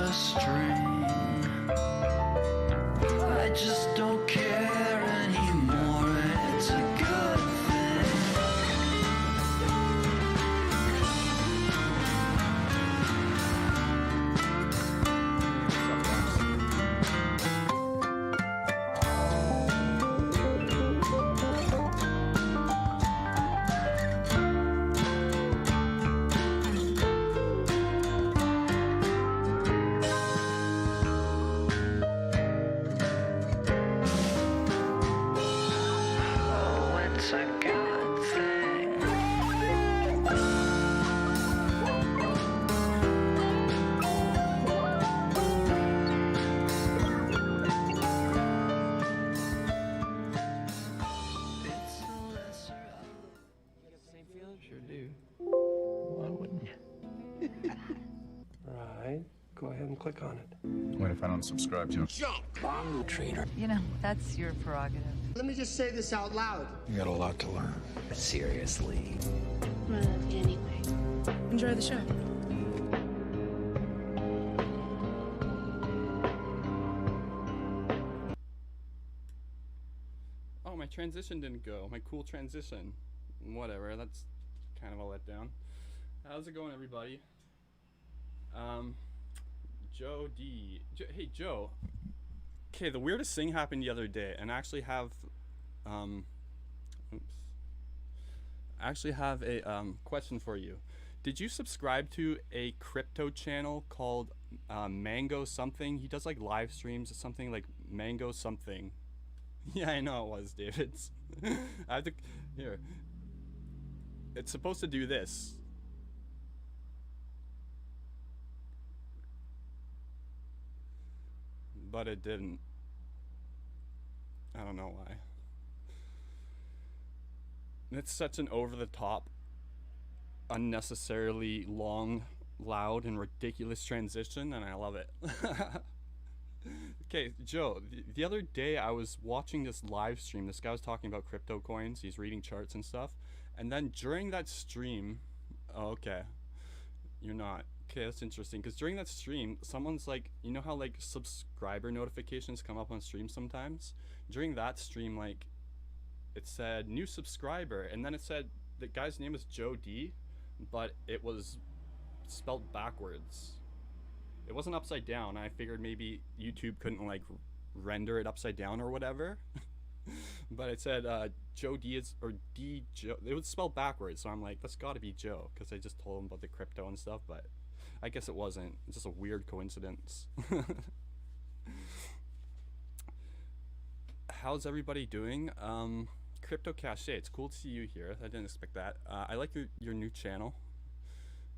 a string. I just don't care anymore. It's a good thing. Oh, it's a good thing. It's a lesser of. You get the same feeling? Sure do. Why wouldn't you? Right. Go ahead and click on it. What if I don't subscribe to it? Trainer. You know, that's your prerogative. Let me just say this out loud. You got a lot to learn. Seriously. I love you anyway. Enjoy the show. Oh, my transition didn't go. My cool transition. Whatever, that's kind of a letdown. How's it going, everybody? Joe D. Hey, Joe. Okay, the weirdest thing happened the other day, and I actually have, oops. I actually have a question for you. Did you subscribe to a crypto channel called Mango something? He does like live streams or something, like Mango something. Yeah, I know it was, David. I have to here. It's supposed to do this. But it didn't. I don't know why. It's such an over-the-top, unnecessarily long, loud, and ridiculous transition, and I love it. Okay, Joe, the other day I was watching this live stream. This guy was talking about crypto coins. He's reading charts and stuff. And then during that stream, oh, okay, you're not. Okay, that's interesting. Because during that stream, someone's like, you know how like subscriber notifications come up on stream sometimes? During that stream, like, it said new subscriber, and then it said the guy's name is Joe D, but it was spelled backwards. It wasn't upside down. I figured maybe YouTube couldn't like render it upside down or whatever. But it said Joe D is, or D Joe. It was spelled backwards, so I'm like, that's got to be Joe, because I just told him about the crypto and stuff. But I guess it wasn't. It's just a weird coincidence. How's everybody doing? Crypto Cache, it's cool to see you here. I didn't expect that. I like your new channel.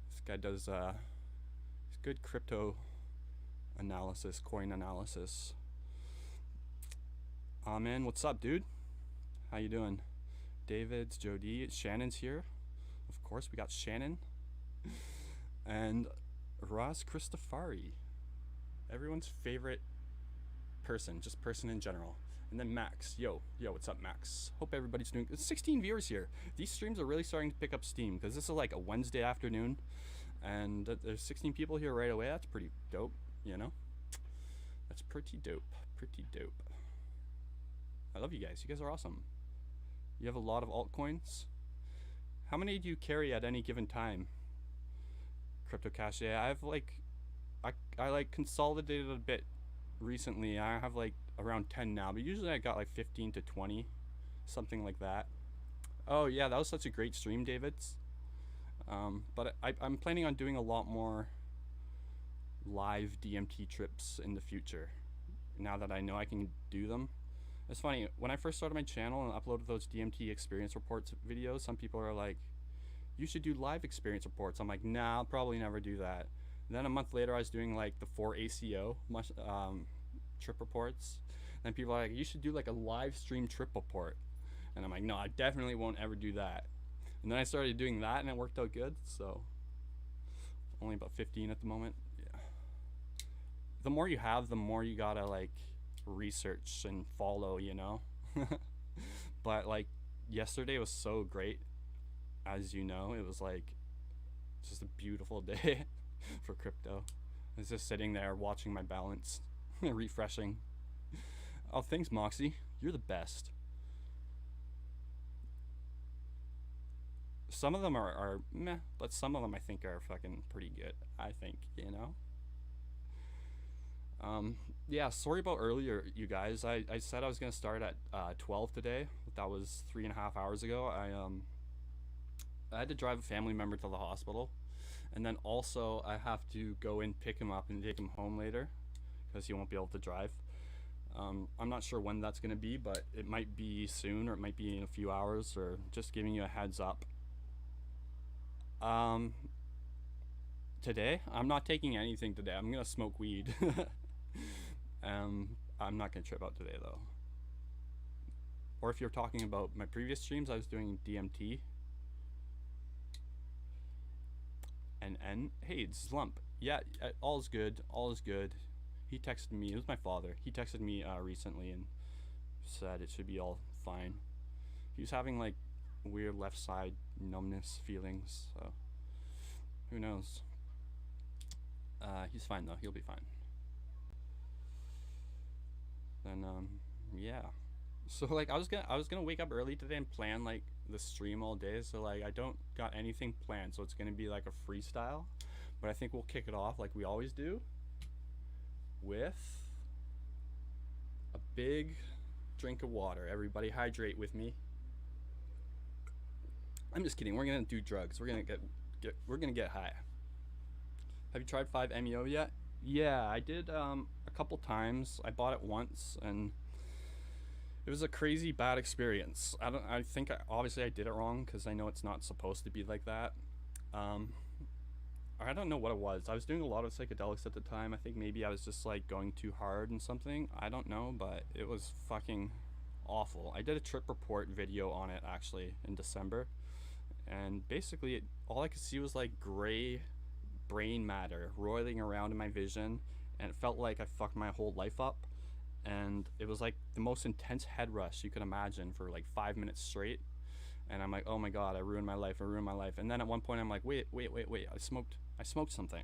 This guy does good crypto analysis, coin analysis. Man, what's up, dude? How you doing? David's, Joe D, Shannon's here. Of course, we got Shannon. And Ross Christofari. Everyone's favorite person, just person in general. And then Max. Yo, what's up, Max? Hope everybody's doing. It's 16 viewers here. These streams are really starting to pick up steam, because this is like a Wednesday afternoon, and there's 16 people here right away. That's pretty dope, you know? That's pretty dope. Pretty dope. I love you guys. You guys are awesome. You have a lot of altcoins. How many do you carry at any given time? Crypto Cache. I have like, I like consolidated a bit recently. I have like around 10 now, but usually I got like 15 to 20, something like that. Oh yeah, that was such a great stream, Davids. But I'm planning on doing a lot more live DMT trips in the future, now that I know I can do them. It's funny, when I first started my channel and uploaded those DMT experience reports videos, some people are like, you should do live experience reports. I'm like, nah, I'll probably never do that. And then a month later, I was doing like the 4 ACO trip reports. And people are like, you should do like a live stream trip report. And I'm like, no, I definitely won't ever do that. And then I started doing that, and it worked out good. So only about 15 at the moment. Yeah. The more you have, the more you gotta like research and follow, you know. But like yesterday was so great. As you know, it was like just a beautiful day for crypto. I was just sitting there watching my balance, refreshing. Oh, thanks, Moxie. You're the best. Some of them are meh, but some of them I think are fucking pretty good. I think, you know? Yeah, sorry about earlier, you guys. I said I was going to start at 12 today. That was 3.5 hours ago. I had to drive a family member to the hospital. And then also I have to go and pick him up and take him home later because he won't be able to drive. I'm not sure when that's going to be, but it might be soon or it might be in a few hours, or just giving you a heads up. Today, I'm not taking anything today. I'm going to smoke weed. I'm not going to trip out today though. Or if you're talking about my previous streams, I was doing DMT. And hey, it's Lump. Yeah, all is good. All is good. He texted me. It was my father. He texted me recently and said it should be all fine. He was having like weird left side numbness feelings. So who knows? He's fine though. He'll be fine. Then yeah. So like I was gonna wake up early today and plan like the stream all day, so like I don't got anything planned, so it's gonna be like a freestyle, but I think we'll kick it off like we always do with a big drink of water. Everybody hydrate with me. I'm just kidding. We're gonna do drugs. We're gonna get high. Have you tried 5-MeO yet? Yeah, I did a couple times. I bought it once and it was a crazy bad experience. I think obviously I did it wrong because I know it's not supposed to be like that. I don't know what it was. I was doing a lot of psychedelics at the time. I think maybe I was just like going too hard and something. I don't know, but it was fucking awful. I did a trip report video on it actually in December, and basically all I could see was like gray brain matter roiling around in my vision, and it felt like I fucked my whole life up. And it was like the most intense head rush you could imagine for like 5 minutes straight. And I'm like, oh my god, I ruined my life. And then at one point I'm like, wait, I smoked something.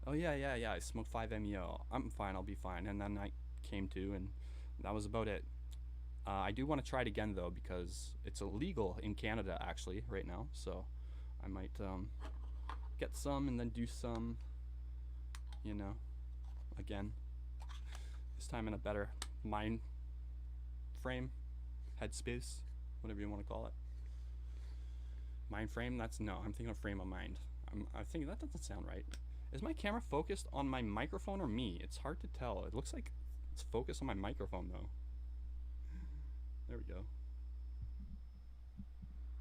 Oh yeah, I smoked 5-MeO. I'm fine, I'll be fine. And then I came to, and that was about it. I do want to try it again though, because it's illegal in Canada actually right now. So I might get some and then do some, you know, again. This time in a better mind frame, headspace, whatever you want to call it. Mind frame? I'm thinking of frame of mind. I think that doesn't sound right. Is my camera focused on my microphone or me? It's hard to tell. It looks like it's focused on my microphone though. There we go.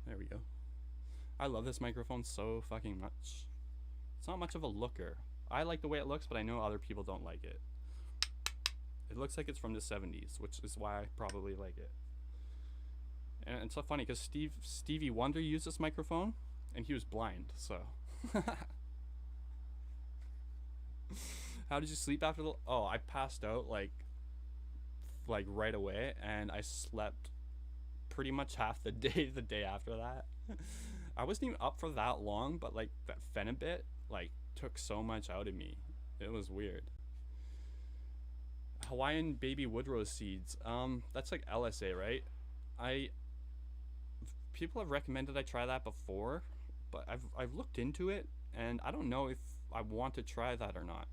There we go. I love this microphone so fucking much. It's not much of a looker. I like the way it looks, but I know other people don't like it. It looks like it's from the 70s, which is why I probably like it. And it's so funny because Stevie Wonder used this microphone and he was blind, so. How did you sleep after the... Oh, I passed out like right away, and I slept pretty much half the day after that. I wasn't even up for that long, but like that Phenibit like took so much out of me. It was weird. Hawaiian baby woodrose seeds. That's like LSA, right? People have recommended I try that before, but I've looked into it, and I don't know if I want to try that or not.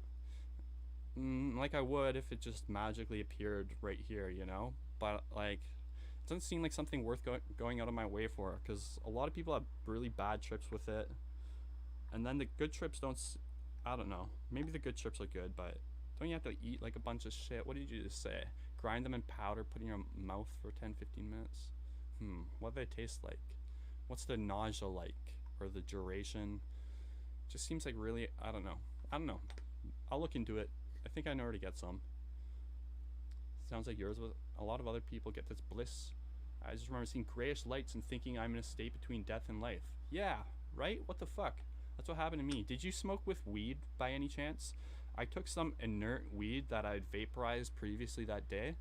Like I would if it just magically appeared right here, you know? But like, it doesn't seem like something worth going out of my way for, because a lot of people have really bad trips with it, and then the good trips don't. I don't know. Maybe the good trips are good, but don't you have to eat like a bunch of shit? What did you just say? Grind them in powder, put in your mouth for 10-15 minutes? What do they taste like? What's the nausea like? Or the duration? Just seems like really, I don't know. I'll look into it. I think I know where to get some. Sounds like yours. A lot of other people get this bliss. I just remember seeing grayish lights and thinking I'm in a state between death and life. Yeah, right? What the fuck? That's what happened to me. Did you smoke with weed by any chance? I took some inert weed that I'd vaporized previously that day,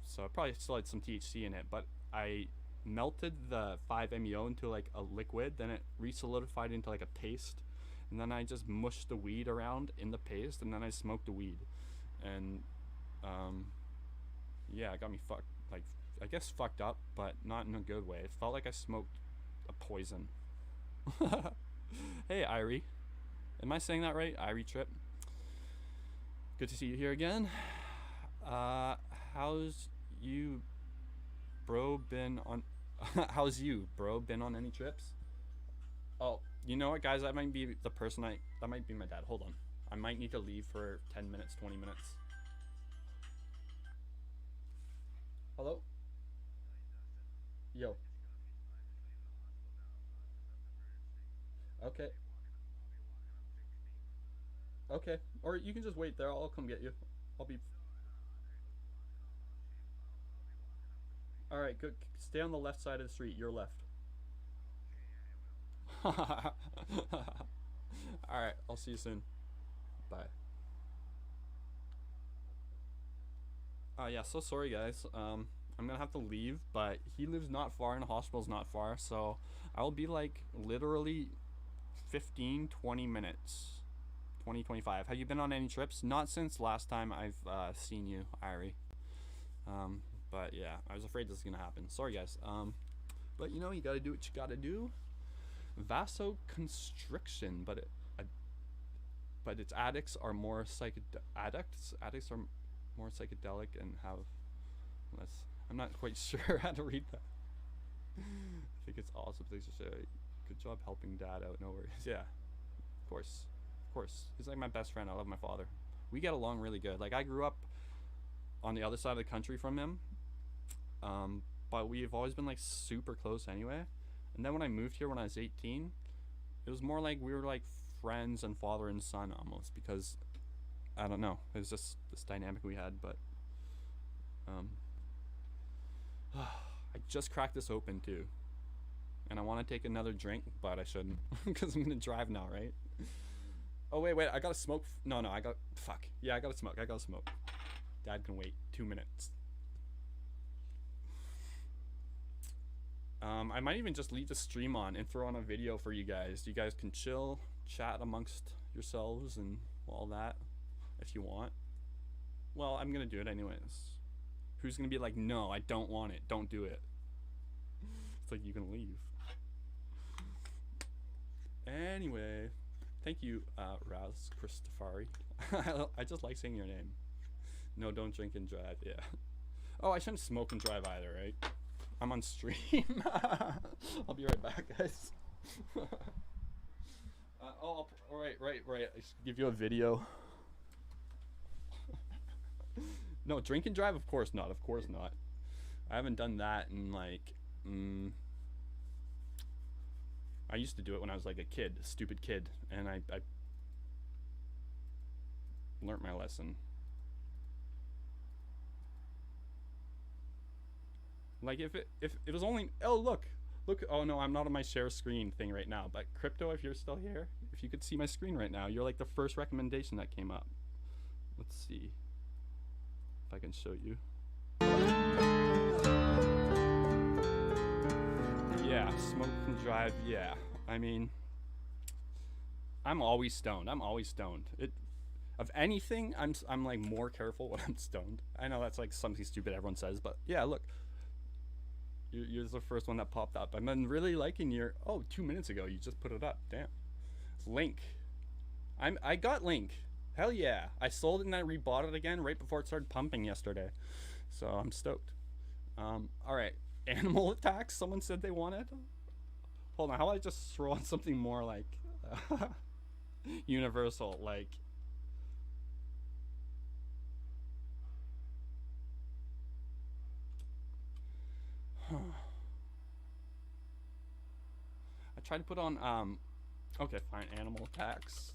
so I probably still had some THC in it, but I melted the 5-MeO into like a liquid, then it re-solidified into like a paste, and then I just mushed the weed around in the paste, and then I smoked the weed, and yeah, it got me fucked, like, I guess fucked up, but not in a good way. It felt like I smoked a poison. Hey, Irie. Am I saying that right? Irie Trip. Good to see you here again. How's you, bro, been on... How's you, bro, been on any trips? Oh, you know what, guys? That might be the person that might be my dad. Hold on. I might need to leave for 10 minutes, 20 minutes. Hello? Yo. Okay. Okay. Or you can just wait there. I'll come get you. I'll be... Alright, good. Stay on the left side of the street. Your left. Alright, I'll see you soon. Bye. Yeah, so sorry guys. I'm gonna have to leave, but he lives not far and the hospital's not far, so I'll be like literally 15-20 minutes. 20-25. Have you been on any trips? Not since last time I've seen you, Irie. But yeah, I was afraid this was gonna happen. Sorry guys. But you know, you gotta do what you gotta do. Vasoconstriction, but its addicts are more addicts are more psychedelic and have less. I'm not quite sure how to read that. I think it's awesome things to say. Good job helping dad out. No worries. Yeah, of course. He's like my best friend. I love my father. We get along really good. Like, I grew up on the other side of the country from him, but we've always been like super close anyway. And then when I moved here when I was 18, it was more like we were like friends and father and son almost, because I don't know, it was just this dynamic we had. But I just cracked this open too, and I want to take another drink, but I shouldn't because I'm gonna drive now, right? Oh wait, I gotta smoke. No, I got, fuck. Yeah, I gotta smoke. Dad can wait 2 minutes. I might even just leave the stream on and throw on a video for you guys. You guys can chill, chat amongst yourselves and all that if you want. Well, I'm gonna do it anyways. Who's gonna be like, no, I don't want it, don't do it? It's like, you can leave. Anyway, thank you, Raz Christofari. I just like saying your name. No, don't drink and drive. Yeah. Oh, I shouldn't smoke and drive either, right? I'm on stream. I'll be right back, guys. Oh, right. I should give you a video. No, drink and drive? Of course not. I haven't done that in like... I used to do it when I was like a kid, a stupid kid, and I learnt my lesson. Like, if it was only... Oh, look. Oh no, I'm not on my share screen thing right now, but Crypto, if you're still here, if you could see my screen right now, you're like the first recommendation that came up. Let's see if I can show you. Yeah, smoke and drive. Yeah, I mean, I'm always stoned. Of anything, I'm like more careful when I'm stoned. I know that's like something stupid everyone says, but yeah, look, you're the first one that popped up. I've been really liking your... Oh, 2 minutes ago you just put it up. Damn. It's Link. I got Link. Hell yeah. I sold it and I rebought it again right before it started pumping yesterday, so I'm stoked. All right. Animal attacks, someone said they wanted. Hold on, how about I just throw on something more like universal, like... I tried to put on okay, fine, animal attacks.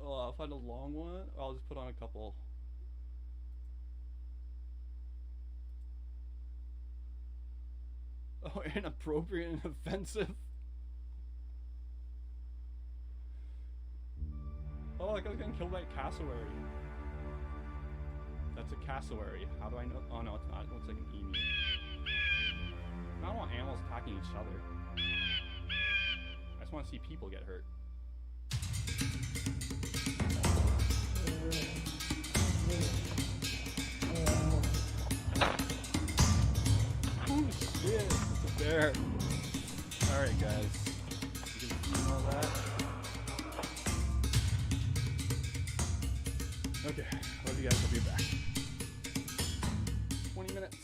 Oh, I'll find a long one. I'll just put on a couple. Oh, inappropriate and offensive. Oh, like I was getting killed by a cassowary. That's a cassowary. How do I know? Oh no, it's not. It looks like an emu. I don't want animals attacking each other. I just want to see people get hurt. Oh shit, it's a bear. Alright guys, you can see all that. Okay, love you guys, I'll be back. 20 minutes.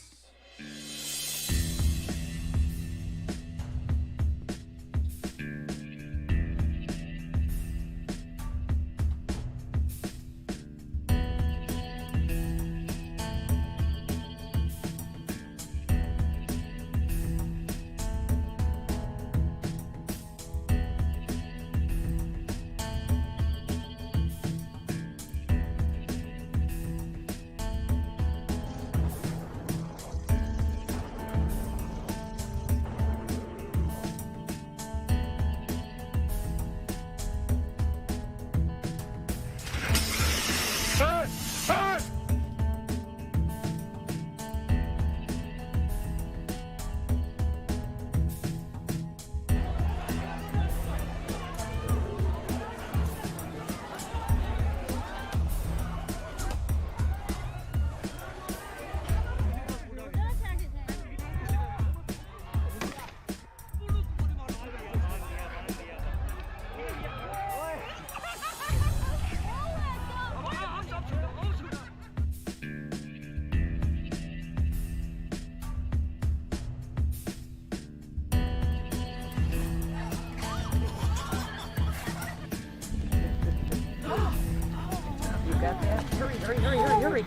Hurry.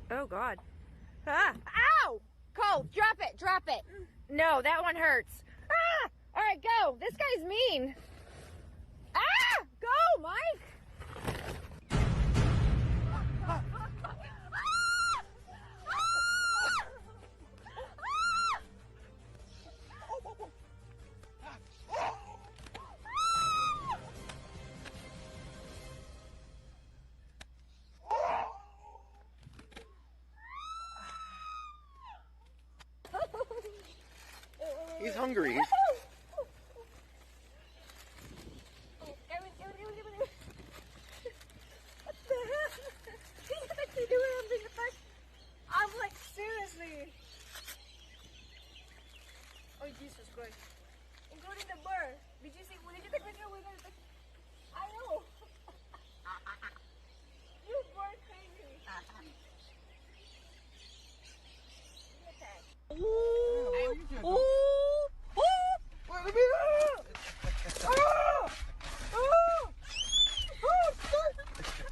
Oh God. Ah! Ow! Cole, drop it. No, that one hurts. Ah! All right, go. This guy's mean. Ah! Go, Mike. He's hungry. What the hell? He's actually doing something. I'm like, seriously.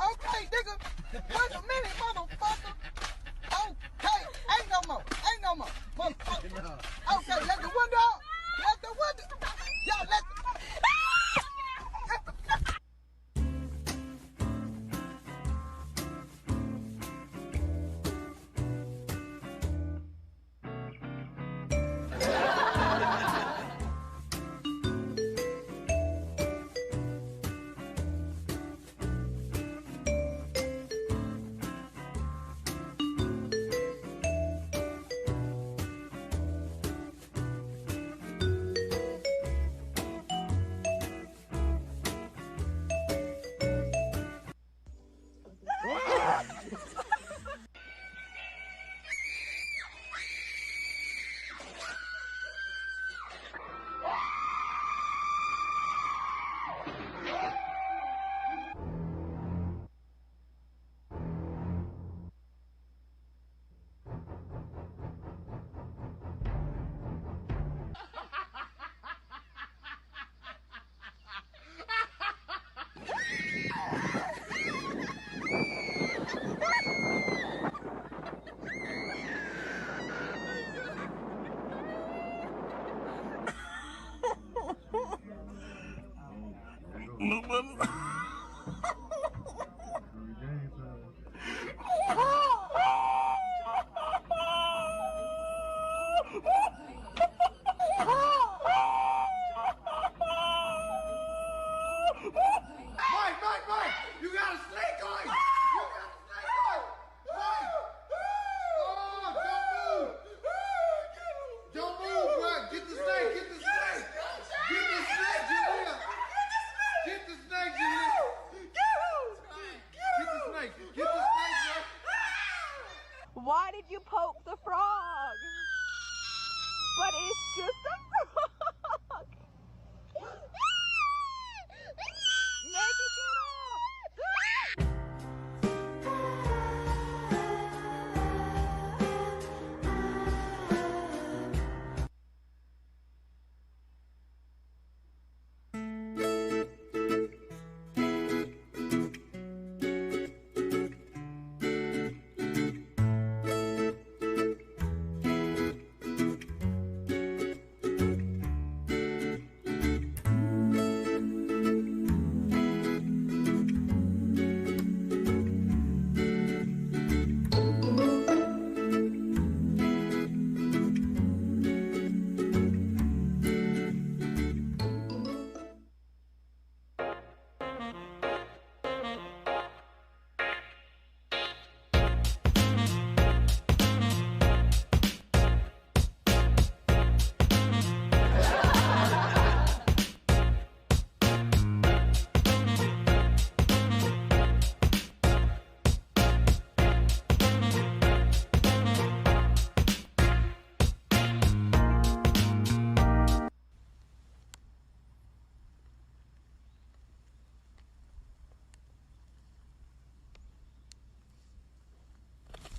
Okay, nigga. Wait a minute, motherfucker. Okay, ain't no more. Ain't no more. Motherfucker. Okay, let the window out. Let the window. Y'all let the... Mike, you got a snake on you! You got a snake on you! Mike! Oh, don't move! Don't move, bro! Get the snake! Get the snake! Get the snake, Julia! Get the snake, Julia! Get the snake! Get the snake, bro! Why did you poke the frog? But it's just a frog. Make it get off.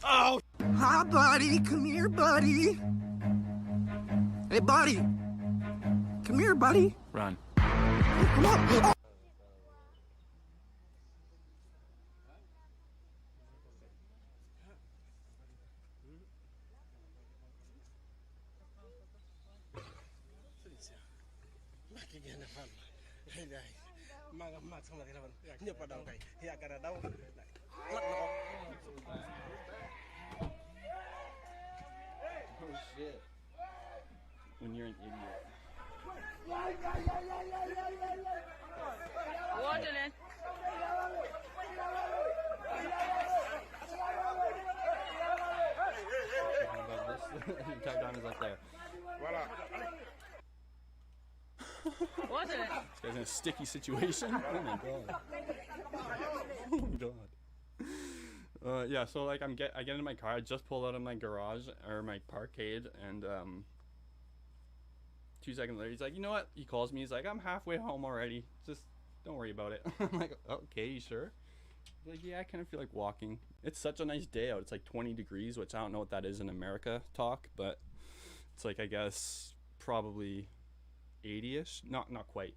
Oh! Hi, buddy. Come here, buddy. Hey, buddy. Come here, buddy. Run. Come on. Oh. Oh shit. When you're an idiot. Watering. Your tag down is up there. Watering. This guy's in a sticky situation. Oh my god. Oh my god. Yeah, so like I get in my car. I just pulled out of my garage or my parkade, and 2 seconds later, he's like, you know what? He calls me. He's like, I'm halfway home already. Just don't worry about it. I'm like, okay, you sure? He's like, yeah, I kind of feel like walking. It's such a nice day out. It's like 20 degrees, which I don't know what that is in America talk, but It's like, I guess, probably 80-ish. Not quite.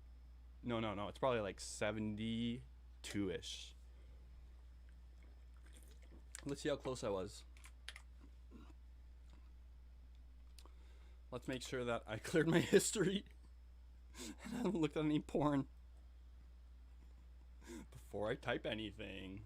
No. It's probably like 72-ish. Let's see how close I was. Let's make sure that I cleared my history and I haven't looked at any porn before I type anything.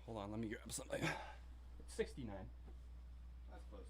Hold on, let me grab something. It's 69. That's close.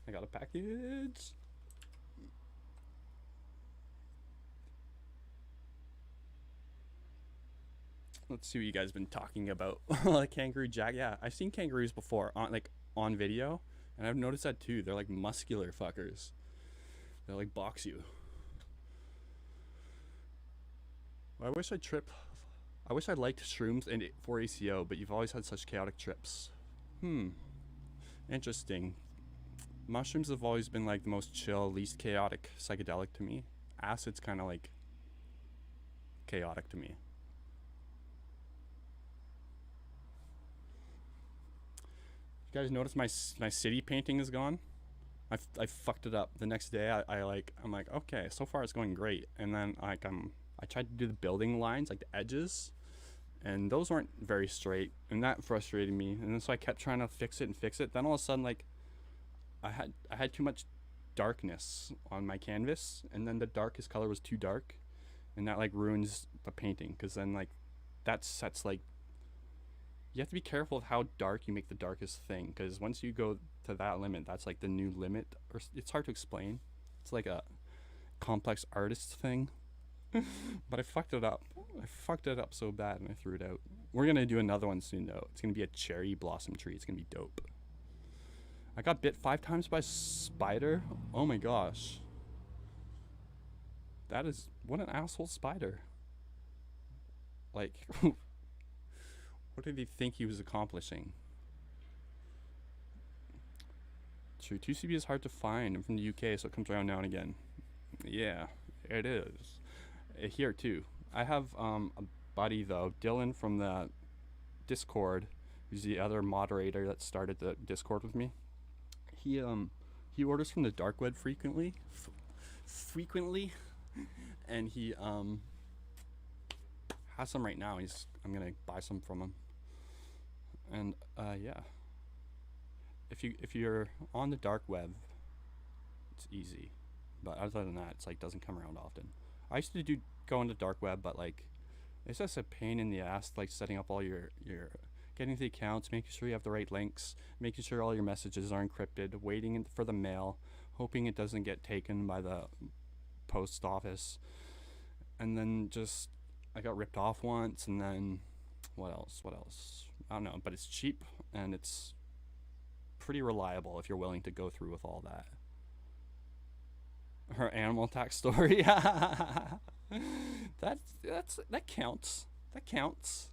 I got a package. Let's see what you guys been talking about. Kangaroo jack. Yeah, I've seen kangaroos before on video, and I've noticed that too. They're like muscular fuckers. They like box you. I wish I liked shrooms and for ACO, but you've always had such chaotic trips. Interesting. Mushrooms have always been like the most chill, least chaotic psychedelic to me. Acid's kind of like chaotic to me. You guys notice my city painting is gone? I fucked it up. The next day I'm like, okay, so far it's going great. And then I tried to do the building lines, like the edges, and those weren't very straight, and that frustrated me. And then so I kept trying to fix it. Then all of a sudden, like, I had too much darkness on my canvas, and then the darkest color was too dark, and that like ruins the painting, because then like that sets like, you have to be careful of how dark you make the darkest thing, because once you go to that limit, that's like the new limit, or it's hard to explain. It's like a complex artist thing. But I fucked it up. So bad, and I threw it out. We're gonna do another one soon though. It's gonna be a cherry blossom tree. It's gonna be dope. I got bit 5 times by a spider. Oh my gosh. What an asshole spider. Like, what did he think he was accomplishing? True, 2CB is hard to find. I'm from the UK, so it comes around now and again. Yeah, it is. Here too. I have a buddy though, Dylan from the Discord, who's the other moderator that started the Discord with me. He orders from the dark web frequently, and he has some right now. I'm gonna buy some from him. And yeah, if you're on the dark web, it's easy, but other than that, it's like doesn't come around often. I used to go on the dark web, but like it's just a pain in the ass, like setting up all your getting the accounts, making sure you have the right links, making sure all your messages are encrypted, waiting for the mail, hoping it doesn't get taken by the post office. And then just I got ripped off once, and then what else? I don't know, but it's cheap and it's pretty reliable if you're willing to go through with all that. Her animal attack story. that counts. That counts.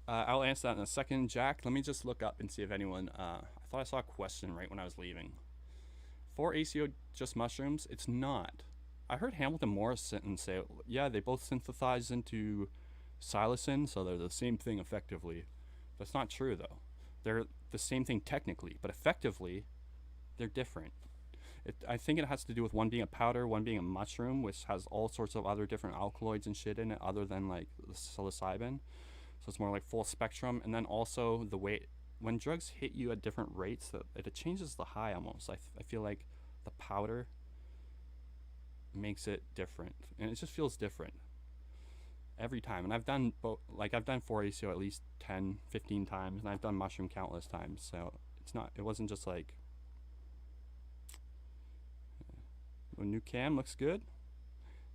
I'll answer that in a second, Jack. Let me just look up and see if anyone. I thought I saw a question right when I was leaving. For ACO just mushrooms? It's not. I heard Hamilton Morrison say, yeah, they both synthesize into psilocin, so they're the same thing effectively. That's not true, though. They're the same thing technically, but effectively, they're different. I think it has to do with one being a powder, one being a mushroom, which has all sorts of other different alkaloids and shit in it other than like the psilocybin. So it's more like full spectrum. And then also the way, when drugs hit you at different rates, it changes the high almost. I feel like the powder makes it different. And it just feels different every time. And I've done both, like I've done 4-ACO at least 10, 15 times. And I've done mushroom countless times. So it wasn't just like, a new cam looks good.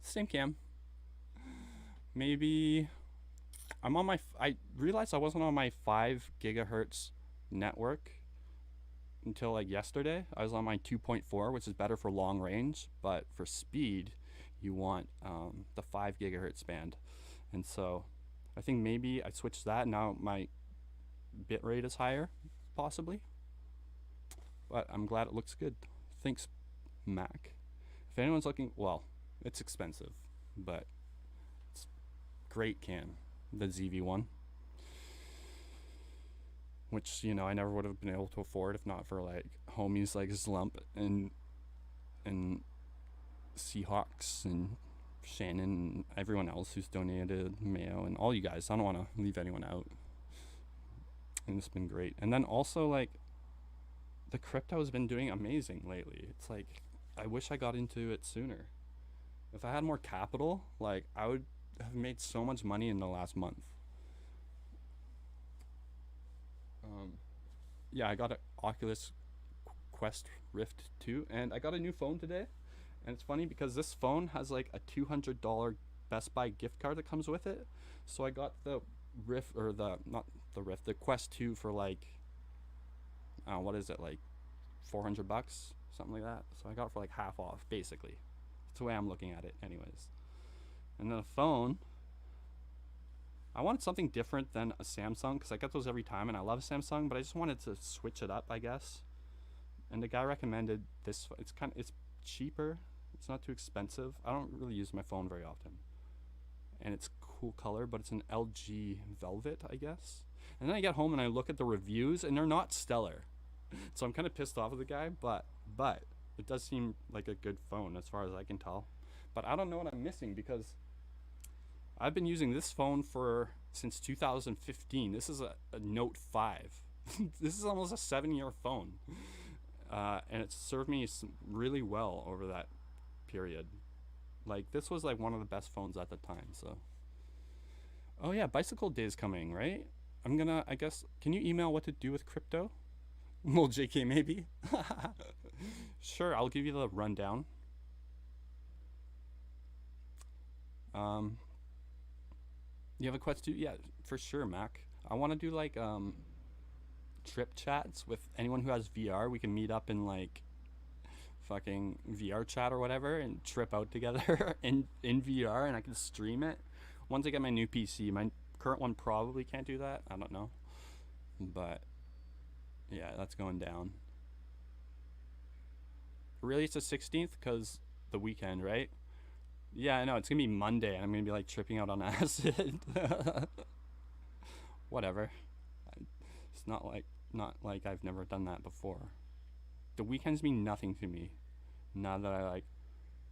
Same cam. Maybe I'm on my. I realized I wasn't on my 5 gigahertz network until like yesterday. I was on my 2.4, which is better for long range, but for speed, you want the 5 gigahertz band. And so, I think maybe I switched that. Now my bit rate is higher, possibly. But I'm glad it looks good. Thanks, Mac. If anyone's looking, well, it's expensive, but it's great cam, the ZV-1, which, you know, I never would have been able to afford if not for like homies like Slump and Seahawks and Shannon and everyone else who's donated, Mayo and all you guys. I don't want to leave anyone out, and it's been great. And then also like the crypto has been doing amazing lately. It's like I wish I got into it sooner. If I had more capital, like I would have made so much money in the last month. Yeah, I got an Oculus Quest Rift 2, and I got a new phone today. And it's funny because this phone has like a $200 Best Buy gift card that comes with it. So I got the Rift, or the Quest 2 for like, what is it, like $400, something like that. So I got it for like half off, basically. That's the way I'm looking at it anyways. And then a phone, I wanted something different than a Samsung because I get those every time and I love Samsung, but I just wanted to switch it up, I guess. And the guy recommended this. It's cheaper, it's not too expensive. I don't really use my phone very often, and it's cool color, but it's an LG Velvet, I guess. And then I get home and I look at the reviews and they're not stellar. So I'm kind of pissed off at the guy, but it does seem like a good phone as far as I can tell. But I don't know what I'm missing because I've been using this phone since 2015. This is a Note 5. This is almost a 7-year phone. And it's served me really well over that period. Like, this was like one of the best phones at the time, so. Oh yeah, Bicycle Day is coming, right? I guess, can you email what to do with crypto? Well, JK, maybe. Sure, I'll give you the rundown. You have a Quest 2? Yeah, for sure, Mac. I want to do like trip chats with anyone who has VR. We can meet up in like fucking VR chat or whatever and trip out together in VR, and I can stream it. Once I get my new PC, my current one probably can't do that. I don't know, but yeah, that's going down. Really, it's the 16th because the weekend, right? Yeah, I know, it's gonna be Monday and I'm gonna be like tripping out on acid. Whatever. It's not like I've never done that before. The weekends mean nothing to me. Now that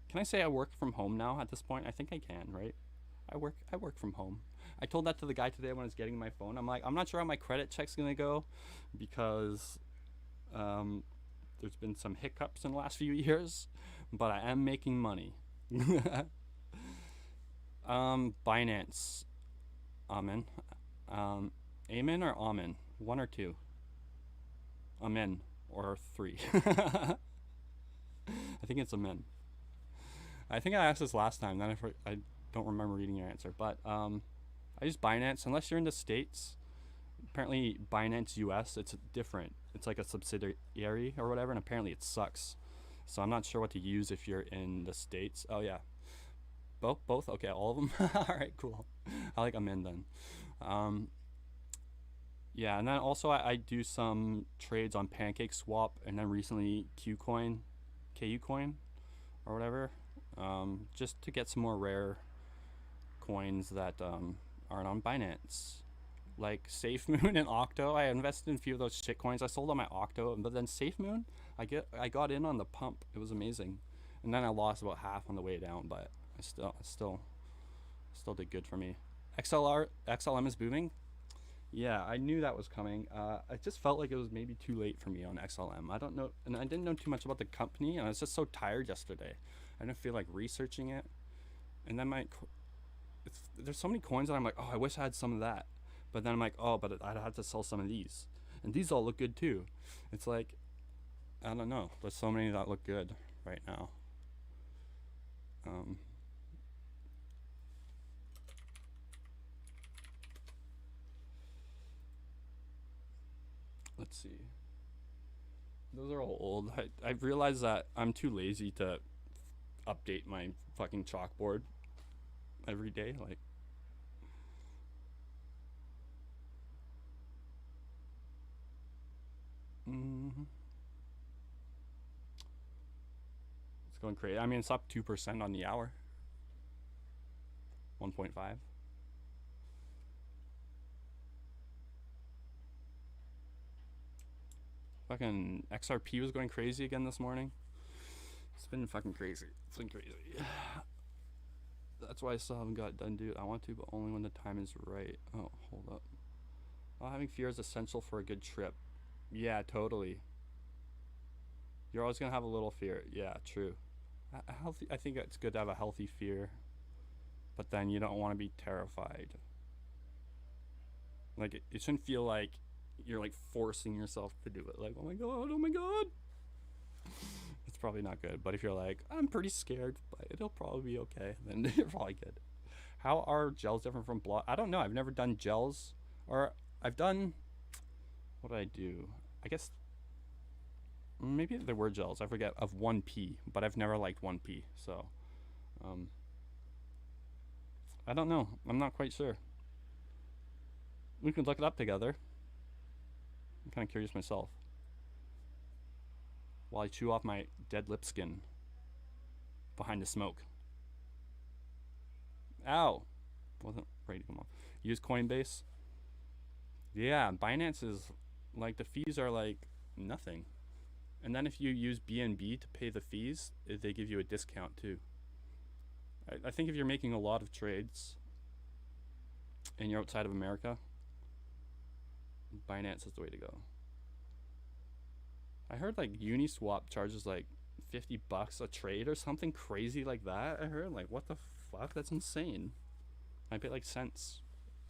can I say I work from home now at this point? I think I can, right? I work from home. I told that to the guy today when I was getting my phone. I'm like, I'm not sure how my credit check's gonna go because there's been some hiccups in the last few years, but I am making money. Binance. Amen. Amen or Amen? 1 or 2? Amen or 3? I think it's Amen. I think I asked this last time. Then I don't remember reading your answer, but I use Binance. Unless you're in the States, apparently Binance US, it's different. It's like a subsidiary or whatever, and apparently it sucks. So I'm not sure what to use if you're in the States. Oh yeah, both. Okay, all of them. All right, cool. I'm in then. Yeah, and then also I do some trades on Pancake Swap, and then recently KuCoin, or whatever, just to get some more rare coins that aren't on Binance, like SafeMoon and Octo. I invested in a few of those shit coins. I sold on my Octo, but then SafeMoon, I got in on the pump. It was amazing, and then I lost about half on the way down, but I still did good for me. XLM is booming. Yeah, I knew that was coming. I just felt like it was maybe too late for me on XLM. I don't know, and I didn't know too much about the company, and I was just so tired yesterday. I didn't feel like researching it. And then there's so many coins that I'm like, oh, I wish I had some of that. But then I'm like, oh, but I'd have to sell some of these. And these all look good too. It's like, I don't know. There's so many that look good right now. Let's see. Those are all old. I've realized that I'm too lazy to update my fucking chalkboard every day. Like, it's going crazy. I mean, it's up 2% on the hour. 1.5. Fucking XRP was going crazy again this morning. It's been fucking crazy. It's been crazy. That's why I still haven't got it done, dude. I want to, but only when the time is right. Oh, hold up. Oh, having fear is essential for a good trip. Yeah, totally. You're always gonna have a little fear. Yeah, true. I think it's good to have a healthy fear, but then you don't want to be terrified. Like, it shouldn't feel like you're like forcing yourself to do it. Like, oh my god. It's probably not good. But if you're like, I'm pretty scared, but it'll probably be okay, then you're probably good. How are gels different from blood? I don't know. I've never done gels, or I've done, what did I do? I guess maybe there were gels. I forget, of 1P, but I've never liked 1P. So, I don't know. I'm not quite sure. We could look it up together. I'm kind of curious myself. While I chew off my dead lip skin behind the smoke. Ow! Wasn't ready to come off. Use Coinbase. Yeah, Binance is like, the fees are like nothing. And then if you use BNB to pay the fees, they give you a discount too. I think if you're making a lot of trades and you're outside of America, Binance is the way to go. I heard like Uniswap charges like $50 a trade or something crazy like that. I heard, like, what the fuck? That's insane. I pay like cents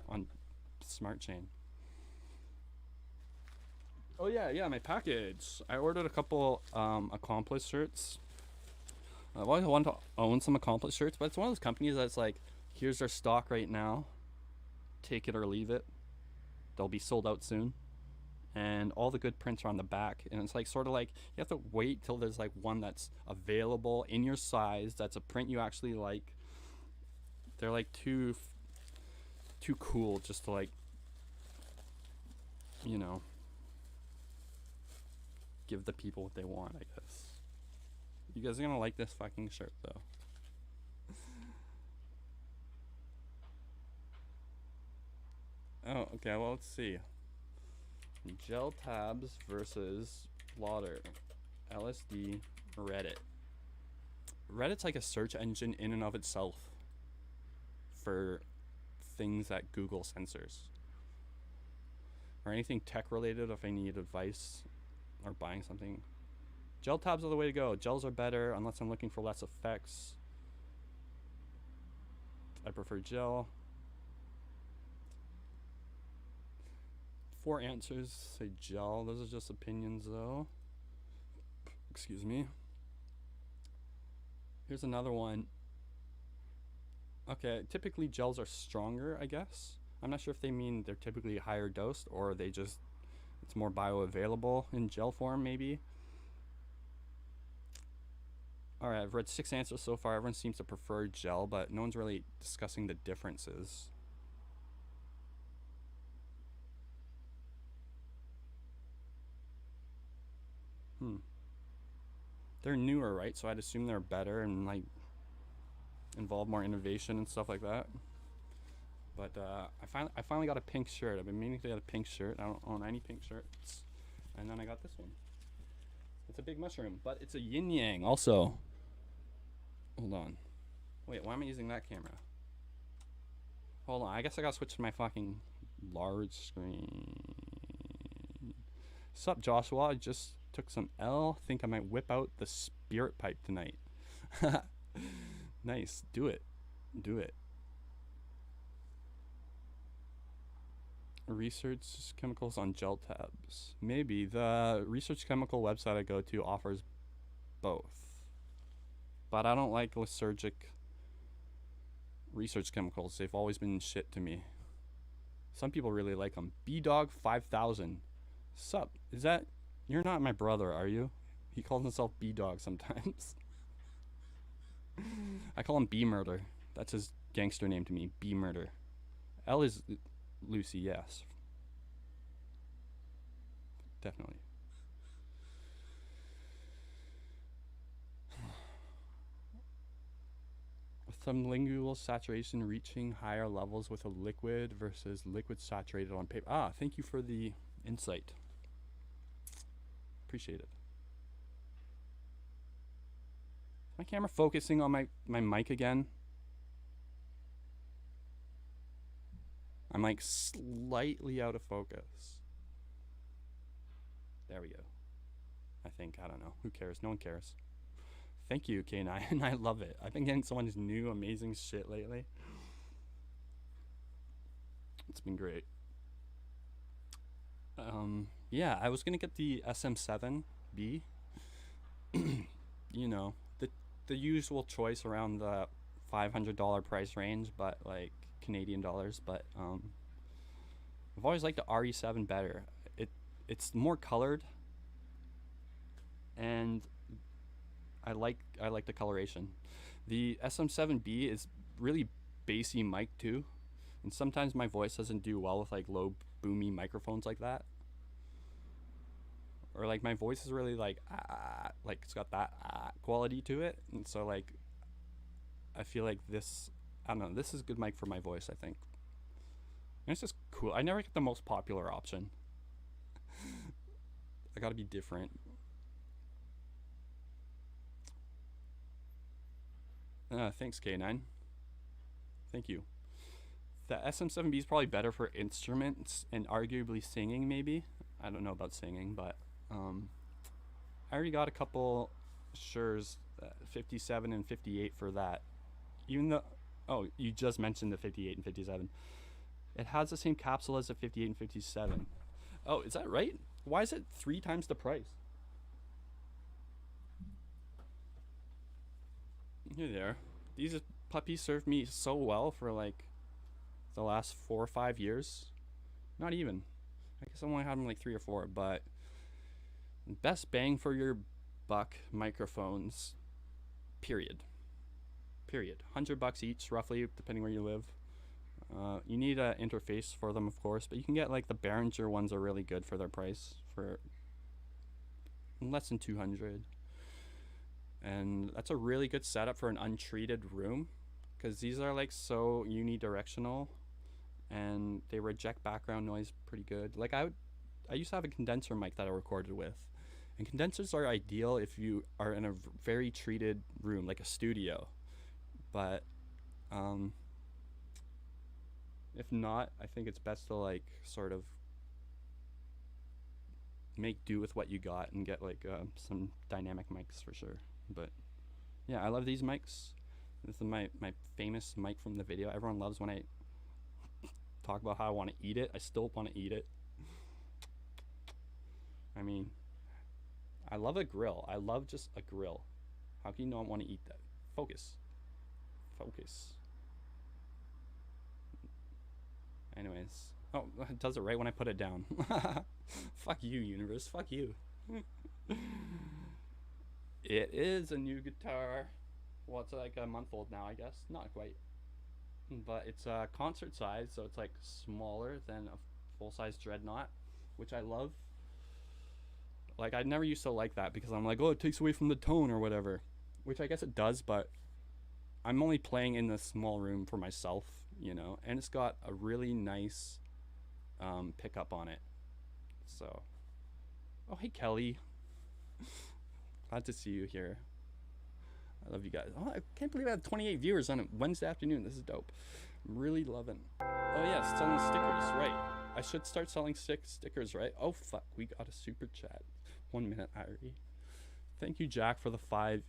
on Smart Chain. Oh yeah, my package. I ordered a couple Accomplice shirts. I've always wanted to own some Accomplice shirts, but it's one of those companies that's like, here's their stock right now, take it or leave it. They'll be sold out soon. And all the good prints are on the back, and it's like sort of like you have to wait till there's like one that's available in your size, that's a print you actually like. They're like too cool just to, like, you know, give the people what they want, I guess. You guys are gonna like this fucking shirt though. Oh, okay, well, let's see. Gel tabs versus blotter. LSD, Reddit. Reddit's like a search engine in and of itself for things that Google censors. Or anything tech related if I need advice or buying something. Gel tabs are the way to go. Gels are better unless I'm looking for less effects. I prefer gel. 4 answers say gel. Those are just opinions though. Excuse me. Here's another one. Okay, typically gels are stronger, I guess. I'm not sure if they mean they're typically higher dosed or they just, it's more bioavailable in gel form maybe. Alright, I've read 6 answers so far. Everyone seems to prefer gel, but no one's really discussing the differences. They're newer, right? So I'd assume they're better and like involve more innovation and stuff like that. But I finally got a pink shirt. I've been meaning to get a pink shirt. I don't own any pink shirts. And then I got this one. It's a big mushroom, but it's a yin yang also. Hold on. Wait, why am I using that camera? Hold on, I guess I gotta switch to my fucking large screen. Sup, Joshua? I just took some L. Think I might whip out the spirit pipe tonight. Nice. Do it. Do it. Research chemicals on gel tabs. Maybe. The research chemical website I go to offers both. But I don't like lysergic research chemicals. They've always been shit to me. Some people really like them. B-Dog 5000. Sup? Is that... You're not my brother, are you? He calls himself B-Dog sometimes. I call him B-Murder. That's his gangster name to me. B-Murder. L is Lucy, yes. Definitely. Sublingual saturation reaching higher levels with a liquid versus liquid saturated on paper. Ah, thank you for the insight. Appreciate it. Is my camera focusing on my mic again? I'm like slightly out of focus. There we go. I think, I don't know. Who cares? No one cares. Thank you, K9. I love it. I've been getting so much new, amazing shit lately. It's been great. Yeah, I was gonna get the SM7B. You know, the usual choice around the $500 price range, but like Canadian dollars. But I've always liked the RE7 better. It's more colored, and I like the coloration. The SM7B is really bassy mic too, and sometimes my voice doesn't do well with like low boomy microphones like that, or like my voice is really like it's got that quality to it, and so like I feel like this, I don't know, this is a good mic for my voice, I think. And it's just cool. I never get the most popular option. I gotta be different. Thanks, K9. Thank you. The SM7B is probably better for instruments and arguably singing, maybe. I don't know about singing, but I already got a couple Sures, 57 and 58 for that. Even though, oh, you just mentioned the 58 and 57. It has the same capsule as the 58 and 57. Oh, is that right? Why is it 3 times the price? Here they are. These puppies served me so well for like the last 4 or 5 years. Not even. I guess I only had them like 3 or 4, but best bang for your buck microphones, period. $100 each, roughly, depending where you live. You need an interface for them, of course, but you can get like the Behringer ones are really good for their price, for less than 200. And that's a really good setup for an untreated room, because these are like so unidirectional and they reject background noise pretty good. Like I used to have a condenser mic that I recorded with, and condensers are ideal if you are in a very treated room like a studio, but if not, I think it's best to like sort of make do with what you got and get like some dynamic mics for sure. But yeah, I love these mics. This is my famous mic from the video. Everyone loves when I talk about how I want to eat it. I still want to eat it. I mean, I love a grill. I love just a grill. How can you not want to eat that? Focus. Anyways. Oh, it does it right when I put it down. Fuck you, universe. Fuck you. It is a new guitar. Well, it's like a month old now, I guess. Not quite. But it's concert size, so it's like smaller than a full-size Dreadnought, which I love. Like, I never used to like that because I'm like, oh, it takes away from the tone or whatever. Which I guess it does, but I'm only playing in this small room for myself, you know. And it's got a really nice pickup on it. So, oh, hey, Kelly. Glad to see you here. I love you guys. Oh, I can't believe I have 28 viewers on a Wednesday afternoon. This is dope. I'm really loving. Oh yeah, selling stickers, right? I should start selling stickers, right? Oh fuck, we got a super chat. 1 minute, Irie. Thank you, Jack, for the 5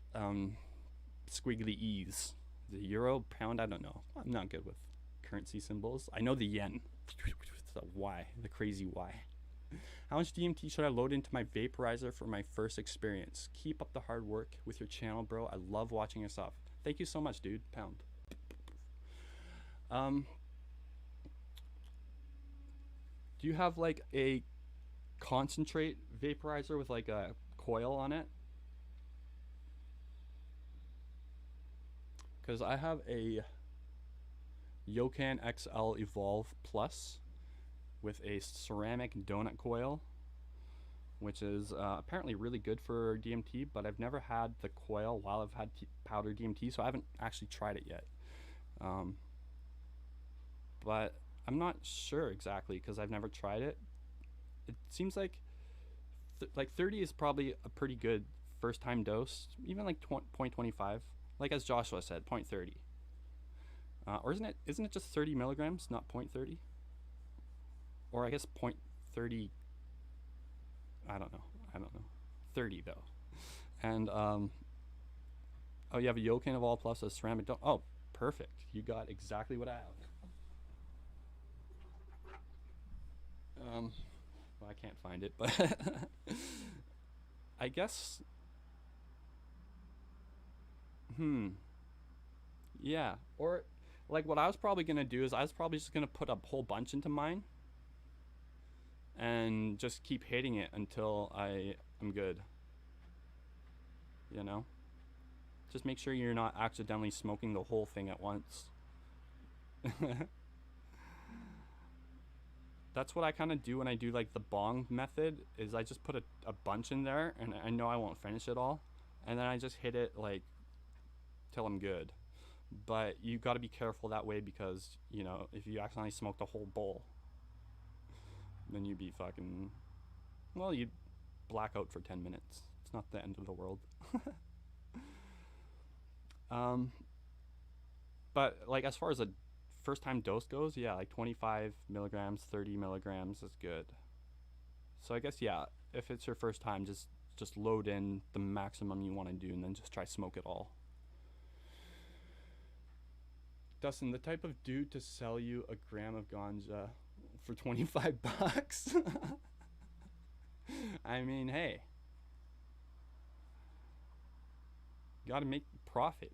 squiggly E's. The euro, pound, I don't know. I'm not good with currency symbols. I know the yen. The Y, the crazy Y. How much DMT should I load into my vaporizer for my first experience? Keep up the hard work with your channel, bro. I love watching your stuff. Thank you so much, dude. Pound. Do you have like a concentrate vaporizer with like a coil on it? Because I have a Yokan XL Evolve Plus with a ceramic donut coil, which is apparently really good for DMT, but I've never had the coil while I've had powder DMT, so I haven't actually tried it yet. But I'm not sure exactly because I've never tried it. It seems like 30 is probably a pretty good first time dose, even like 0.25, like as Joshua said, 0.30. Or isn't it just 30 milligrams, not 0.30? Or I guess 0.30, I don't know, 30 though. And oh, you have a Yokan Evolve Plus, a ceramic dome. Oh, perfect, you got exactly what I have. Well, I can't find it, but I guess, yeah, or like what I was probably gonna do is I was probably just gonna put a whole bunch into mine and just keep hitting it until I'm good, you know. Just make sure you're not accidentally smoking the whole thing at once. That's what I kind of do when I do like the bong method, is I just put a bunch in there and I know I won't finish it all, and then I just hit it like till I'm good. But you got to be careful that way because, you know, if you accidentally smoke the whole bowl, then you'd be fucking, well, you'd black out for 10 minutes. It's not the end of the world. But like as far as a first time dose goes, yeah, like 25 milligrams, 30 milligrams is good. So I guess, yeah, if it's your first time, just load in the maximum you want to do and then just try smoke it all. Dustin, the type of dude to sell you a gram of ganja for 25 bucks. I mean, hey, gotta make profits.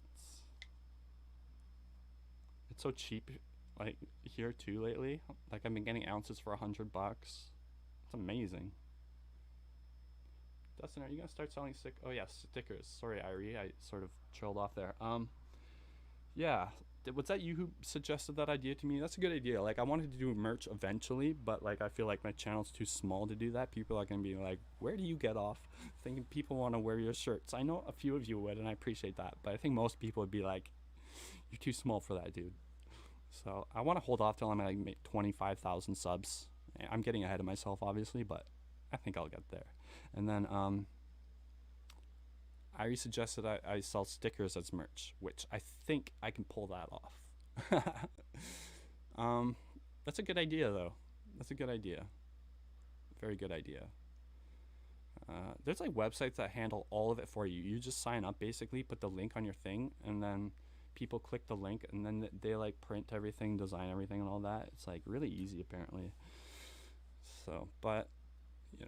It's so cheap, like here too lately. Like I've been getting ounces for $100. It's amazing. Dustin, are you gonna start selling oh yeah, stickers. Sorry, Irie, I sort of trailed off there. Yeah, was that you who suggested that idea to me? That's a good idea. Like I wanted to do merch eventually, but like I feel like my channel's too small to do that. People are gonna be like, where do you get off thinking people want to wear your shirts? I know a few of you would, and I appreciate that, but I think most people would be like, you're too small for that, dude. So I want to hold off till I'm at like 25,000 subs. I'm getting ahead of myself, obviously, but I think I'll get there. And then Irie suggested I sell stickers as merch, which I think I can pull that off. That's a good idea, though. That's a good idea. Very good idea. There's like websites that handle all of it for you. You just sign up, basically, put the link on your thing, and then people click the link, and then they like print everything, design everything, and all that. It's like really easy, apparently. So, but yeah,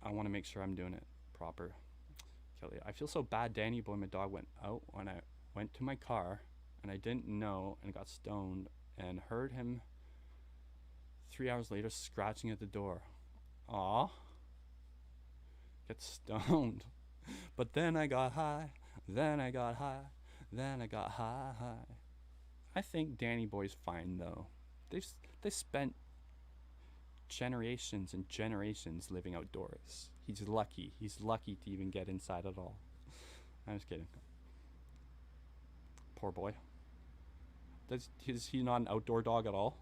I want to make sure I'm doing it proper. Kelly, I feel so bad. Danny Boy, my dog, went out when I went to my car, and I didn't know and got stoned, and heard him 3 hours later scratching at the door. Aw. Get stoned. But then I got high, then I got high, then I got high. I think Danny Boy's fine though. They spent generations and generations living outdoors. He's lucky. He's lucky to even get inside at all. I'm just kidding. Poor boy. Is he not an outdoor dog at all?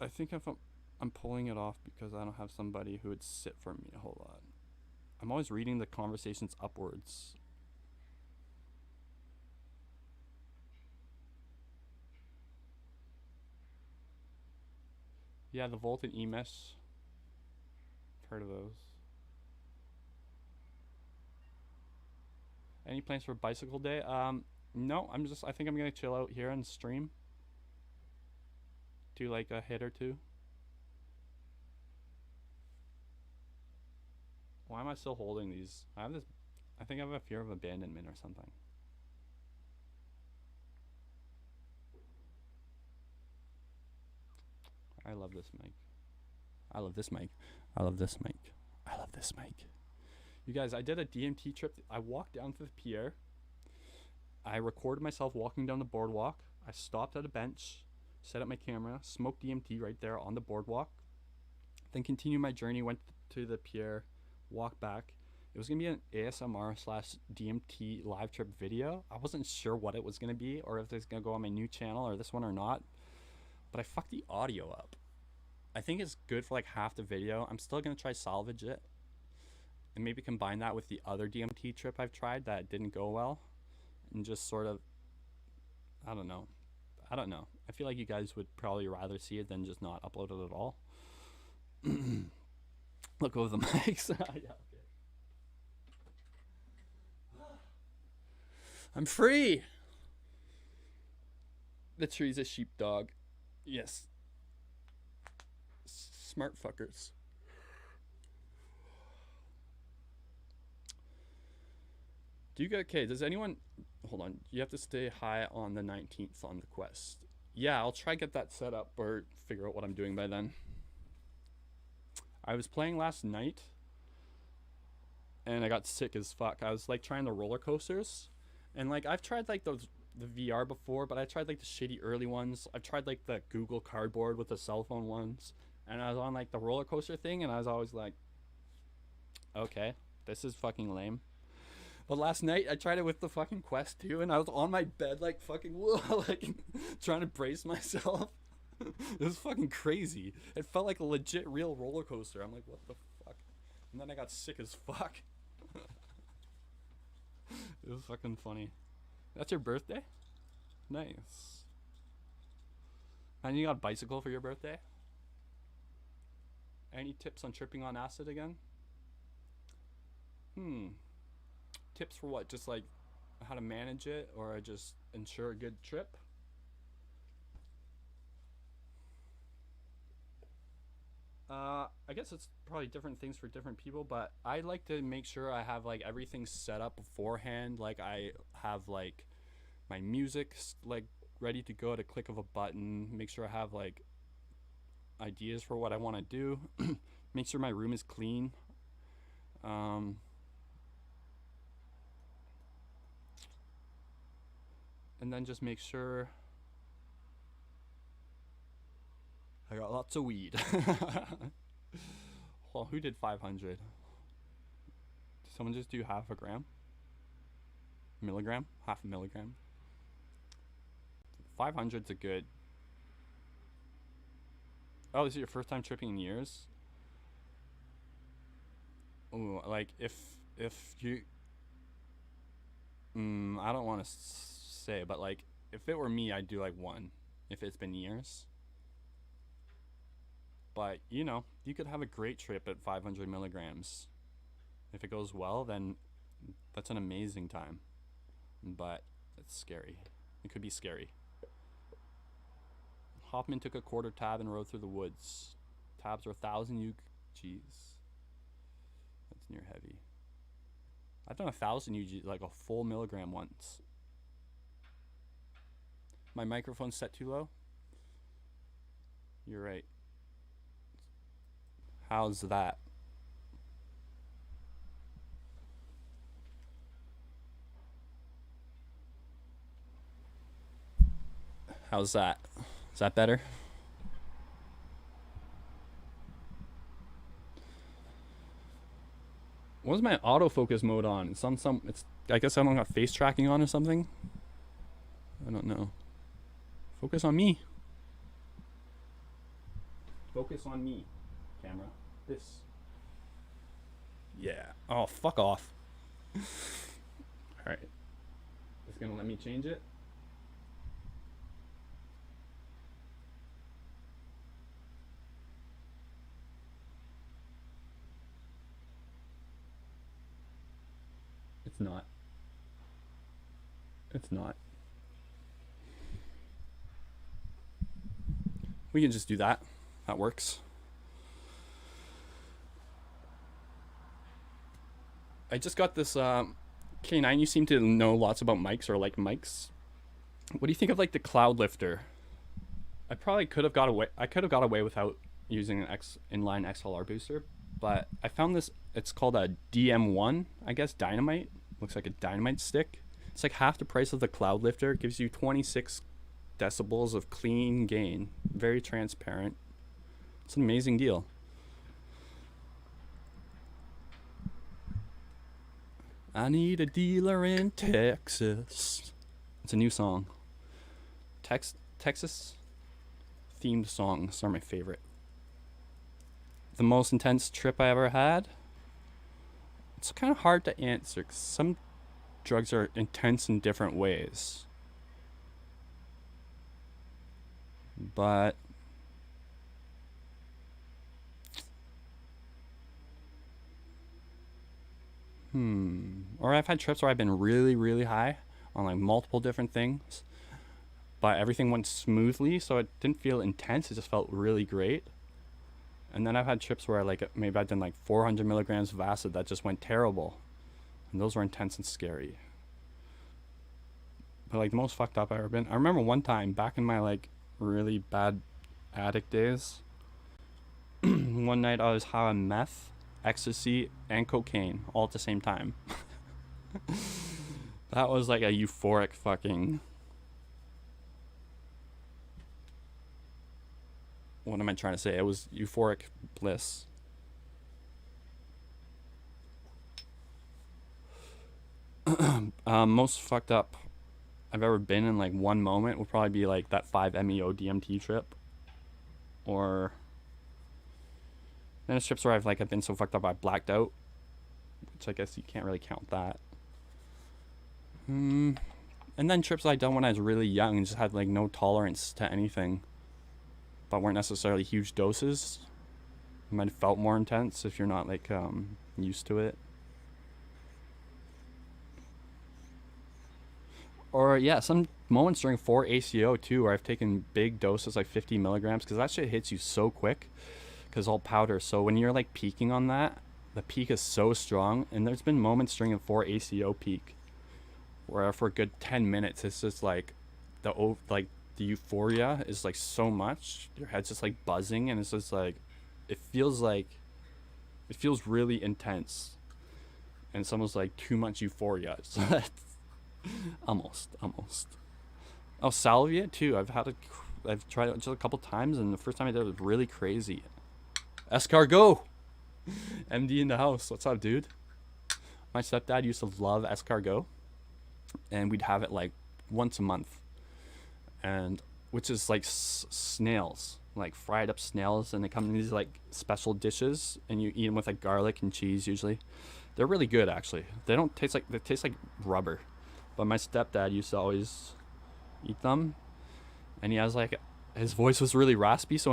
I think if I'm pulling it off because I don't have somebody who would sit for me. Hold on. I'm always reading the conversations upwards. Yeah, the Volt and EMS. I've heard of those. Any plans for bicycle day? No, I think I'm gonna chill out here and stream. Do like a hit or two. Why am I still holding these? I think I have a fear of abandonment or something. I love this mic. I love this mic. I love this mic. I love this mic. You guys, I did a DMT trip. I walked down to the pier. I recorded myself walking down the boardwalk. I stopped at a bench, set up my camera, smoked DMT right there on the boardwalk. Then continued my journey, went to the pier, walked back. It was going to be an ASMR/DMT live trip video. I wasn't sure what it was going to be or if it's going to go on my new channel or this one or not. But I fucked the audio up. I think it's good for like half the video. I'm still going to try salvage it. And maybe combine that with the other DMT trip I've tried that didn't go well. And just sort of, I don't know. I feel like you guys would probably rather see it than just not upload it at all. Look over the mics. Yeah, okay. I'm free. The tree's a sheepdog. Yes. Smart fuckers. Do you get okay? Does anyone hold on? You have to stay high on the 19th on the quest. Yeah, I'll try get that set up or figure out what I'm doing by then. I was playing last night and I got sick as fuck. I was like trying the roller coasters and like I've tried like the VR before, but I tried like the shitty early ones. I've tried like the Google Cardboard with the cell phone ones, and I was on like the roller coaster thing and I was always like, okay, this is fucking lame. But last night I tried it with the fucking Quest 2 and I was on my bed like fucking like trying to brace myself. It was fucking crazy. It felt like a legit real roller coaster. I'm like, what the fuck? And then I got sick as fuck. It was fucking funny. That's your birthday? Nice. And you got a bicycle for your birthday? Any tips on tripping on acid again? Tips for what? Just like how to manage it or just ensure a good trip? I guess it's probably different things for different people, but I like to make sure I have like everything set up beforehand. Like I have like my music like ready to go at a click of a button. Make sure I have like ideas for what I want to do. Make sure my room is clean. And then just make sure I got lots of weed. Well, who did 500? Did someone just do half a gram? Milligram? Half a milligram? 500's a good... Oh, this is your first time tripping in years? Ooh, like if you... I don't want to say, but like if it were me, I'd do like one if it's been years. But you know, you could have a great trip at 500 milligrams. If it goes well, then that's an amazing time. But it's scary. It could be scary. Hoffman took a quarter tab and rode through the woods. Tabs are 1,000 UGs. That's near heavy. I've done 1,000 UG, like a full milligram once. My microphone's set too low. You're right. How's that? How's that? Is that better? What was my autofocus mode on? It's on some. It's. I guess I don't got face tracking on or something. I don't know. Focus on me. Focus on me, camera. This. Yeah. Oh, fuck off. All right. It's gonna let me change it. It's not. It's not. We can just do that. That works. I just got this K9. You seem to know lots about mics or like mics. What do you think of like the cloud lifter? I probably could have got away. I could have got away without using an inline XLR booster, but I found this. It's called a DM1, I guess, dynamite. Looks like a dynamite stick. It's like half the price of the cloud lifter. It gives you 26 decibels of clean gain. Very transparent. It's an amazing deal. I need a dealer in Texas. It's a new song. Texas themed songs are my favorite. The most intense trip I ever had? It's kind of hard to answer because some drugs are intense in different ways. But or I've had trips where I've been really, really high on like multiple different things, but everything went smoothly, so it didn't feel intense. It just felt really great. And then I've had trips where like maybe I've done like 400 milligrams of acid that just went terrible, and those were intense and scary. But like the most fucked up I've ever been, I remember one time back in my like really bad addict days. One night I was high on meth, ecstasy, and cocaine all at the same time. That was like a euphoric fucking... What am I trying to say? It was euphoric bliss. Most fucked up I've ever been in like one moment would probably be like that 5-MeO DMT trip. Or then there's trips where I've been so fucked up I blacked out, which I guess you can't really count that. And then trips I'd done when I was really young and just had like no tolerance to anything, but weren't necessarily huge doses. It might have felt more intense if you're not like used to it. Or yeah, some moments during 4-ACO too, where I've taken big doses like 50 milligrams, because that shit hits you so quick, because all powder. So when you're like peaking on that, the peak is so strong. And there's been moments during a 4-ACO peak where for a good 10 minutes it's just like the euphoria is like so much, your head's just like buzzing, and it's just like it feels really intense, and it's almost like too much euphoria. So that's almost. Oh, salvia too. I've tried it just a couple times, and the first time I did it was really crazy. Escargot, MD in the house. What's up, dude? My stepdad used to love escargot, and we'd have it like once a month, and which is like snails, like fried up snails, and they come in these like special dishes, and you eat them with like garlic and cheese usually. They're really good actually. They taste like rubber, but my stepdad used to always eat them, and he has like, his voice was really raspy, so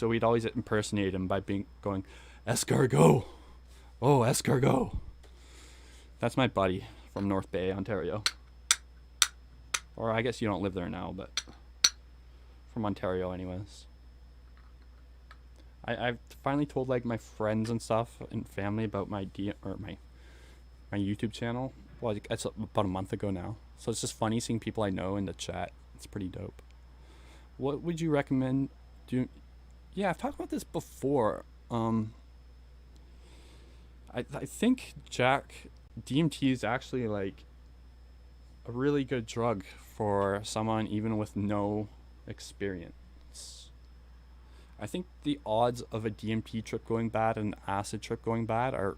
we'd always impersonate him by going escargot. Oh, escargot. That's my buddy from North Bay, Ontario. Or I guess you don't live there now, but from Ontario anyways. I've finally told like my friends and stuff and family about my YouTube channel. Well, it's about a month ago now. So it's just funny seeing people I know in the chat. It's pretty dope. What would you recommend Yeah, I've talked about this before. I think DMT is actually like a really good drug for someone even with no experience. I think the odds of a DMT trip going bad and an acid trip going bad are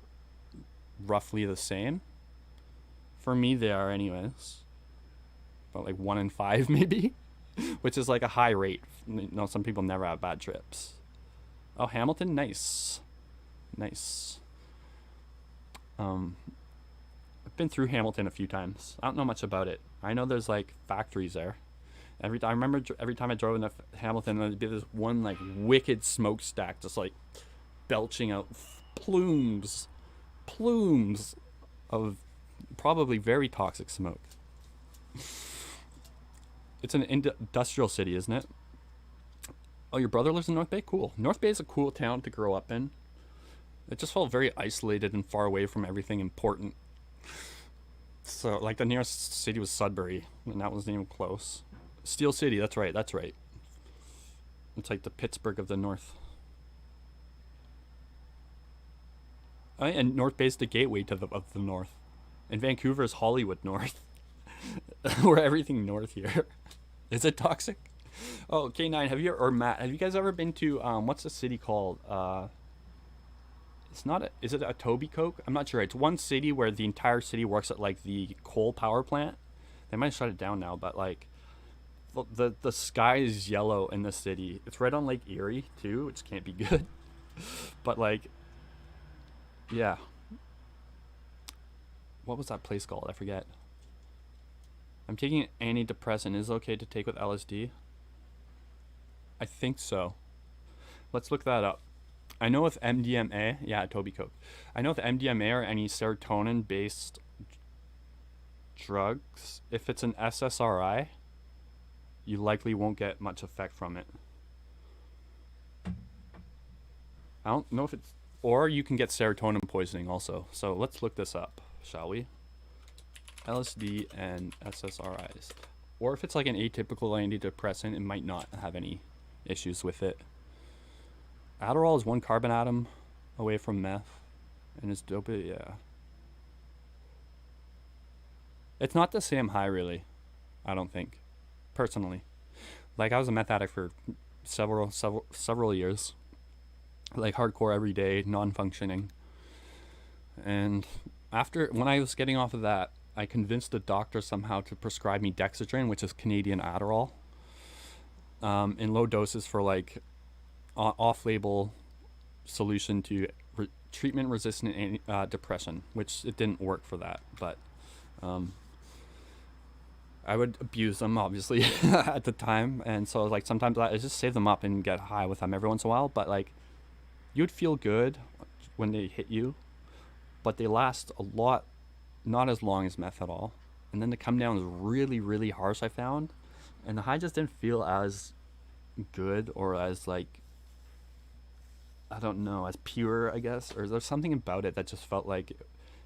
roughly the same. For me, they are anyways. But like 1 in 5 maybe, which is like a high rate. You know, some people never have bad trips. Oh, Hamilton, nice. Nice. I've been through Hamilton a few times. I don't know much about it. I know there's like factories there. I remember every time I drove into Hamilton, there'd be this one like wicked smokestack just like belching out plumes of probably very toxic smoke. It's an industrial city, isn't it? Oh, your brother lives in North Bay? Cool. North Bay is a cool town to grow up in. It just felt very isolated and far away from everything important. So, like, the nearest city was Sudbury, and that wasn't even close. Steel City, that's right. It's like the Pittsburgh of the North. Oh, and North Bay's the gateway to of the North. And Vancouver is Hollywood North. We're everything north here. Is it toxic? Oh, K9, or Matt, have you guys ever been to, what's the city called? Is it Etobicoke? I'm not sure. It's one city where the entire city works at like the coal power plant. They might shut it down now, but like the sky is yellow in the city. It's right on Lake Erie too, which can't be good. But like, yeah. What was that place called? I forget. I'm taking an antidepressant. Is it okay to take with LSD? I think so. Let's look that up. I know with MDMA, yeah, Etobicoke. I know with MDMA or any serotonin-based drugs, if it's an SSRI, you likely won't get much effect from it. I don't know if it's... Or you can get serotonin poisoning also. So let's look this up, shall we? LSD and SSRIs. Or if it's like an atypical antidepressant, it might not have any issues with it. Adderall is one carbon atom away from meth, and it's dope. Yeah, it's not the same high, really. I don't think, personally. Like, I was a meth addict for several years, like hardcore every day, non-functioning. And when I was getting off of that, I convinced the doctor somehow to prescribe me Dexedrine, which is Canadian Adderall, in low doses for like off-label solution to treatment-resistant depression, which it didn't work for that, but I would abuse them obviously at the time, and so like sometimes I just save them up and get high with them every once in a while. But like, you'd feel good when they hit you, but they last a lot, not as long as meth at all, and then the come down is really, really harsh, I found, and the high just didn't feel as good or as like, I don't know, as pure, I guess, or there's something about it that just felt like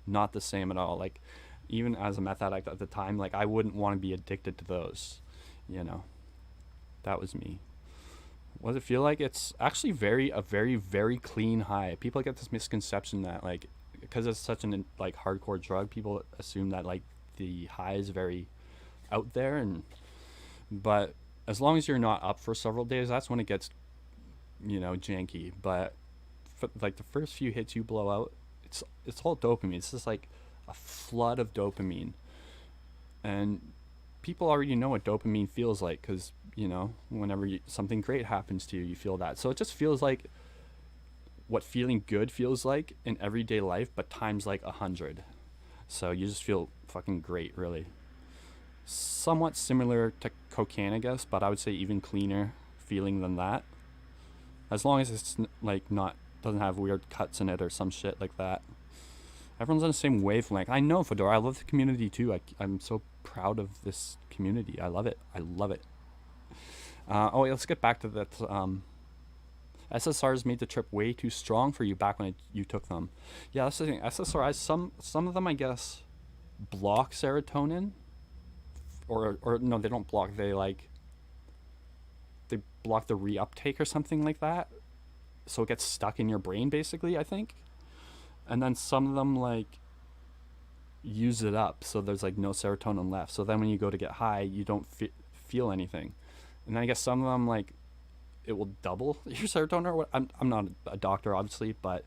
not the same at all. Like, even as a meth addict at the time, like, I wouldn't want to be addicted to those, you know. That was me. What does it feel like? It's actually a very, very clean high. People get this misconception that, like, because it's such an like hardcore drug, people assume that like the high is very out there, but as long as you're not up for several days, that's when it gets, you know, janky. But like the first few hits you blow out, it's all dopamine. It's just like a flood of dopamine, and people already know what dopamine feels like, because, you know, whenever something great happens to you, you feel that. So it just feels like what feeling good feels like in everyday life, but times like 100. So you just feel fucking great, really. Somewhat similar to cocaine, I guess, but I would say even cleaner feeling than that. As long as it's like doesn't have weird cuts in it or some shit like that. Everyone's on the same wavelength. I know, Fedora. I love the community too. I'm so proud of this community. I love it. Oh, let's get back to that. SSRIs made the trip way too strong for you back when you took them. Yeah, that's the thing. SSRIs, some of them, I guess, block serotonin. Or no, they don't block. They like, they block the reuptake or something like that, so it gets stuck in your brain basically, I think. And then some of them like use it up, so there's like no serotonin left, so then when you go to get high you don't feel anything. And then I guess some of them like it will double your serotonin or what. I'm not a doctor obviously, but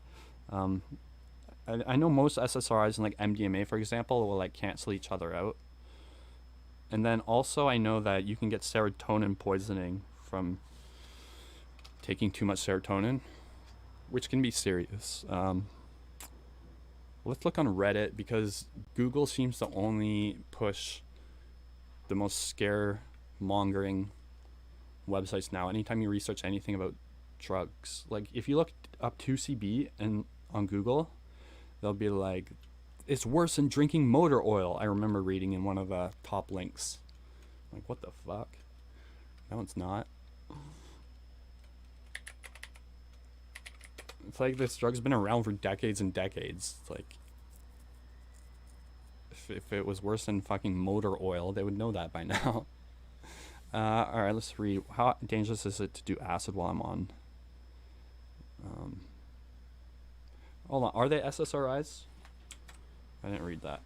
I know most SSRIs and like MDMA for example will like cancel each other out. And then also I know that you can get serotonin poisoning from taking too much serotonin, which can be serious. Let's look on Reddit, because Google seems to only push the most scare-mongering websites now. Anytime you research anything about drugs, like if you look up 2CB and on Google, they'll be like, it's worse than drinking motor oil. I remember reading in one of the top links. Like, what the fuck? No, it's not. It's like this drug's been around for decades and decades. It's like, if it was worse than fucking motor oil, they would know that by now. Alright, let's read. How dangerous is it to do acid while I'm on? Hold on, are they SSRIs? I didn't read that.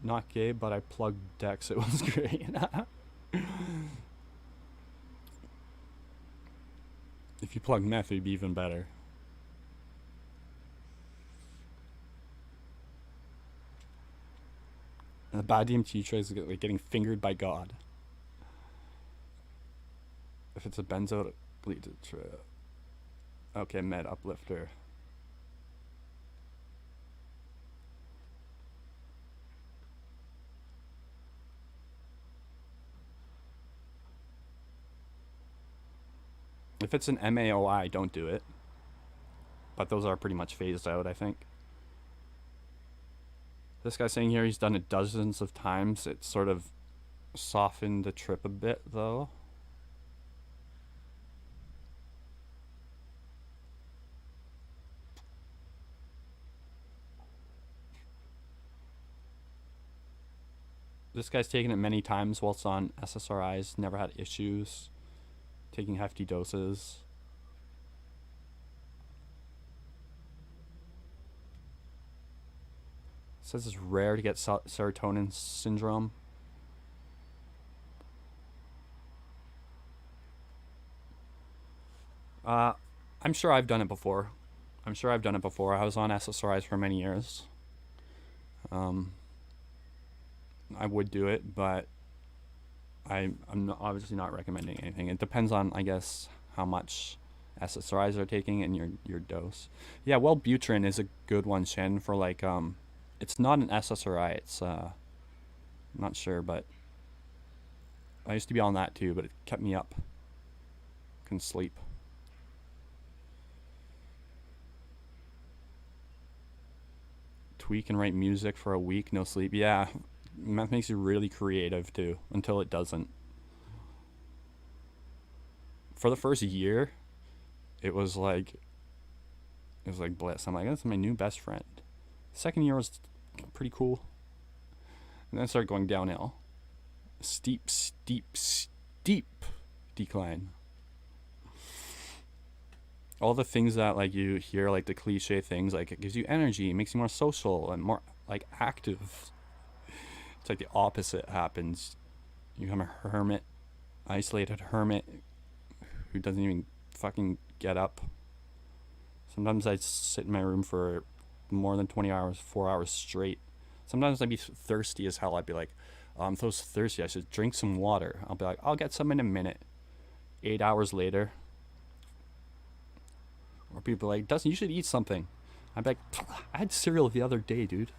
Not gay, but I plugged Dex. It was great. If you plug meth, it'd be even better. And the bad DMT trace is like getting fingered by God. If it's a benzo, it bleeds it through. Okay, med uplifter. If it's an MAOI, don't do it. But those are pretty much phased out, I think. This guy's saying here he's done it dozens of times. It sort of softened the trip a bit, though. This guy's taken it many times whilst on SSRIs, never had issues. Taking hefty doses. It says it's rare to get serotonin syndrome. I'm sure I've done it before. I was on SSRIs for many years. I would do it, but I'm obviously not recommending anything. It depends on, I guess, how much SSRIs are taking and your dose. Yeah, Wellbutrin is a good one, Shannon, for like, it's not an SSRI. It's, I'm not sure, but I used to be on that too, but it kept me up. Couldn't sleep. Tweak and write music for a week, no sleep. Yeah. Meth makes you really creative too, until it doesn't. For the first year, it was like bliss. I'm like, that's my new best friend. Second year was pretty cool. And then it started going downhill. Steep decline. All the things that like you hear, like the cliche things, like it gives you energy, it makes you more social and more like active. It's like the opposite happens. You become a hermit, isolated hermit who doesn't even fucking get up. Sometimes I'd sit in my room for more than 20 hours, 4 hours straight. Sometimes I'd be thirsty as hell. I'd be like, oh, I'm so thirsty, I should drink some water. I'll be like, I'll get some in a minute. 8 hours later. Or people are like, Dustin, you should eat something. I'd be like, I had cereal the other day, dude.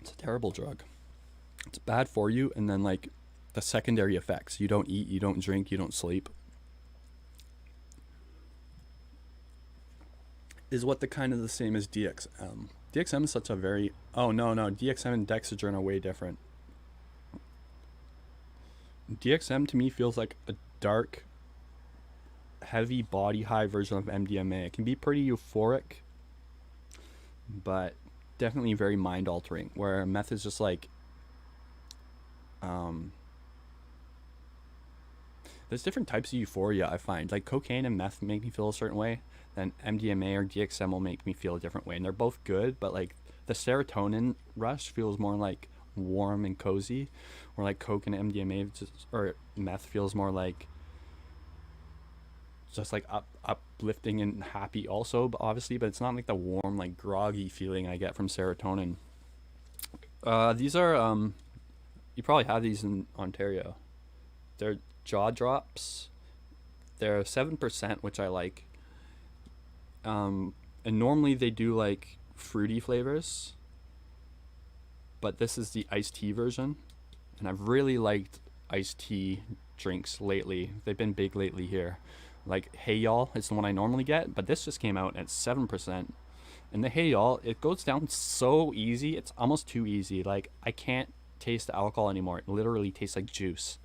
It's a terrible drug. It's bad for you, and then like the secondary effects. You don't eat, you don't drink, you don't sleep. Is what the kind of the same as DXM. DXM is such a very... Oh, no. DXM and Dexedrine are way different. DXM to me feels like a dark, heavy body high version of MDMA. It can be pretty euphoric, but definitely very mind altering, where meth is just like, there's different types of euphoria I find. Like cocaine and meth make me feel a certain way, then MDMA or DXM will make me feel a different way, and they're both good, but like the serotonin rush feels more like warm and cozy, or like coke and MDMA or meth feels more like just like uplifting and happy also, but obviously, but it's not like the warm, like groggy feeling I get from serotonin. These are you probably have these in Ontario. They're jaw drops. They're 7%, which I like. And normally they do like fruity flavors, but this is the iced tea version, and I've really liked iced tea drinks lately. They've been big lately here. Like Hey Y'all is the one I normally get, but this just came out at 7%. And the Hey Y'all, it goes down so easy. It's almost too easy. Like I can't taste the alcohol anymore. It literally tastes like juice.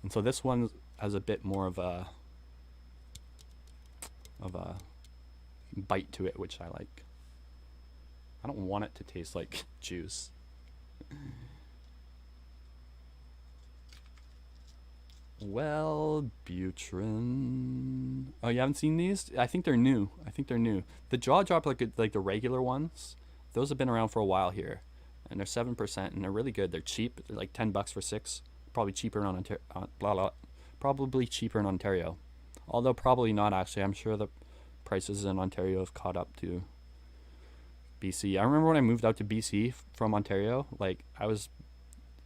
And so this one has a bit more of a bite to it, which I like. I don't want it to taste like juice. Wellbutrin. Oh, you haven't seen these? I think they're new. The jaw drop, like the regular ones, those have been around for a while here, and they're 7%, and they're really good. They're cheap. They're like $10 for 6. Probably cheaper in probably cheaper in Ontario, although probably not actually. I'm sure the prices in Ontario have caught up to BC. I remember when I moved out to BC from Ontario, like I was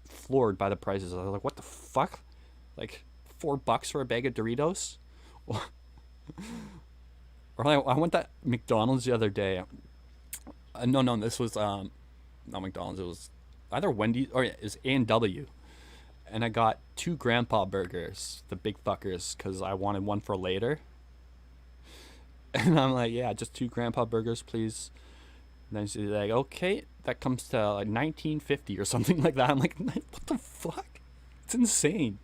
floored by the prices. I was like, what the fuck? Like $4 for a bag of Doritos? Or I went to McDonald's the other day. No, this was not McDonald's. It was either Wendy's or it was A&W. And I got 2 grandpa burgers, the big fuckers, because I wanted one for later. And I'm like, yeah, just 2 grandpa burgers, please. And then she's like, okay, that comes to like $19.50 or something like that. I'm like, what the fuck? It's insane.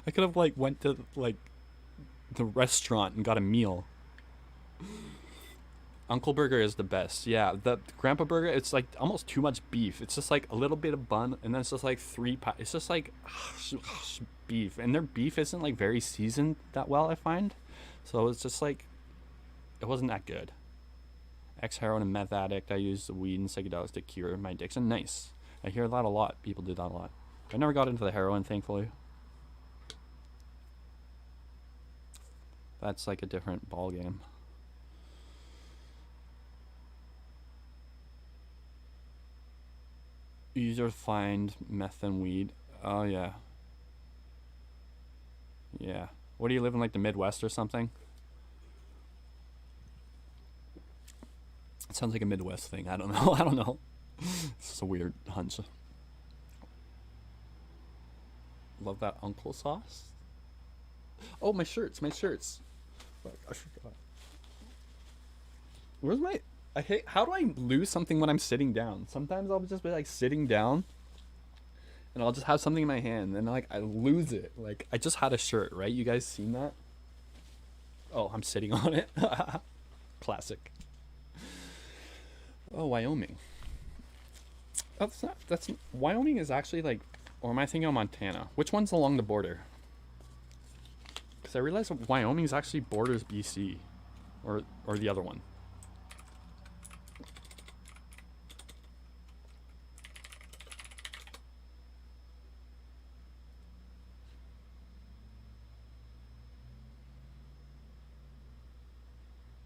I could have like went to like the restaurant and got a meal. Uncle Burger is the best. Yeah, the Grandpa Burger, it's like almost too much beef. It's just like a little bit of bun, and then it's just like 3 it's just like beef, and their beef isn't like very seasoned that well, I find. So it's just like, it wasn't that good. Ex-heroin and meth addict, I use the weed and psychedelics to cure my addiction. Nice. I hear that a lot. People do that a lot. I never got into the heroin, thankfully. That's like a different ball game. Easier to find meth than weed. Oh yeah. Yeah. What do you live in, like the Midwest or something? It sounds like a Midwest thing. I don't know. I don't know. It's just a weird hunch. Love that uncle sauce. Oh, my shirts. Fuck, I forgot. Where's my... I hate... How do I lose something when I'm sitting down? Sometimes I'll just be like sitting down and I'll just have something in my hand and like I lose it. Like I just had a shirt, right? You guys seen that? Oh, I'm sitting on it. Classic. Oh, Wyoming. That's Wyoming is actually like, or am I thinking of Montana? Which one's along the border? Because I realized Wyoming is actually borders BC, or the other one.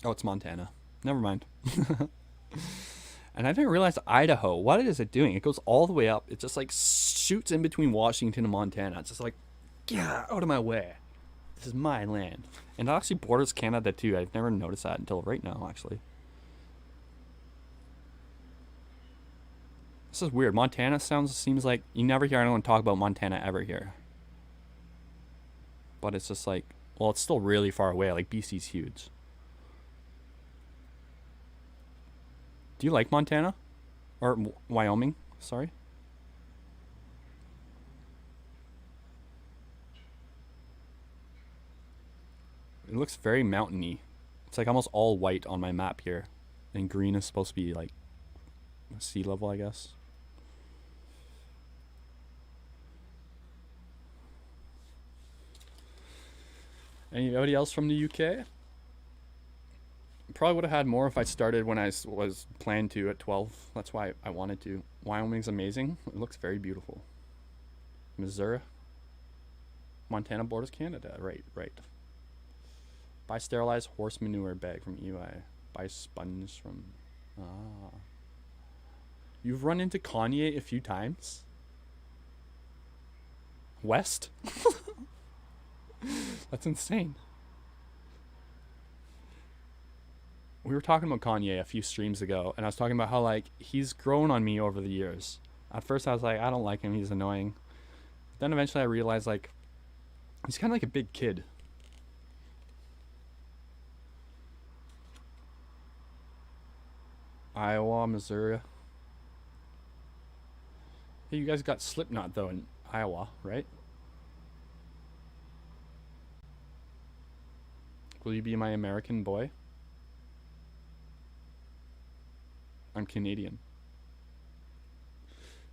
Oh, it's Montana. Never mind. And I didn't realize Idaho. What is it doing? It goes all the way up. It just like shoots in between Washington and Montana. It's just like, get out of my way. This is my land. And it actually borders Canada too. I've never noticed that until right now, actually. This is weird. Montana seems like you never hear anyone talk about Montana ever here. But it's just like, well, it's still really far away. Like BC's huge. Do you like Montana? Or Wyoming? Sorry. It looks very mountainy. It's like almost all white on my map here. And green is supposed to be like sea level, I guess. Anybody else from the UK? Probably would have had more if I started when I was planned to at 12. That's why I wanted to. Wyoming's amazing. It looks very beautiful. Missouri. Montana borders Canada. Right. Buy sterilized horse manure bag from EY. Buy sponge from... Ah. You've run into Kanye a few times? West? That's insane. We were talking about Kanye a few streams ago, and I was talking about how, like, he's grown on me over the years. At first I was like, I don't like him, he's annoying. Then eventually I realized, like, he's kind of like a big kid. Iowa, Missouri. Hey, you guys got Slipknot, though, in Iowa, right? Will you be my American boy? I'm Canadian.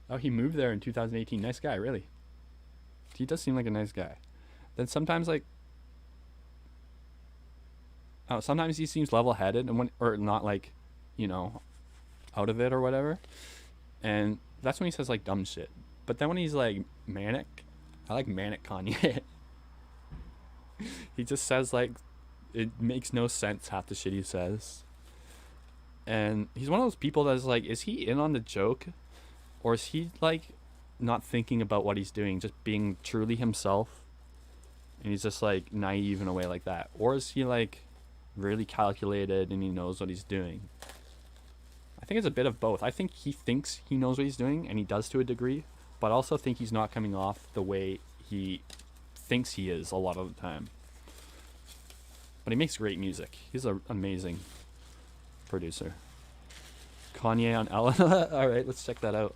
Oh, he moved there in 2018. Nice guy, really. He does seem like a nice guy. Then sometimes, like, sometimes he seems level-headed and or not, like, you know, out of it or whatever. And that's when he says, like, dumb shit. But then when he's, like, manic, I like manic Kanye. He just says, like, it makes no sense, half the shit he says. And he's one of those people that's like, is he in on the joke? Or is he, like, not thinking about what he's doing, just being truly himself? And he's just, like, naive in a way like that. Or is he, like, really calculated and he knows what he's doing? I think it's a bit of both. I think he thinks he knows what he's doing, and he does to a degree. But I also think he's not coming off the way he thinks he is a lot of the time. But he makes great music. He's an amazing producer. Kanye on Ellen. Alright, let's check that out.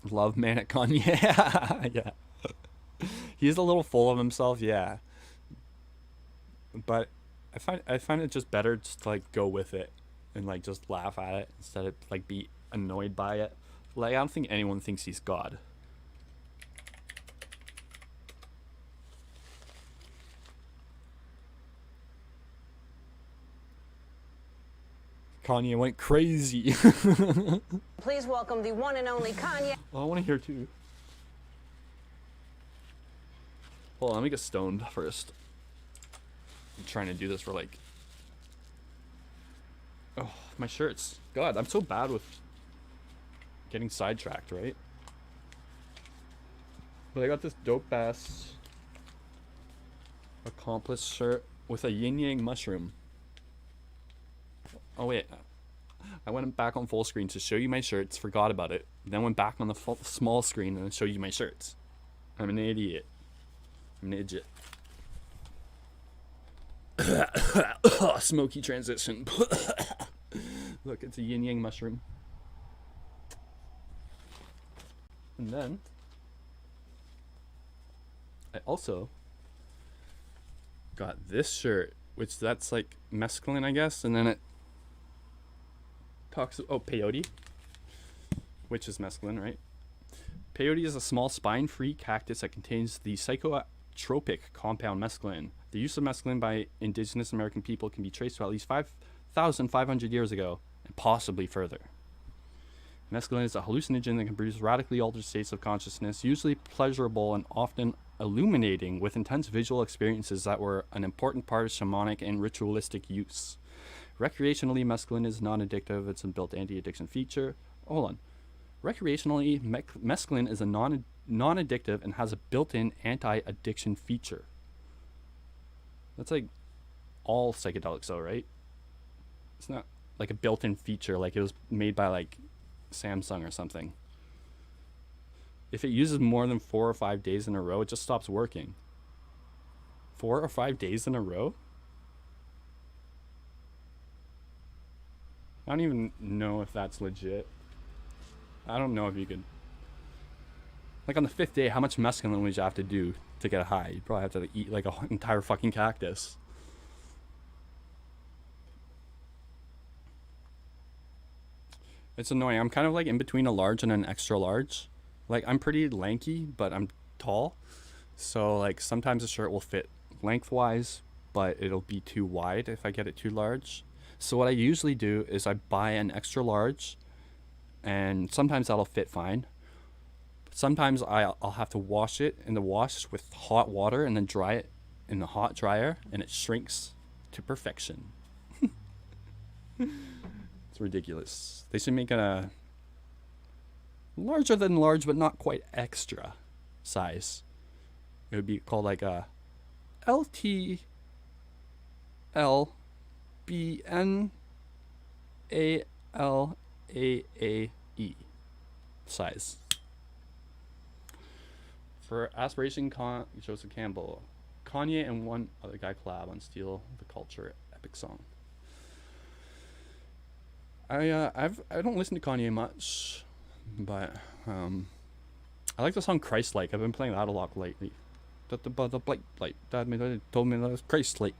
Love manic Kanye. Yeah. He's a little full of himself, yeah. But I find it just better just to, like, go with it and, like, just laugh at it instead of, like, be annoyed by it. Like, I don't think anyone thinks he's God. Kanye went crazy. Please welcome the one and only Kanye. Well, I want to hear too. Hold on, let me get stoned first. I'm trying to do this for, like... Oh, my shirts. God, I'm so bad with getting sidetracked, right? But I got this dope-ass Accomplice shirt with a yin-yang mushroom. Oh wait, I went back on full screen to show you my shirts, forgot about it, then went back on the small screen and showed you my shirts. I'm an idiot. I'm an idiot. Smoky transition. Look, it's a yin yang mushroom. And then I also got this shirt, which that's like mescaline, I guess, and then it talks. Oh, peyote, which is mescaline, right? Peyote is a small spine-free cactus that contains the psychotropic compound mescaline. The use of mescaline by indigenous American people can be traced to at least 5,500 years ago, and possibly further. Mescaline is a hallucinogen that can produce radically altered states of consciousness, usually pleasurable and often illuminating, with intense visual experiences that were an important part of shamanic and ritualistic use. Recreationally, mescaline is non-addictive. It's a built anti-addiction feature. Hold on. Recreationally, mescaline is a non-addictive and has a built-in anti-addiction feature. That's like all psychedelics, though, right? It's not like a built-in feature, like it was made by like Samsung or something. If it uses more than 4 or 5 days in a row, it just stops working. 4 or 5 days in a row? I don't even know if that's legit. I don't know if you could... Like on the 5th day, how much mescaline would you have to do to get high? You'd probably have to eat like an entire fucking cactus. It's annoying. I'm kind of like in between a large and an extra large. Like I'm pretty lanky, but I'm tall. So like sometimes a shirt will fit lengthwise, but it'll be too wide if I get it too large. So what I usually do is I buy an extra large, and sometimes that'll fit fine. Sometimes I'll have to wash it in the wash with hot water and then dry it in the hot dryer, and it shrinks to perfection. It's ridiculous. They should make a larger than large, but not quite extra size. It would be called like a LTLBNALAAE size. For Aspiration Joseph Campbell, Kanye and one other guy collab on Steal the Culture epic song. I don't listen to Kanye much, but I like the song Christ-like. I've been playing that a lot lately. Dad told me that was Christ-like.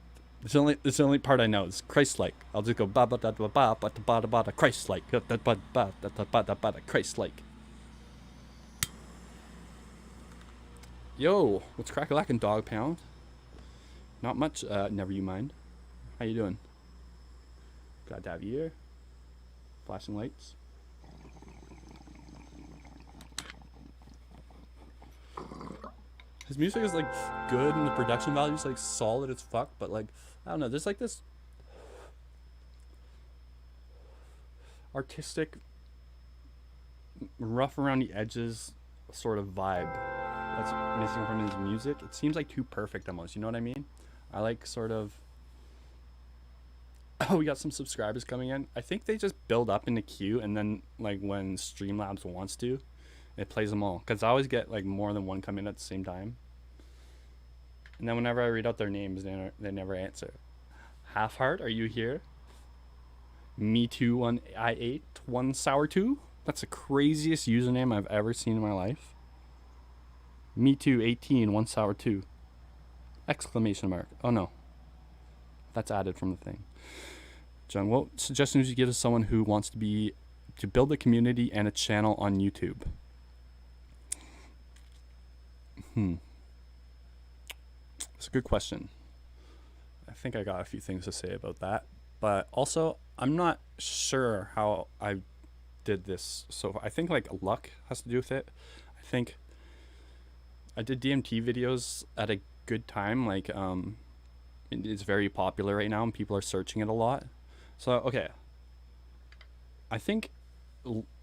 It's the only part I know. It's Christ-like. I'll just go ba ba da ba ba ba ba da ba da Christ-like. Da ba ba da ba da ba da Christ-like. Yo, what's crack-a-lackin' dog pound? Not much. Never you mind. How you doing? Glad to have you here. Flashing lights. His music is like good and the production value is like solid as fuck, but like I don't know, there's like this artistic rough around the edges sort of vibe that's missing from his music. It seems like too perfect almost, you know what I mean? I like sort of we got some subscribers coming in. I think they just build up in the queue, and then like when Streamlabs wants to, it plays them all. Because I always get like more than one come in at the same time. And then whenever I read out their names, they never answer. Half Heart, are you here? Me Too 1I8 1 Sour 2. That's the craziest username I've ever seen in my life. Me Too 18 1 Sour 2. Exclamation mark. Oh no. That's added from the thing. John, what suggestions would you give to someone who wants to build a community and a channel on YouTube? That's a good question. I think I got a few things to say about that, but also I'm not sure how I did this. So I think like luck has to do with it. I think I did DMT videos at a good time. Like it's very popular right now and people are searching it a lot. So okay, I think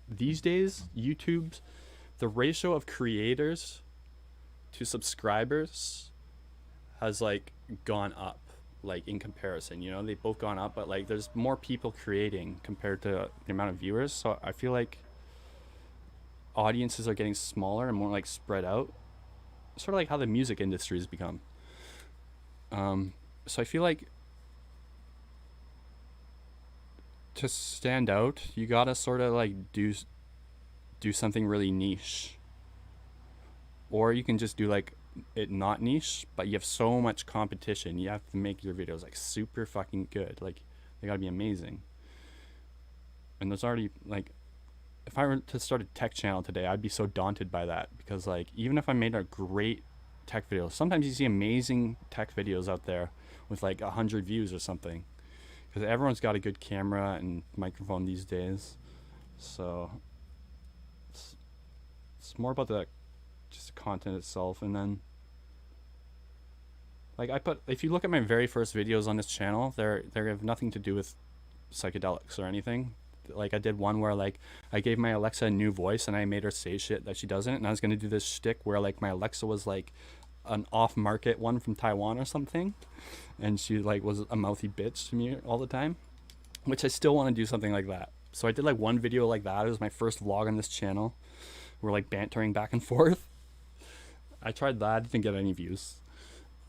these days YouTube's the ratio of creators to subscribers has like gone up, like in comparison, you know, they've both gone up, but like there's more people creating compared to the amount of viewers. So I feel like audiences are getting smaller and more like spread out, sort of like how the music industry has become. So I feel like to stand out, you gotta sort of like do something really niche, or you can just do like it not niche, but you have so much competition, you have to make your videos like super fucking good, like they gotta be amazing. And there's already like, if I were to start a tech channel today, I'd be so daunted by that, because like even if I made a great tech video, sometimes you see amazing tech videos out there with like 100 views or something, because everyone's got a good camera and microphone these days. So it's more about the just the content itself. And then like if you look at my very first videos on this channel, they have nothing to do with psychedelics or anything. Like I did one where like I gave my Alexa a new voice and I made her say shit that she doesn't, and I was gonna do this shtick where like my Alexa was like an off-market one from Taiwan or something, and she like was a mouthy bitch to me all the time, which I still want to do something like that. So I did like one video like that. It was my first vlog on this channel. We're like bantering back and forth. I tried that, didn't get any views.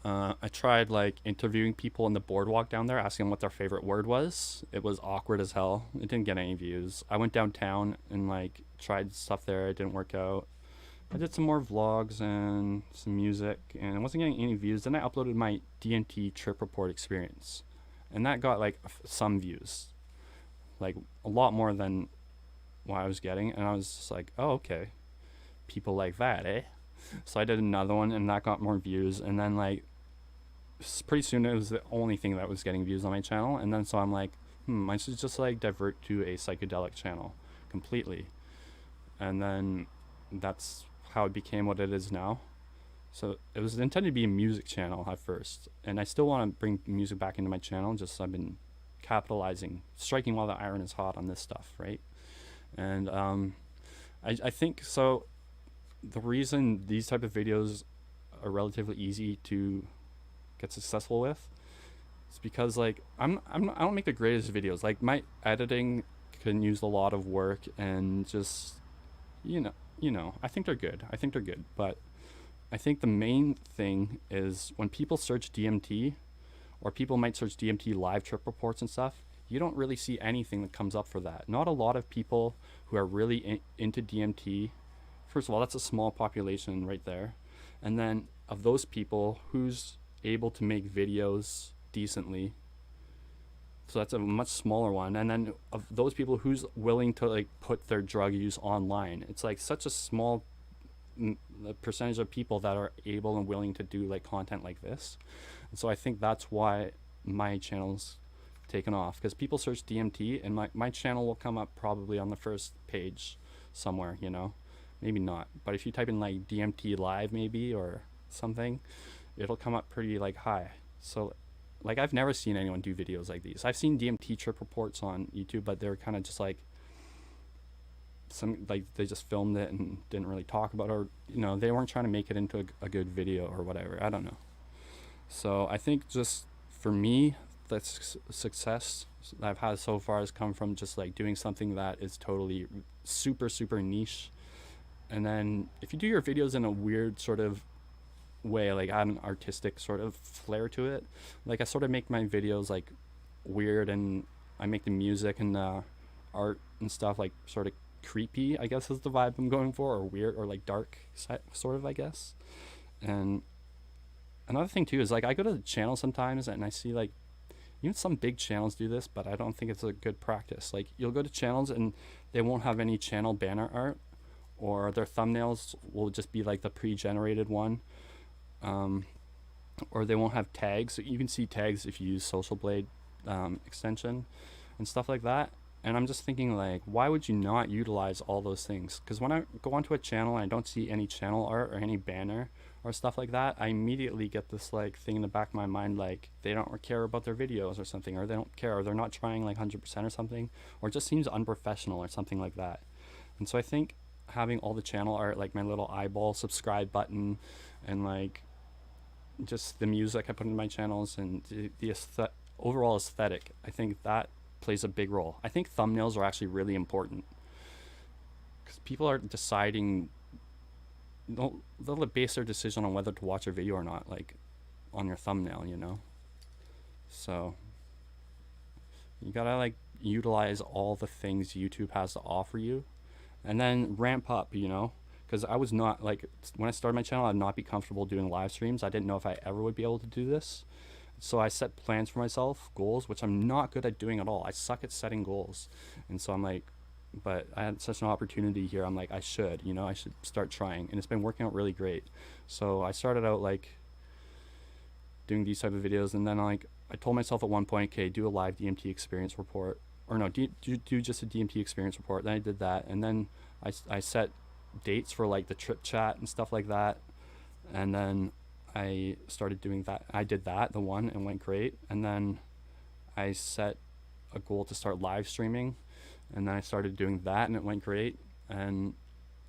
I tried like interviewing people on the boardwalk down there, asking them what their favorite word was. It was awkward as hell. It didn't get any views. I went downtown and like tried stuff there. It didn't work out. I did some more vlogs and some music, and I wasn't getting any views. Then I uploaded my DMT trip report experience, and that got like some views, like a lot more than what I was getting, and I was just like, oh, okay, people like that, eh? So I did another one, and that got more views, and then like pretty soon it was the only thing that was getting views on my channel. And then so I'm like, I should just like divert to a psychedelic channel completely, and then that's how it became what it is now. So it was intended to be a music channel at first, and I still want to bring music back into my channel, just I've been capitalizing, striking while the iron is hot on this stuff, right? And I think so the reason these type of videos are relatively easy to get successful with is because like I don't make the greatest videos. Like my editing can use a lot of work, and just you know I think they're good, but I think the main thing is when people search DMT, or people might search DMT live trip reports and stuff, you don't really see anything that comes up for that. Not a lot of people who are really into DMT. First of all, that's a small population right there. And then of those people, who's able to make videos decently? So that's a much smaller one. And then of those people, who's willing to like put their drug use online? It's like such a small percentage of people that are able and willing to do like content like this. And so I think that's why my channel's taken off, because people search DMT and my channel will come up probably on the first page somewhere, you know, maybe not, but if you type in like DMT live maybe or something, it'll come up pretty like high. So like I've never seen anyone do videos like these. I've seen DMT trip reports on YouTube, but they're kind of just like some, like they just filmed it and didn't really talk about it, or you know, they weren't trying to make it into a good video or whatever. I don't know. So I think just for me, the success that I've had so far has come from just like doing something that is totally super niche. And then if you do your videos in a weird sort of way, like add an artistic sort of flair to it, like I sort of make my videos like weird, and I make the music and the art and stuff like sort of creepy, I guess is the vibe I'm going for, or weird, or like dark sort of, I guess. And another thing too is like I go to the channel sometimes and I see like even some big channels do this, but I don't think it's a good practice. Like you'll go to channels and they won't have any channel banner art, or their thumbnails will just be like the pre-generated one, or they won't have tags. So you can see tags if you use Social Blade extension and stuff like that. And I'm just thinking like, why would you not utilize all those things? Because when I go onto a channel and I don't see any channel art or any banner or stuff like that, I immediately get this like thing in the back of my mind, like they don't care about their videos or something, or they don't care, or they're not trying like 100% or something, or it just seems unprofessional or something like that. And so I think having all the channel art, like my little eyeball subscribe button, and like just the music I put into my channels, and the overall aesthetic, I think that plays a big role. I think thumbnails are actually really important, because people are deciding, they'll base their decision on whether to watch a video or not, like on your thumbnail, you know. So you gotta like utilize all the things YouTube has to offer you, and then ramp up, you know. Because I was not, like, when I started my channel, I'd not be comfortable doing live streams. I didn't know if I ever would be able to do this. So I set plans for myself, goals, which I'm not good at doing at all. I suck at setting goals. And so I'm like, but I had such an opportunity here. I'm like, I should, you know, I should start trying. And it's been working out really great. So I started out like doing these type of videos. And then like, I told myself at one point, okay, do a live DMT experience report. Or no, do just a DMT experience report. Then I did that. And then I set dates for like the trip chat and stuff like that. And then I started doing that. I did that, the one, and went great. And then I set a goal to start live streaming, and then I started doing that, and it went great. And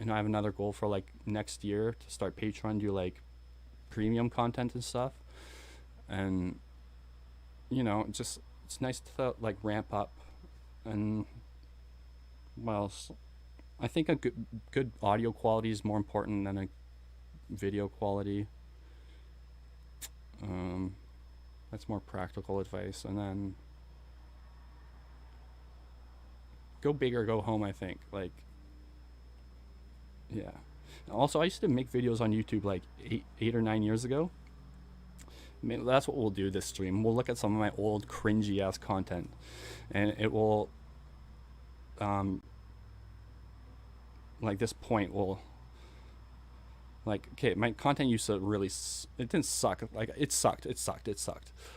I have another goal for like next year to start Patreon, do like premium content and stuff. And you know, just it's nice to like ramp up. And well, I think a good audio quality is more important than a video quality. That's more practical advice. And then go big or go home, I think. Like, yeah. Also, I used to make videos on YouTube like eight or 9 years ago. I mean, that's what we'll do this stream. We'll look at some of my old cringy ass content, and it will like this point will, like, okay, my content used to really, it didn't suck. Like, it sucked.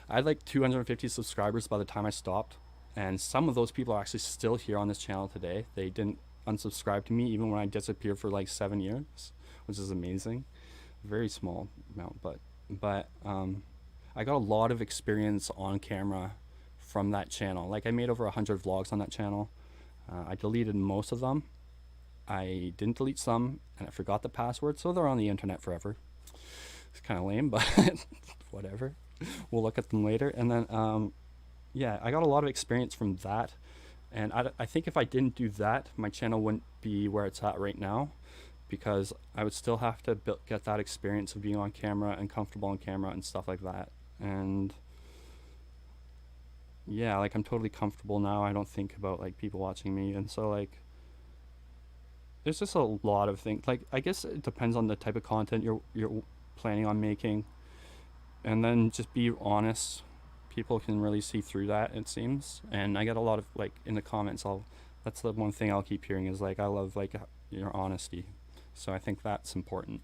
I had like 250 subscribers by the time I stopped. And some of those people are actually still here on this channel today. They didn't unsubscribe to me even when I disappeared for like 7 years, which is amazing. Very small amount, but I got a lot of experience on camera from that channel. Like, I made over 100 vlogs on that channel. I deleted most of them. I didn't delete some, and I forgot the password, so they're on the internet forever. It's kind of lame, but whatever. We'll look at them later. And then, yeah, I got a lot of experience from that. And I think if I didn't do that, my channel wouldn't be where it's at right now, because I would still have to get that experience of being on camera and comfortable on camera and stuff like that. And yeah, like, I'm totally comfortable now. I don't think about like people watching me, and so like there's just a lot of things. Like, I guess it depends on the type of content you're planning on making, and then just be honest. People can really see through that, it seems. And I get a lot of, like, in the comments, that's the one thing I'll keep hearing is like, I love like your honesty. So I think that's important.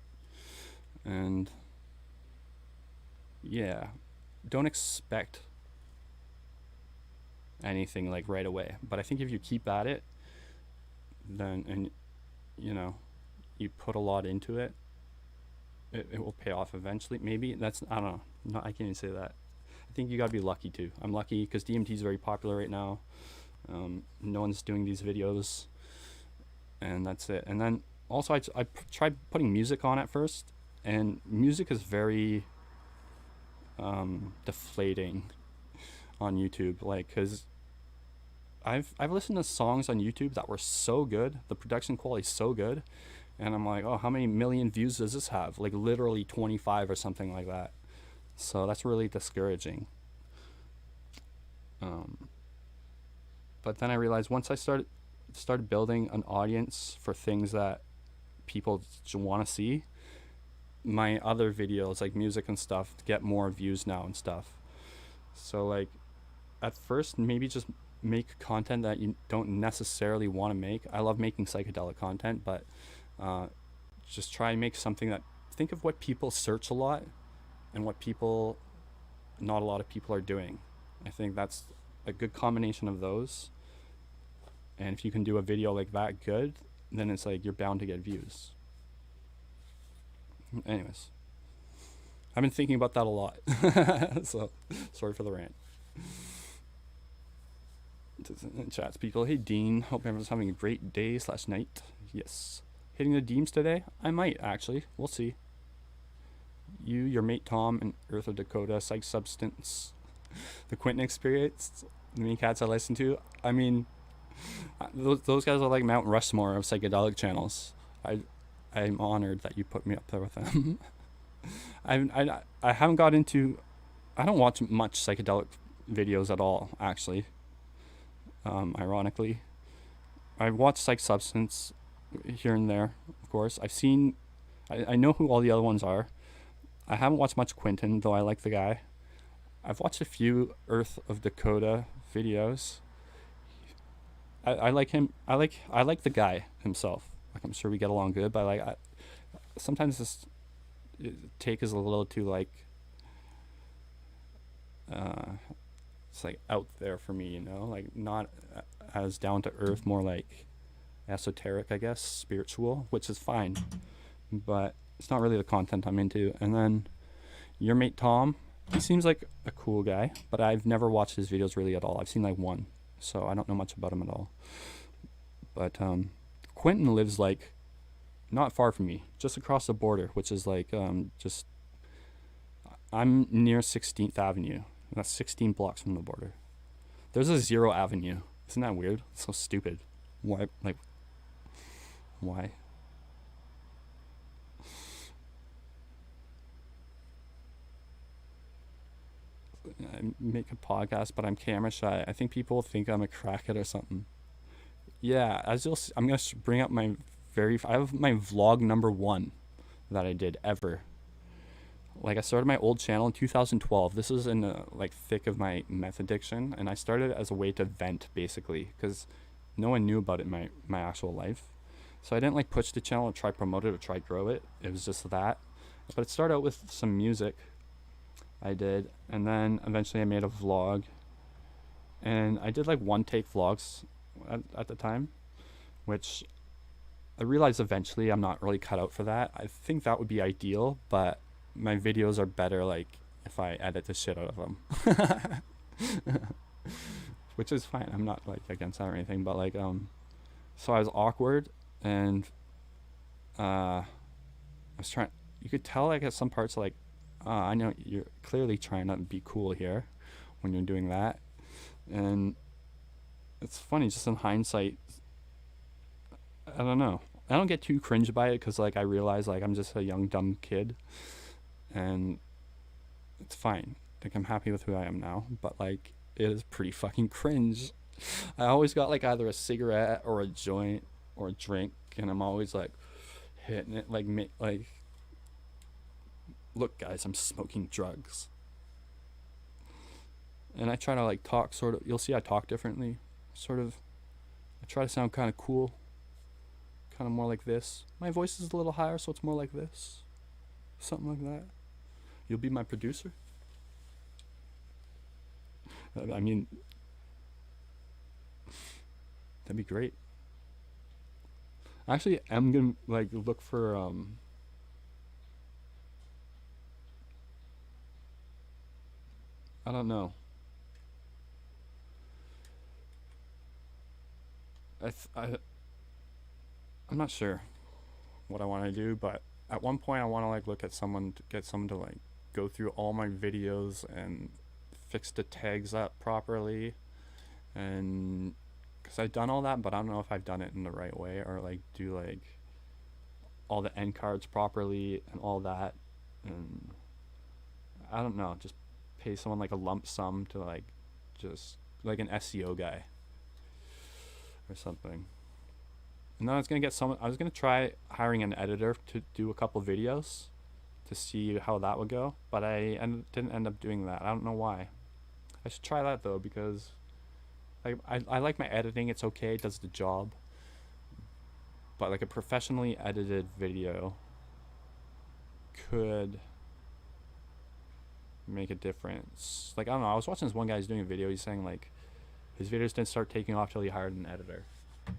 And yeah, don't expect anything like right away, but I think if you keep at it, then, and you know, you put a lot into it, it will pay off eventually. Maybe that's, I don't know, no, I can't even say that. I think you gotta be lucky too. I'm lucky because DMT is very popular right now. No one's doing these videos, and that's it. And then also I tried putting music on at first, and music is very deflating on YouTube, like, because I've listened to songs on YouTube that were so good, the production quality is so good, and I'm like, oh, how many million views does this have? Like, literally 25 or something like that. So that's really discouraging. But then I realized once I started building an audience for things that people want to see, my other videos, like music and stuff, get more views now and stuff. So like, at first, maybe just make content that you don't necessarily want to make. I love making psychedelic content, but just try and make something that, think of what people search a lot and what not a lot of people are doing. I think that's a good combination of those. And if you can do a video like that good, then it's like you're bound to get views. Anyways, I've been thinking about that a lot. So sorry for the rant. Chats people, hey Dean, hope everyone's having a great day / night. Yes, hitting the Deems today? I might actually, we'll see. You, your mate Tom, and Earth of Dakota, Psych Substance, the Quentin Experience, the many cats I listen to. I mean, those guys are like Mount Rushmore of psychedelic channels. I'm honored that you put me up there with them. I haven't got into, I don't watch much psychedelic videos at all, actually. Ironically, I watch Psych Substance here and there, of course. I know who all the other ones are. I haven't watched much Quentin, though I like the guy. I've watched a few Earth of Dakota videos. I like him. I like the guy himself. Like, I'm sure we get along good, but sometimes this take is a little too like it's like out there for me, you know, like not as down to earth, more like esoteric, I guess, spiritual, which is fine, but it's not really the content I'm into. And then your mate Tom, he seems like a cool guy, but I've never watched his videos really at all. I've seen like one, so I don't know much about him at all. But Quentin lives like not far from me, just across the border, which is like just, I'm near 16th Avenue. That's 16 blocks from the border. There's a 0 Avenue. Isn't that weird? It's so stupid. Why? Like, why? I make a podcast, but I'm camera shy. I think people think I'm a crackhead or something. Yeah, as you'll see, I'm gonna bring up I have my vlog number 1 that I did ever. Like, I started my old channel in 2012. This is in the like thick of my meth addiction, and I started it as a way to vent, basically, because no one knew about it in my actual life. So I didn't like push the channel and try promote it or try grow it. It was just that. But it started out with some music I did, and then eventually I made a vlog. And I did like one take vlogs at the time, which I realized eventually I'm not really cut out for that. I think that would be ideal, but my videos are better like if I edit the shit out of them. Which is fine. I'm not like against that or anything, but like so I was awkward, and I was trying, you could tell like at some parts like I know you're clearly trying to be cool here when you're doing that. And it's funny, just in hindsight, I don't know, I don't get too cringe by it, because like I realize like I'm just a young dumb kid, and it's fine. Like I'm happy with who I am now, but like it is pretty fucking cringe. I always got like either a cigarette or a joint or a drink, and I'm always like hitting it like look guys, I'm smoking drugs. And I try to like talk sort of, you'll see I talk differently, sort of. I try to sound kind of cool, kind of more like this. My voice is a little higher, so it's more like this, something like that. You'll be my producer. I mean, that'd be great. Actually, I'm gonna like look for I don't know. I'm not sure what I want to do, but at one point I want to like look at someone to get someone to like go through all my videos and fix the tags up properly, and because I've done all that, but I don't know if I've done it in the right way, or like do like all the end cards properly and all that, and I don't know, just pay someone like a lump sum to like just like an SEO guy or something. And then I was gonna try hiring an editor to do a couple videos to see how that would go, but I didn't end up doing that. I don't know why. I should try that though, because like I like my editing. It's okay, it does the job, but like a professionally edited video could make a difference. Like I don't know, I was watching this one guy who's doing a video, he's saying like his videos didn't start taking off till he hired an editor. And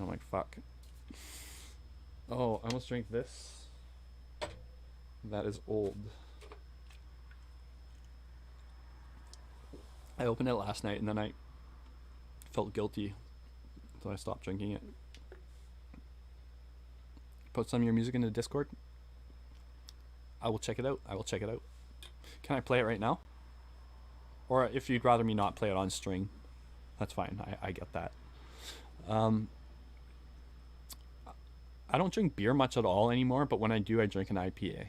I'm like, fuck. Oh, I almost drank this. That is old. I opened it last night and then I felt guilty, so I stopped drinking it. Put some of your music into Discord. I will check it out. Can I play it right now? Or if you'd rather me not play it on string, that's fine. I get that. I don't drink beer much at all anymore, but when I do, I drink an IPA.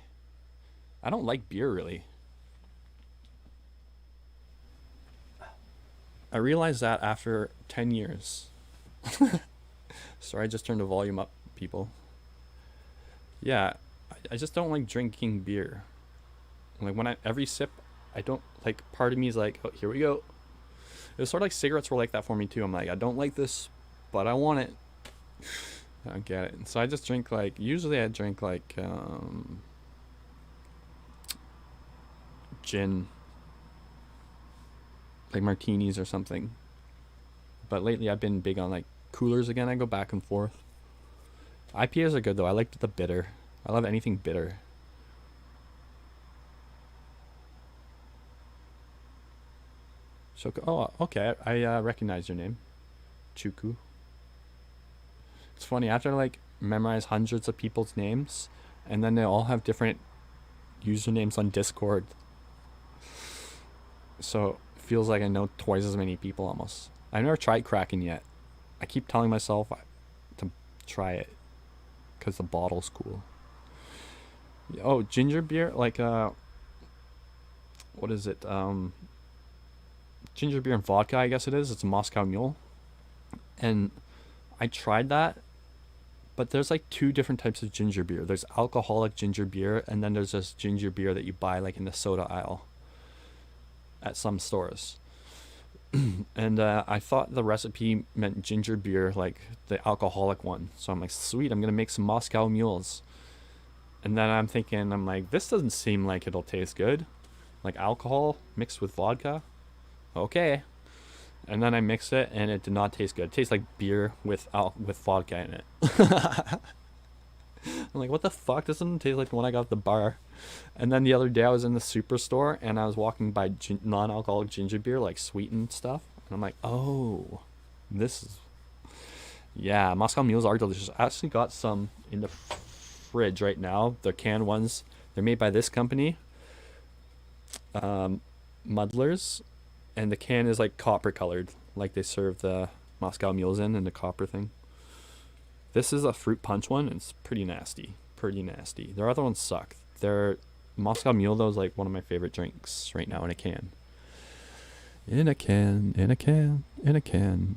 I don't like beer really. I realized that after 10 years. Sorry, I just turned the volume up, people. Yeah, I just don't like drinking beer. Like when every sip, I don't like, part of me is like, oh, here we go. It was sort of like cigarettes were like that for me too. I'm like, I don't like this, but I want it. I don't get it. And so I just drink like, usually I drink like gin, like martinis or something. But lately I've been big on like coolers again. I go back and forth. IPAs are good though. I like the bitter. I love anything bitter. Oh, okay. I recognize your name, Chuku. It's funny, after like memorize hundreds of people's names, and then they all have different usernames on Discord. So it feels like I know twice as many people almost. I've never tried Kraken yet. I keep telling myself to try it because the bottle's cool. Oh, ginger beer, like what is it? Ginger beer and vodka, I guess it is. It's a Moscow Mule. And I tried that, but there's like two different types of ginger beer. There's alcoholic ginger beer, and then there's this ginger beer that you buy like in the soda aisle at some stores. And I thought the recipe meant ginger beer, like the alcoholic one. So I'm like, sweet, I'm gonna make some Moscow mules. And then I'm thinking, I'm like, this doesn't seem like it'll taste good. Like alcohol mixed with vodka. Okay. And then I mixed it, and it did not taste good. It tastes like beer with vodka in it. I'm like, what the fuck? This doesn't taste like the one I got at the bar. And then the other day I was in the superstore, and I was walking by non-alcoholic ginger beer, like sweetened stuff. And I'm like, oh, this is... Yeah, Moscow mules are delicious. I actually got some in the fridge right now. The canned ones. They're made by this company. Muddlers. And the can is like copper colored, like they serve the Moscow mules in the copper thing. This is a fruit punch one. It's pretty nasty. Pretty nasty. Their other ones suck. Their Moscow mule though is like one of my favorite drinks right now in a can. In a can, in a can, in a can.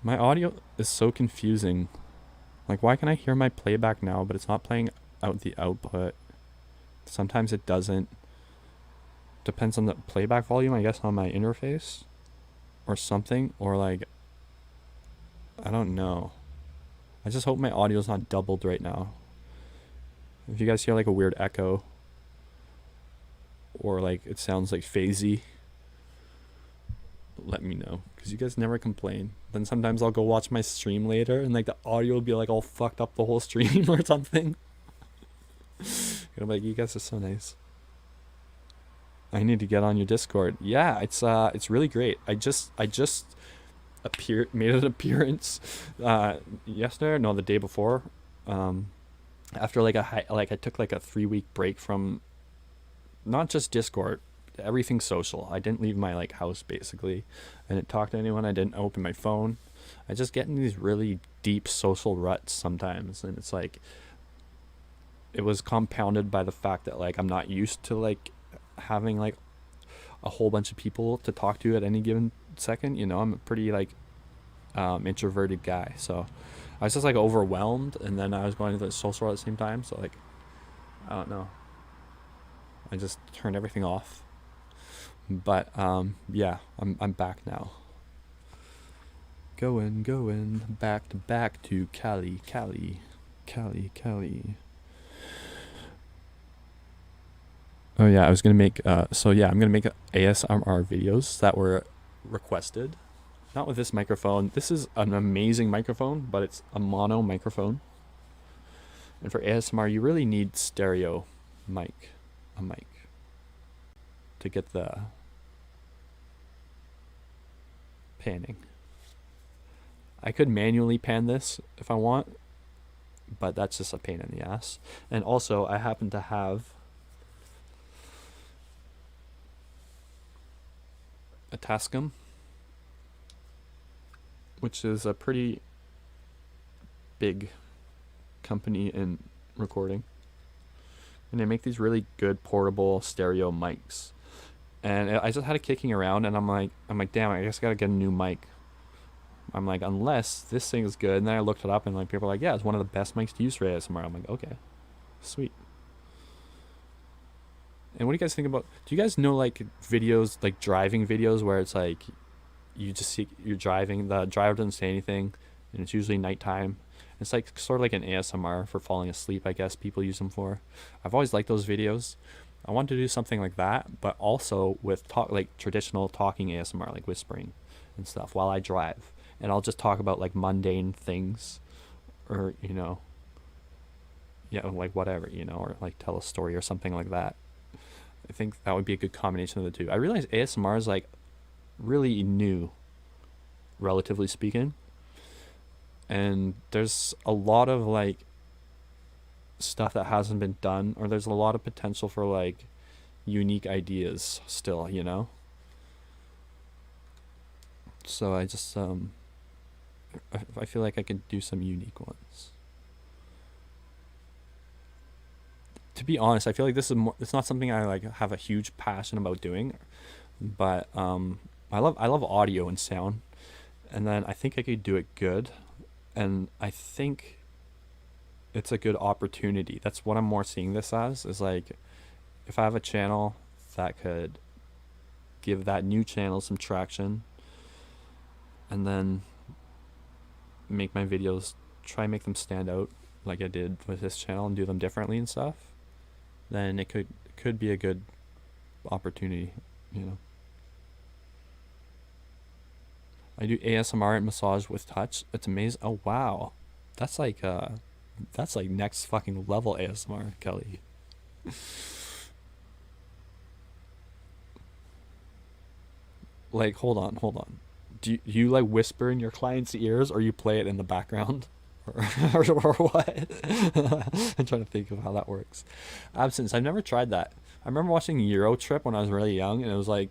My audio is so confusing. Like, why can I hear my playback now, but it's not playing out the output? Sometimes it doesn't. Depends on the playback volume, I guess, on my interface. Or something. Or, like, I don't know. I just hope my audio's not doubled right now. If you guys hear, like, a weird echo. Or, like, it sounds, like, phasey. Let me know, because you guys never complain. Then sometimes I'll go watch my stream later, and like the audio will be like all fucked up the whole stream or something. I'm like, you guys are so nice. I need to get on your Discord. Yeah, it's really great. I just made an appearance yesterday, no, the day before. After like I took like a 3-week break from not just Discord. Everything social. I didn't leave my like house basically. I didn't talk to anyone. I didn't open my phone. I just get in these really deep social ruts sometimes, and it's like it was compounded by the fact that like I'm not used to like having like a whole bunch of people to talk to at any given second. You know, I'm a pretty like introverted guy, so I was just like overwhelmed, and then I was going to the social rut at the same time. So like I don't know. I just turned everything off. But yeah, I'm back now. Going back to Cali. Oh yeah, I was gonna make I'm gonna make ASMR videos that were requested. Not with this microphone. This is an amazing microphone, but it's a mono microphone. And for ASMR, you really need a mic to get the panning. I could manually pan this if I want, but that's just a pain in the ass. And also, I happen to have a Tascam, which is a pretty big company in recording, and they make these really good portable stereo mics. And I just had it kicking around, and I'm like, damn, I guess I gotta get a new mic. I'm like, unless this thing is good. And then I looked it up, and like people are like, yeah, it's one of the best mics to use for ASMR. I'm like, okay, sweet. And what do you guys think about? Do you guys know like videos, like driving videos, where it's like you just see you're driving, the driver doesn't say anything, and it's usually nighttime. It's like sort of like an ASMR for falling asleep, I guess people use them for. I've always liked those videos. I want to do something like that, but also with like traditional talking ASMR, like whispering and stuff while I drive. And I'll just talk about like mundane things, or, you know, yeah, like whatever, you know, or like tell a story or something like that. I think that would be a good combination of the two. I realize ASMR is like really new, relatively speaking. And there's a lot of like stuff that hasn't been done, or there's a lot of potential for like unique ideas still, you know. So I just I feel like I could do some unique ones. To be honest, I feel like this is more, it's not something I like have a huge passion about doing, but I love audio and sound, and then I think I could do it good, and I think it's a good opportunity. That's what I'm more seeing this as, is like if I have a channel that could give that new channel some traction, and then make my videos, try and make them stand out like I did with this channel and do them differently and stuff, then it could be a good opportunity, you know. I do ASMR and massage with touch. It's amazing. Oh wow, that's like next fucking level ASMR, Kelly. Like, hold on. Do you like whisper in your client's ears, or you play it in the background, or what? I'm trying to think of how that works. Absence. I've never tried that. I remember watching Euro Trip when I was really young, and it was like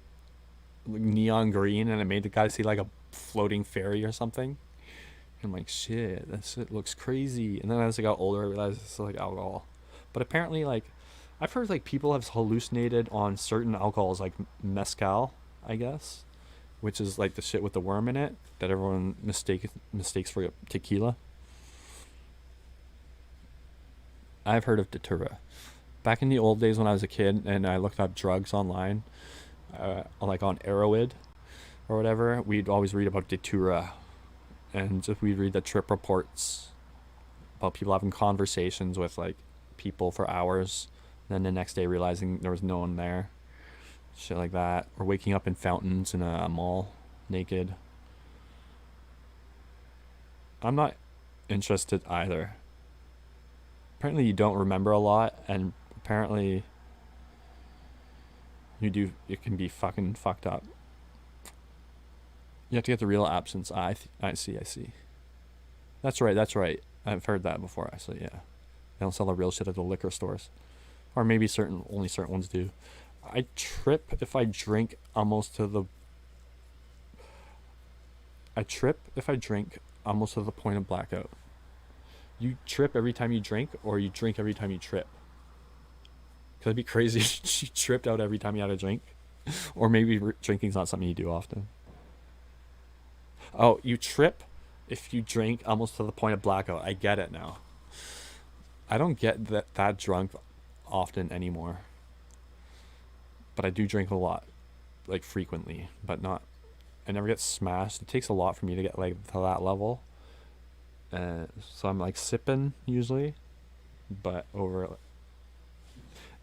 neon green, and it made the guy see like a floating fairy or something. I'm like, shit, that shit looks crazy. And then as I got older, I realized it's like alcohol. But apparently, like, I've heard like people have hallucinated on certain alcohols, like mezcal, I guess, which is like the shit with the worm in it that everyone mistakes for tequila. I've heard of datura. Back in the old days when I was a kid and I looked up drugs online, like on Arrowid or whatever, we'd always read about datura, and just we'd read the trip reports about people having conversations with like people for hours, and then the next day realizing there was no one there, shit like that, or waking up in fountains in a mall naked. I'm not interested either. Apparently you don't remember a lot, and apparently it can be fucking fucked up. You have to get the real absence. I see. That's right. I've heard that before, actually, yeah. They don't sell the real shit at the liquor stores. Or maybe only certain ones do. I trip if I drink almost to the point of blackout. You trip every time you drink, or you drink every time you trip? Cause it'd be crazy if you tripped out every time you had a drink. Or maybe drinking's not something you do often. Oh, you trip if you drink almost to the point of blackout. I get it now. I don't get that drunk often anymore. But I do drink a lot, like frequently, but not, I never get smashed. It takes a lot for me to get like to that level. So I'm like sipping usually, but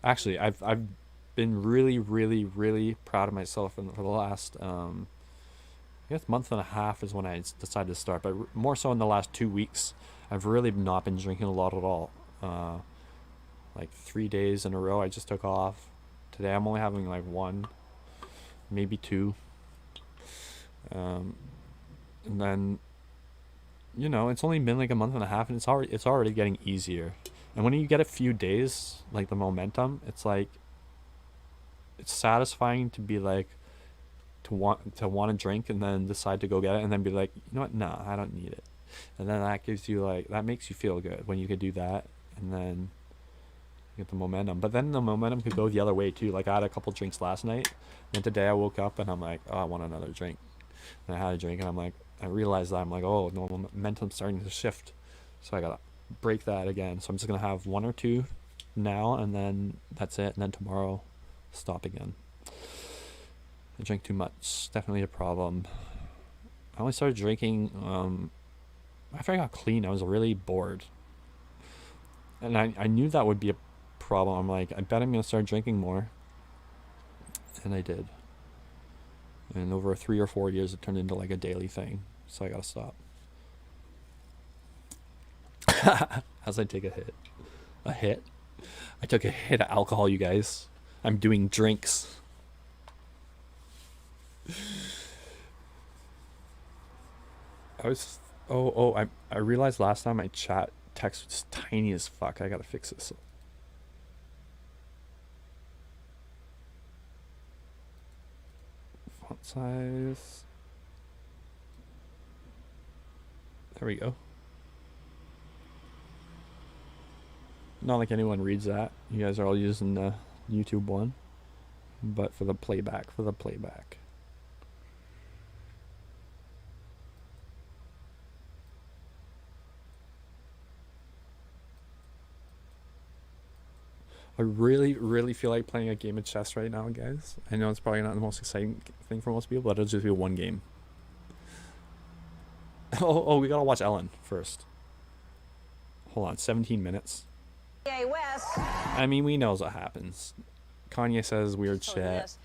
actually I've been really, really, really proud of myself for the last, I guess month and a half is when I decided to start, but more so in the last 2 weeks, I've really not been drinking a lot at all. Like 3 days in a row I just took off. Today I'm only having like 1, maybe 2. And then, you know, it's only been like a month and a half, and it's already getting easier. And when you get a few days, like the momentum, it's like, it's satisfying to be like, to want to drink and then decide to go get it, and then be like, you know what, nah, I don't need it. And then that gives you like, that makes you feel good when you could do that, and then get the momentum. But then the momentum could go the other way too. Like I had a couple drinks last night, and today I woke up and I'm like, oh, I want another drink. And I had a drink, and I'm like, I realized that I'm like, oh, no, momentum's starting to shift, so I gotta break that again. So I'm just gonna have 1 or 2 now, and then that's it, and then tomorrow stop again. I drink too much, definitely a problem. I only started drinking after I got clean. I was really bored, and I knew that would be a problem. I'm like, I bet I'm gonna start drinking more, and I did. And over 3 or 4 years, it turned into like a daily thing. So I gotta stop. As I take a hit. A hit? I took a hit of alcohol, you guys. I'm doing drinks. I realized last time my text was tiny as fuck. I gotta fix this. Font size. There we go. Not like anyone reads that. You guys are all using the YouTube one. But for the playback. I really, really feel like playing a game of chess right now, guys. I know it's probably not the most exciting thing for most people, but it'll just be one game. Oh, we gotta watch Ellen first. Hold on, 17 minutes. Kanye West. I mean, we know what happens. Kanye says weird shit. Yes.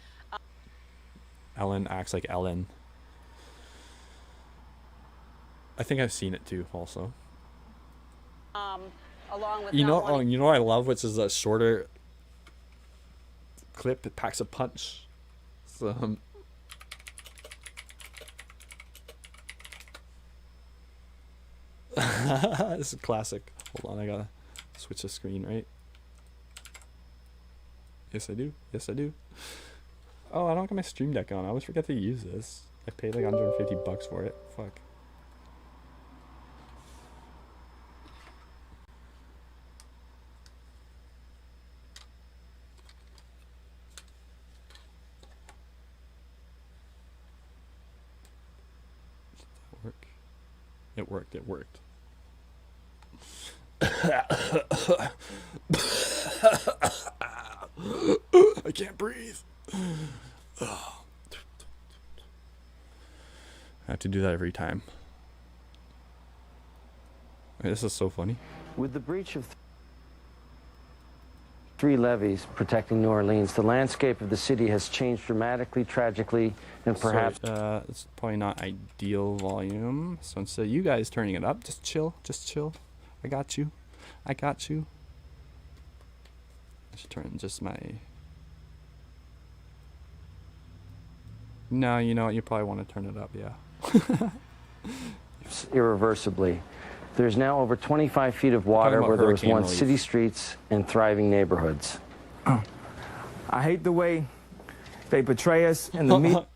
Ellen acts like Ellen. I think I've seen it too, also. Along with You know, not wanting- you know what I love, which is a shorter clip. It packs a punch. So, this is classic. Hold on, I gotta switch the screen, right? Yes, I do. Yes, I do. Oh, I don't got my Stream Deck on. I always forget to use this. I paid like $150 for it. Fuck. It worked. It worked. I can't breathe. I have to do that every time. This is so funny. With the breach of 3 levees protecting New Orleans, the landscape of the city has changed dramatically, tragically, and perhaps... So, it's probably not ideal volume. So instead of you guys turning it up, just chill. Just chill. I got you. I got you. I should turn just my... No, you know what? You probably want to turn it up, yeah. irreversibly. There's now over 25 feet of water where there was once city streets and thriving neighborhoods. I hate the way they portray us in the media.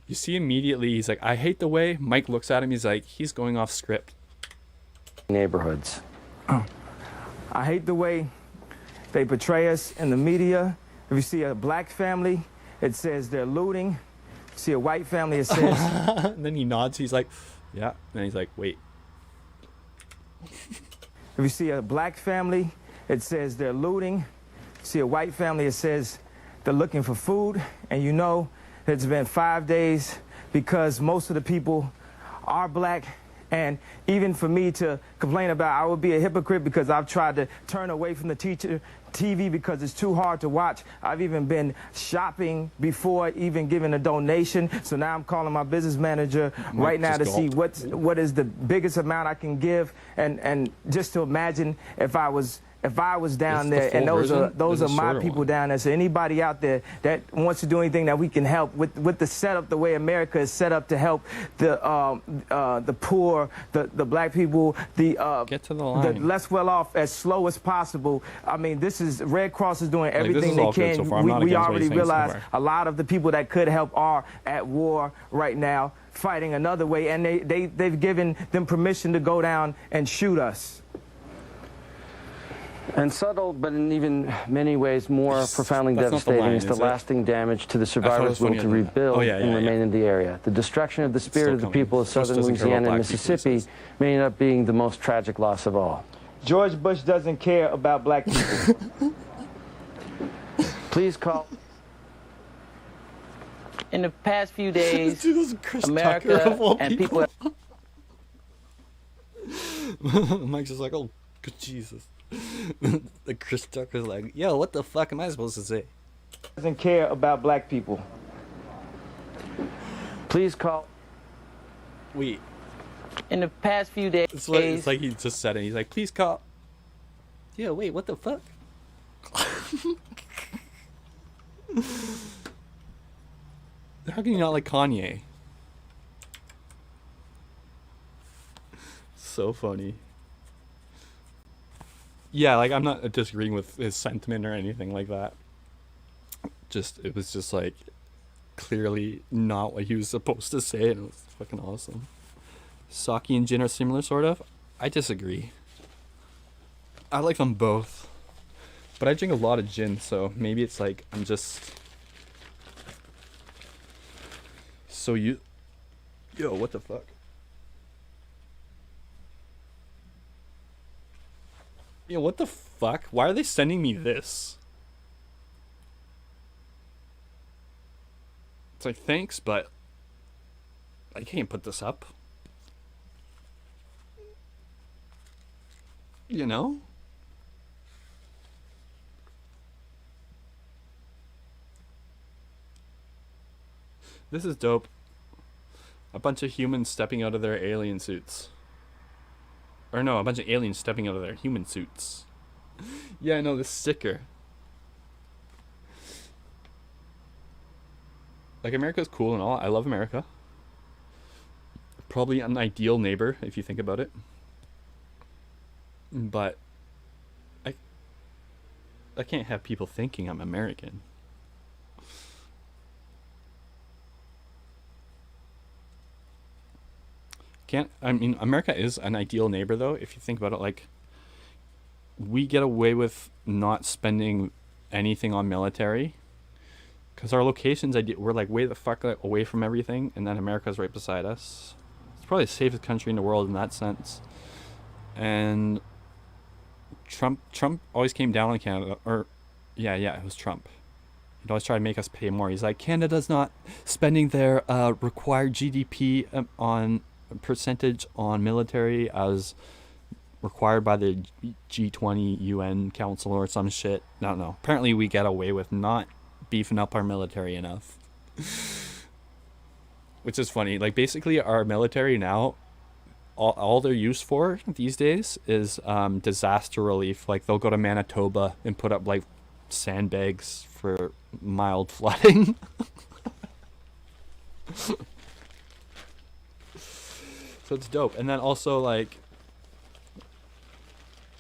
You see immediately, he's like, I hate the way. Mike looks at him, he's like, he's going off script. Neighborhoods. I hate the way they portray us in the media. If you see a black family, it says they're looting. See a white family, it says... And then he nods, he's like, yeah. And then he's like, wait. If you see a black family, it says they're looting. See a white family, it says they're looking for food. And you know it's been 5 days because most of the people are black. And even for me to complain about, I would be a hypocrite because I've tried to turn away from the TV because it's too hard to watch. I've even been shopping before even giving a donation. So now I'm calling my business manager right now to see what is the biggest amount I can give, and just to imagine if I was down there, and those are my people down there. So anybody out there that wants to do anything that we can help with the setup, the way America is set up to help the poor, the black people, get to the line. The less well off as slow as possible. I mean, this is Red Cross is doing everything they can. So we already realize a lot of the people that could help are at war right now, fighting another way, and they've given them permission to go down and shoot us. And subtle, but in even many ways more profoundly devastating, is the lasting damage to the survivors' will to rebuild and remain in the area. The destruction of the spirit of the people of southern Louisiana and Mississippi may end up being the most tragic loss of all. George Bush doesn't care about black people. Please call. In the past few days, America and people... Mike's just like, oh, good Jesus. The Chris Tucker's like, yo, what the fuck am I supposed to say? Doesn't care about black people. Please call. Wait. In the past few days. It's like he just said it. He's like, please call. Yeah, wait, what the fuck? How can you not like Kanye? So funny. Yeah, like, I'm not disagreeing with his sentiment or anything like that. It was just, like, clearly not what he was supposed to say, and it was fucking awesome. Sake and gin are similar, sort of. I disagree. I like them both. But I drink a lot of gin, so maybe it's like, I'm just... So you... Yo, what the fuck? Yo, what the fuck? Why are they sending me this? It's like, thanks, but I can't put this up. You know? This is dope. A bunch of humans stepping out of their alien suits. Or no, a bunch of aliens stepping out of their human suits. Yeah, I know, this sticker. Like, America's cool and all. I love America. Probably an ideal neighbor, if you think about it. But I can't have people thinking I'm American. I mean, America is an ideal neighbor, though, if you think about it. Like, we get away with not spending anything on military because our locations, we're like way the fuck away from everything, and then America's right beside us. It's probably the safest country in the world in that sense. And Trump always came down on Canada, or yeah, it was Trump. He'd always try to make us pay more. He's like, Canada's not spending their required GDP on percentage on military as required by the G20 UN Council or some shit. I don't know. Apparently we get away with not beefing up our military enough. Which is funny. Like, basically our military now, all they're used for these days is disaster relief. Like, they'll go to Manitoba and put up like sandbags for mild flooding. So it's dope. And then also, like,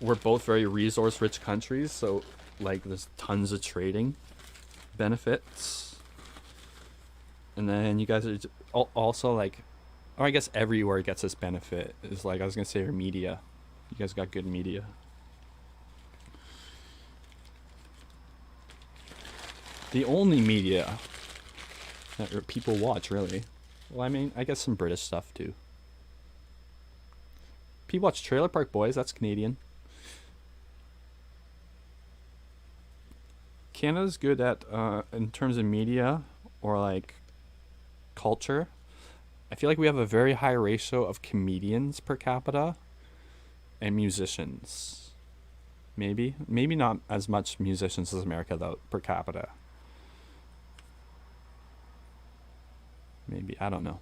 we're both very resource rich countries, so like there's tons of trading benefits. And then you guys are also like, or I guess everywhere gets this benefit. Is like, I was gonna say, your media. You guys got good media. The only media that people watch, really. Well, I mean, I guess some British stuff too. People watch Trailer Park Boys. That's Canadian. Canada's good at, in terms of media or like culture. I feel like we have a very high ratio of comedians per capita and musicians. Maybe not as much musicians as America though, per capita. Maybe, I don't know.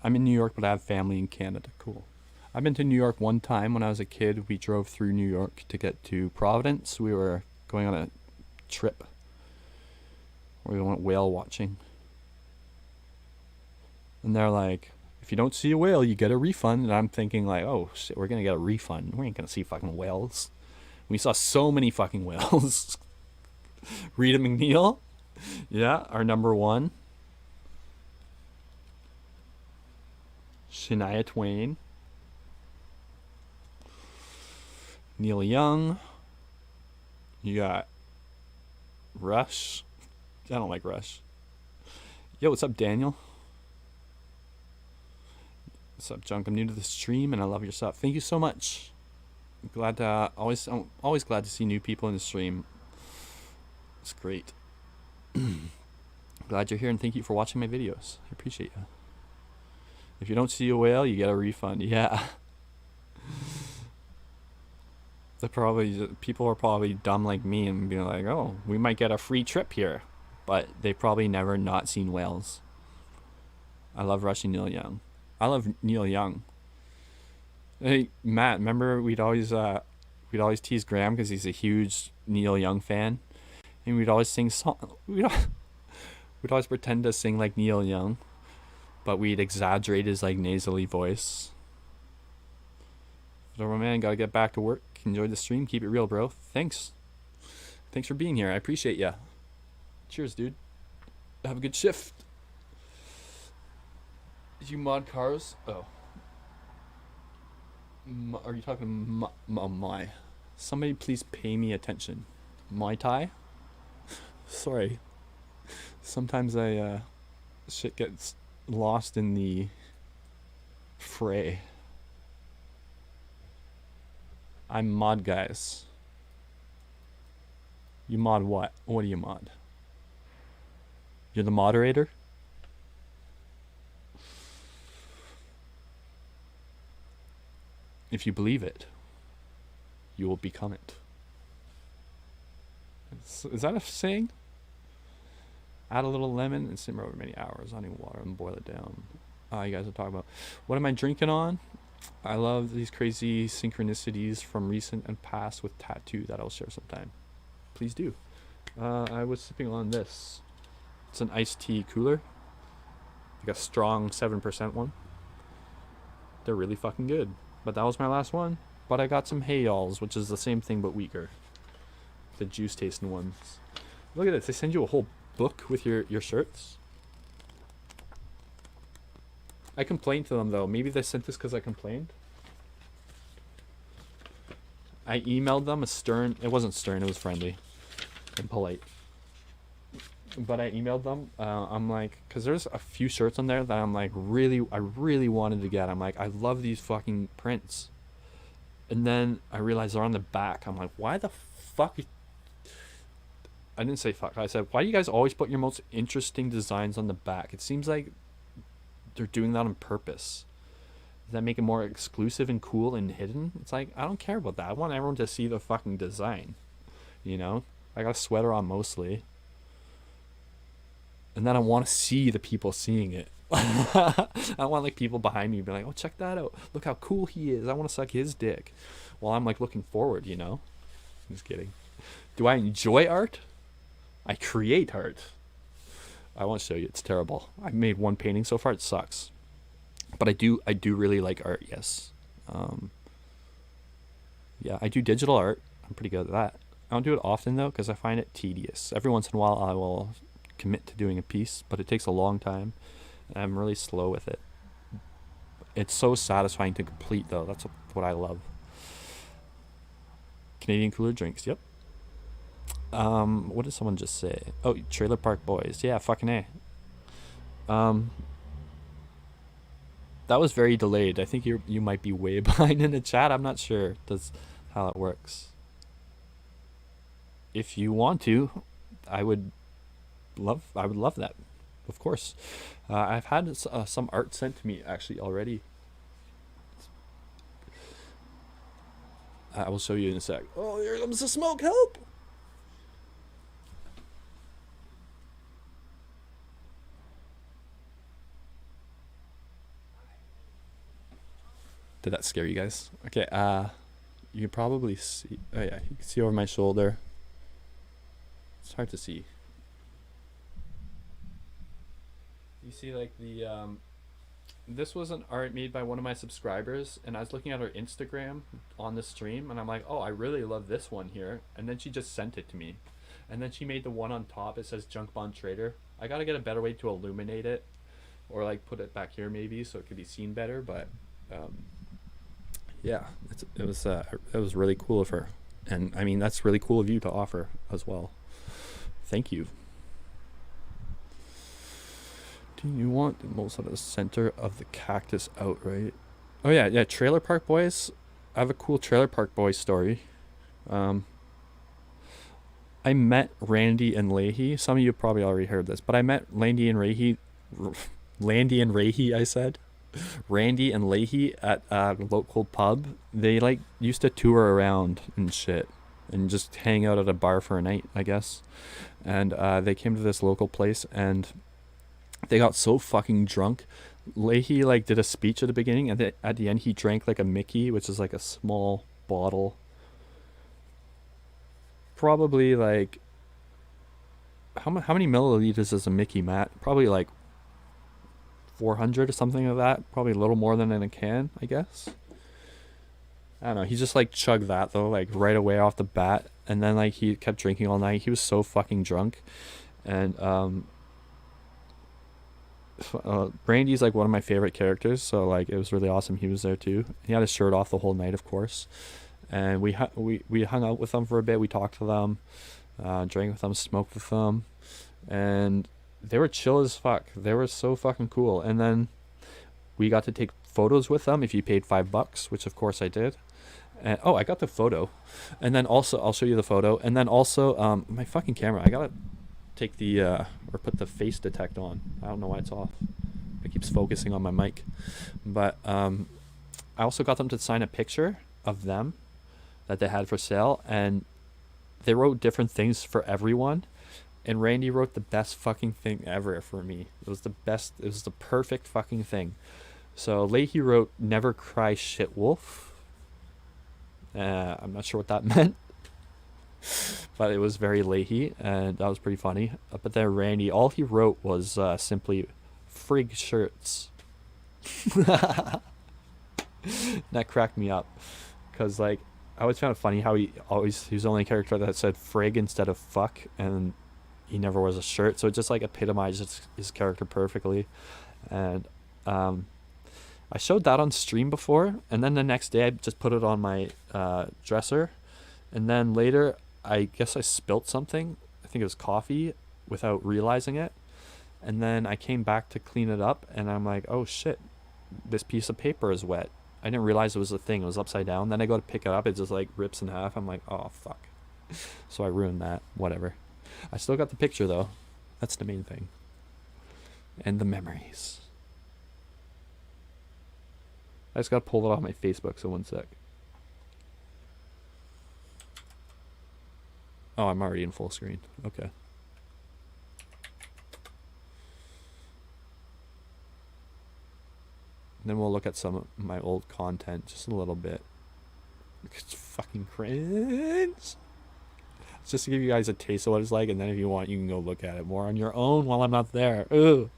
I'm in New York, but I have family in Canada. Cool. I've been to New York one time when I was a kid. We drove through New York to get to Providence. We were going on a trip where we went whale watching. And they're like, if you don't see a whale, you get a refund. And I'm thinking like, oh shit, we're going to get a refund. We ain't going to see fucking whales. We saw so many fucking whales. Rita McNeil. Yeah, our number one. Shania Twain. Neil Young. You got Rush. I don't like Rush. Yo, what's up, Daniel? What's up, Junk? I'm new to the stream and I love your stuff. Thank you so much. I'm glad to I'm always glad to see new people in the stream. It's great. Glad you're here and thank you for watching my videos. I appreciate you. If you don't see a whale, you get a refund. Yeah. People are probably dumb like me and being like, oh, we might get a free trip here. But they've probably never not seen whales. I love Rush and Neil Young. I love Neil Young. Hey, Matt, remember we'd always tease Graham because he's a huge Neil Young fan. And we'd always sing we'd always pretend to sing like Neil Young. But we'd exaggerate his like nasally voice. So, man, gotta get back to work. Enjoy the stream. Keep it real, bro. Thanks for being here. I appreciate ya. Cheers, dude. Have a good shift. Did you mod cars? Oh. Are you talking my? Somebody please pay me attention. Mai Tai? Sorry. Sometimes shit gets lost in the fray. I'm mod, guys. You mod what? What do you mod? You're the moderator? If you believe it, you will become it. Is that a saying? Add a little lemon and simmer over many hours, honey water, and boil it down. You guys are talking about. What am I drinking on? I love these crazy synchronicities from recent and past with Tattoo that I'll share sometime. Please do. I was sipping on this. It's an iced tea cooler. Like a strong 7% one. They're really fucking good. But that was my last one. But I got some Hey Y'alls, which is the same thing but weaker. The juice tasting ones. Look at this. They send you a whole book with your shirts. I complained to them though. Maybe they sent this because I complained. I emailed them a stern. It wasn't stern. It was friendly and polite. But I emailed them. I'm like, because there's a few shirts on there that I'm like, I really wanted to get. I'm like, I love these fucking prints. And then I realized they're on the back. I'm like, why the fuck? I didn't say fuck. I said, why do you guys always put your most interesting designs on the back? It seems like they're doing that on purpose. Does that make it more exclusive and cool and hidden? It's like, I don't care about that. I want everyone to see the fucking design. You know? I got a sweater on mostly. And then I want to see the people seeing it. I want like people behind me to be like, oh, check that out. Look how cool he is. I want to suck his dick. While I'm like looking forward, you know? Just kidding. Do I enjoy art? I create art. I won't show you. It's terrible. I've made one painting so far. It sucks. But I do really like art, yes. Yeah, I do digital art. I'm pretty good at that. I don't do it often, though, because I find it tedious. Every once in a while, I will commit to doing a piece, but it takes a long time. And I'm really slow with it. It's so satisfying to complete, though. That's what I love. Canadian cooler drinks, yep. What did someone just say? Oh, Trailer Park Boys. Yeah, fucking A. That was very delayed. I think you might be way behind in the chat. I'm not sure how it works. If you want to, I would love that. Of course. I've had some art sent to me actually already. I will show you in a sec. Oh, here comes the smoke. Help! Did that scare you guys? Okay, you can probably see. Oh yeah, you can see over my shoulder. It's hard to see. You see, like the this was an art made by one of my subscribers, and I was looking at her Instagram on the stream, and I'm like, oh, I really love this one here. And then she just sent it to me, and then she made the one on top. It says Junk Bond Trader. I gotta get a better way to illuminate it, or like put it back here maybe so it could be seen better. But yeah, it was really cool of her, and I mean that's really cool of you to offer as well. Thank you. Do you want the most out of the center of the cactus outright? Oh yeah, Trailer Park Boys. I have a cool Trailer Park Boys story. I met Randy and Leahy. Some of you probably already heard this, but I met Landy and Leahy. I said. Randy and Leahy at a local pub. They like used to tour around and shit and just hang out at a bar for a night, I guess. And they came to this local place and they got so fucking drunk. Leahy like did a speech at the beginning, and at the end he drank like a Mickey, which is like a small bottle. Probably like how many milliliters is a Mickey, Matt? Probably like 400 or something like that. Probably a little more than in a can, I guess. I don't know. He just like chugged that though, like right away off the bat, and then like he kept drinking all night. He was so fucking drunk, and Brandy's like one of my favorite characters, so like it was really awesome he was there too. He had his shirt off the whole night, of course, and we hung out with them for a bit. We talked to them, drank with them, smoked with them, and they were chill as fuck. They were so fucking cool. And then we got to take photos with them if you paid $5, which of course I did. And, oh, I got the photo. And then also, I'll show you the photo. And then also, my fucking camera. I gotta take the, or put the face detect on. I don't know why it's off. It keeps focusing on my mic. But I also got them to sign a picture of them that they had for sale. And they wrote different things for everyone. And Randy wrote the best fucking thing ever for me. It was the best. It was the perfect fucking thing. So Leahy wrote, "Never cry shit wolf." I'm not sure what that meant. But it was very Leahy. And that was pretty funny. But then Randy, all he wrote was simply, "Frig shirts." That cracked me up. Because, like, I always found it funny how he was the only character that said frig instead of fuck. And he never wears a shirt, so it just like epitomizes his character perfectly. And I showed that on stream before, and then the next day I just put it on my dresser, and then later I guess I spilt something. I think it was coffee without realizing it, and then I came back to clean it up, and I'm like, oh shit, this piece of paper is wet. I didn't realize it was a thing. It was upside down. Then I go to pick it up, it just like rips in half. I'm like, oh fuck. So I ruined that. Whatever. I still got the picture though. That's the main thing. And the memories. I just gotta pull it off my Facebook, so one sec. Oh, I'm already in full screen. Okay. And then we'll look at some of my old content just a little bit. It's fucking cringe. Just to give you guys a taste of what it's like, and then if you want, you can go look at it more on your own while I'm not there. Ugh.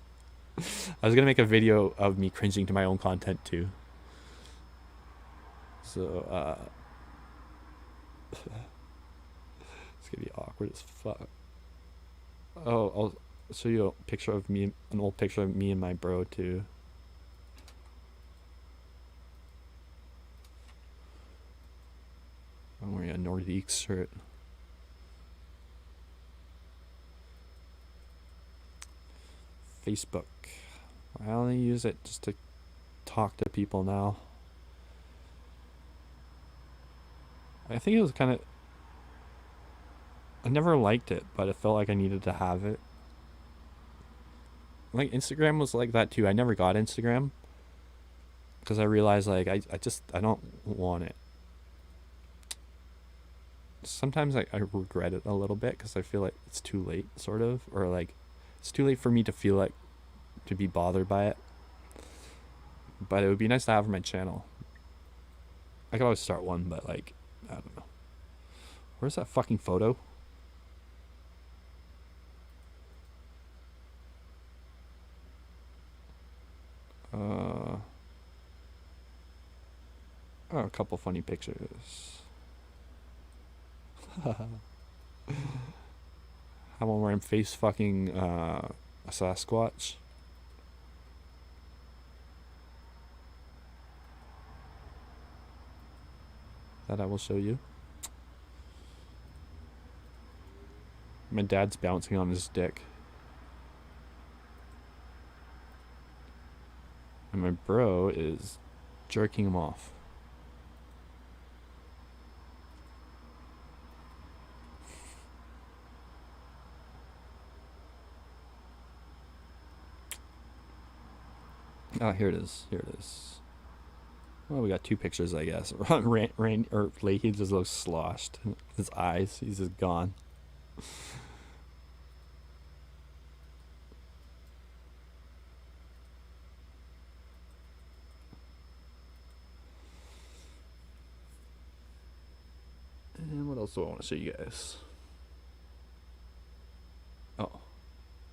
I was gonna make a video of me cringing to my own content too. So it's gonna be awkward as fuck. Oh, I'll show you a picture of me, an old picture of me and my bro too. I'm wearing a Nordique shirt. Facebook. I only use it just to talk to people now. I think it was kind of... I never liked it, but it felt like I needed to have it. Like, Instagram was like that too. I never got Instagram. Because I realized, like, I don't want it. Sometimes I regret it a little bit, because I feel like it's too late, sort of. Or, like, it's too late for me to feel like to be bothered by it. But it would be nice to have on my channel. I could always start one, but like, I don't know. Where's that fucking photo? Oh, a couple funny pictures. I'm wearing face fucking a Sasquatch. That I will show you. My dad's bouncing on his dick. And my bro is jerking him off. Oh, here it is. Here it is. Well, we got two pictures, I guess. Rain or Leahy just looks sloshed. His eyes, he's just gone. And what else do I want to show you guys? Oh,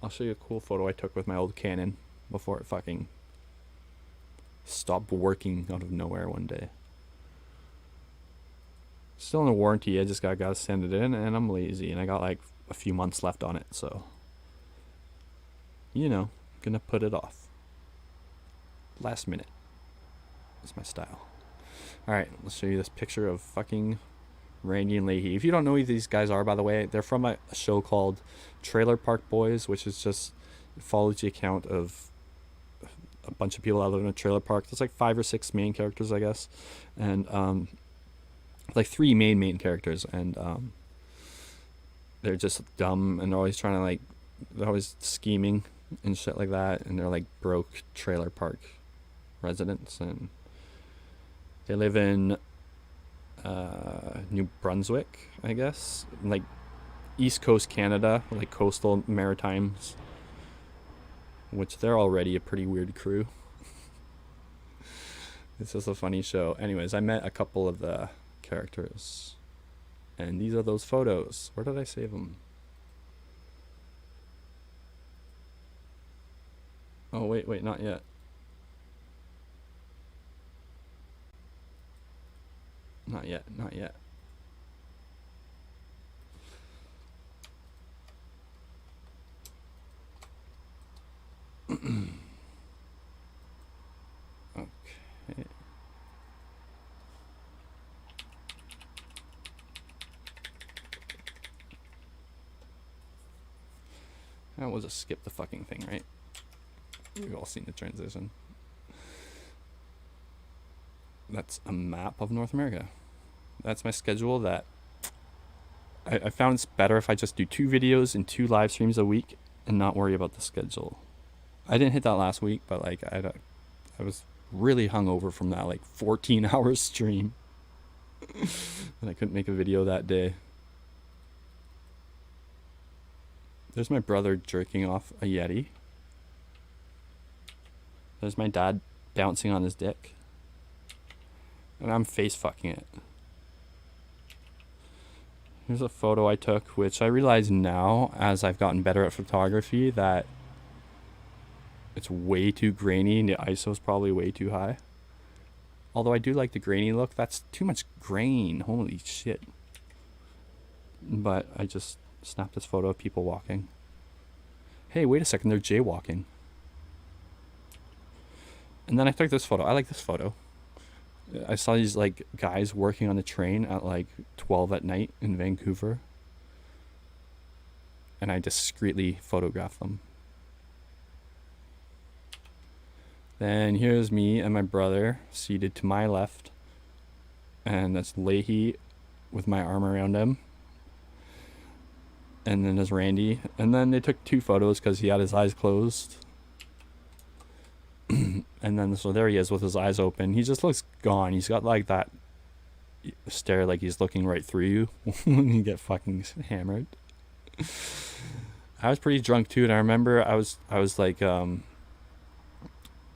I'll show you a cool photo I took with my old Canon before it fucking stopped working out of nowhere one day. Still in a warranty. I just gotta send it in, and I'm lazy, and I got like a few months left on it, so you know, gonna put it off last minute. That's my style. Alright, let's show you this picture of fucking Randy and Leahy. If you don't know who these guys are, by the way, they're from a show called Trailer Park Boys, which is just, it follows the account of a bunch of people that live in a trailer park. There's like 5 or 6 main characters, I guess. And like 3 main characters, and they're just dumb, and they're always trying to like, they're always scheming and shit like that, and they're like broke trailer park residents, and they live in New Brunswick, I guess, like East Coast Canada, like coastal Maritimes, which they're already a pretty weird crew. It's just a funny show. Anyways, I met a couple of the characters, and these are those photos. Where did I save them? Oh, wait, not yet. Not yet. Okay. That was a skip the fucking thing, right? We've all seen the transition. That's a map of North America. That's my schedule. That I found it's better if I just do 2 videos and 2 live streams a week and not worry about the schedule. I didn't hit that last week, but like I was really hungover from that like 14-hour stream, and I couldn't make a video that day. There's my brother jerking off a Yeti. There's my dad bouncing on his dick. And I'm face fucking it. Here's a photo I took, which I realize now, as I've gotten better at photography, that it's way too grainy and the ISO is probably way too high. Although I do like the grainy look. That's too much grain. Holy shit. But I just snapped this photo of people walking. Hey, wait a second, they're jaywalking. And then I took this photo. I like this photo. I saw these like guys working on the train at like 12 at night in Vancouver, and I discreetly photographed them. Then here's me and my brother seated to my left, and that's Leahy with my arm around him, and then there's Randy, and then they took 2 photos because he had his eyes closed. And then so there he is with his eyes open. He just looks gone. He's got like that stare, like he's looking right through you when you get fucking hammered. I was pretty drunk too, and I remember I was like I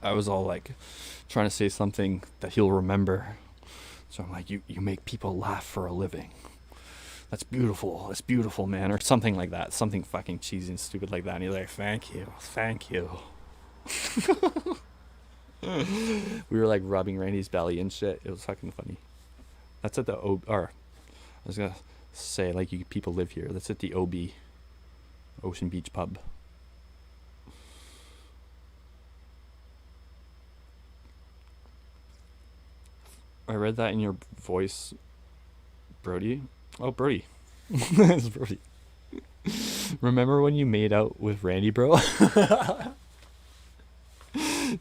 was all like trying to say something that he'll remember. So I'm like, you make people laugh for a living. That's beautiful, man, or something like that. Something fucking cheesy and stupid like that. And he's like, thank you. We were like rubbing Randy's belly and shit. It was fucking funny. That's at the I was gonna say, like, you people live here. That's at the OB, Ocean Beach Pub. I read that in your voice, Brody. Oh, Brody. It's Brody. Remember when you made out with Randy, bro?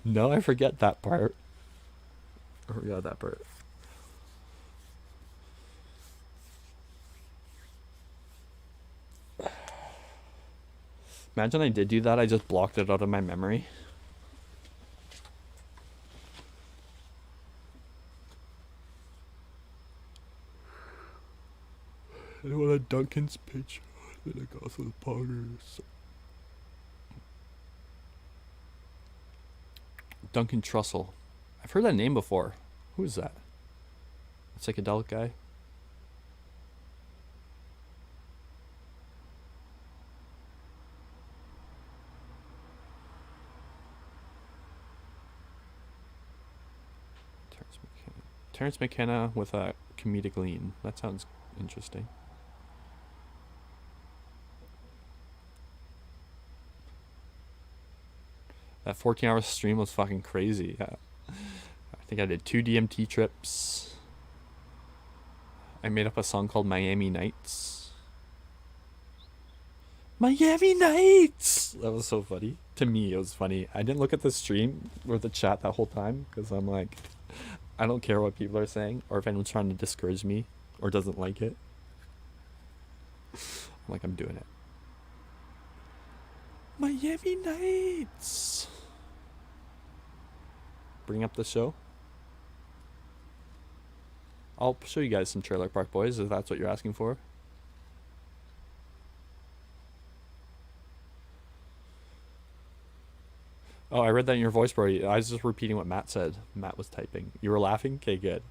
No, I forget that part. I forgot that part. Imagine I did do that. I just blocked it out of my memory. I want a Duncan's picture that I got for the poggers. Duncan Trussell. I've heard that name before. Who is that? A psychedelic guy? Terrence McKenna with a comedic lean. That sounds interesting. That 14-hour stream was fucking crazy. I think I did 2 DMT trips. I made up a song called Miami Nights. Miami Nights! That was so funny. To me, it was funny. I didn't look at the stream or the chat that whole time because I'm like, I don't care what people are saying or if anyone's trying to discourage me or doesn't like it. I'm like, I'm doing it. Miami Nights. Bring up the show. I'll show you guys some Trailer Park Boys if that's what you're asking for. Oh, I read that in your voice, Brody. I was just repeating what Matt said. Matt was typing. You were laughing? Okay, good.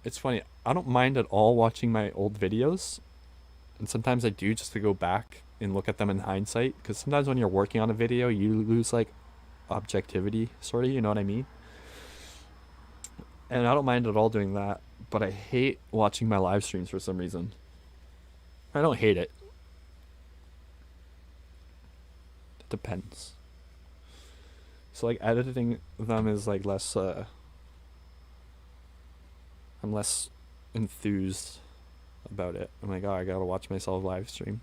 It's funny. I don't mind at all watching my old videos. And sometimes I do just to go back and look at them in hindsight. Because sometimes when you're working on a video, you lose like objectivity, sort of, you know what I mean? And I don't mind at all doing that. But I hate watching my live streams for some reason. I don't hate it. It depends. So like editing them is like less I'm less enthused about it. I'm like, oh, I gotta watch myself live stream.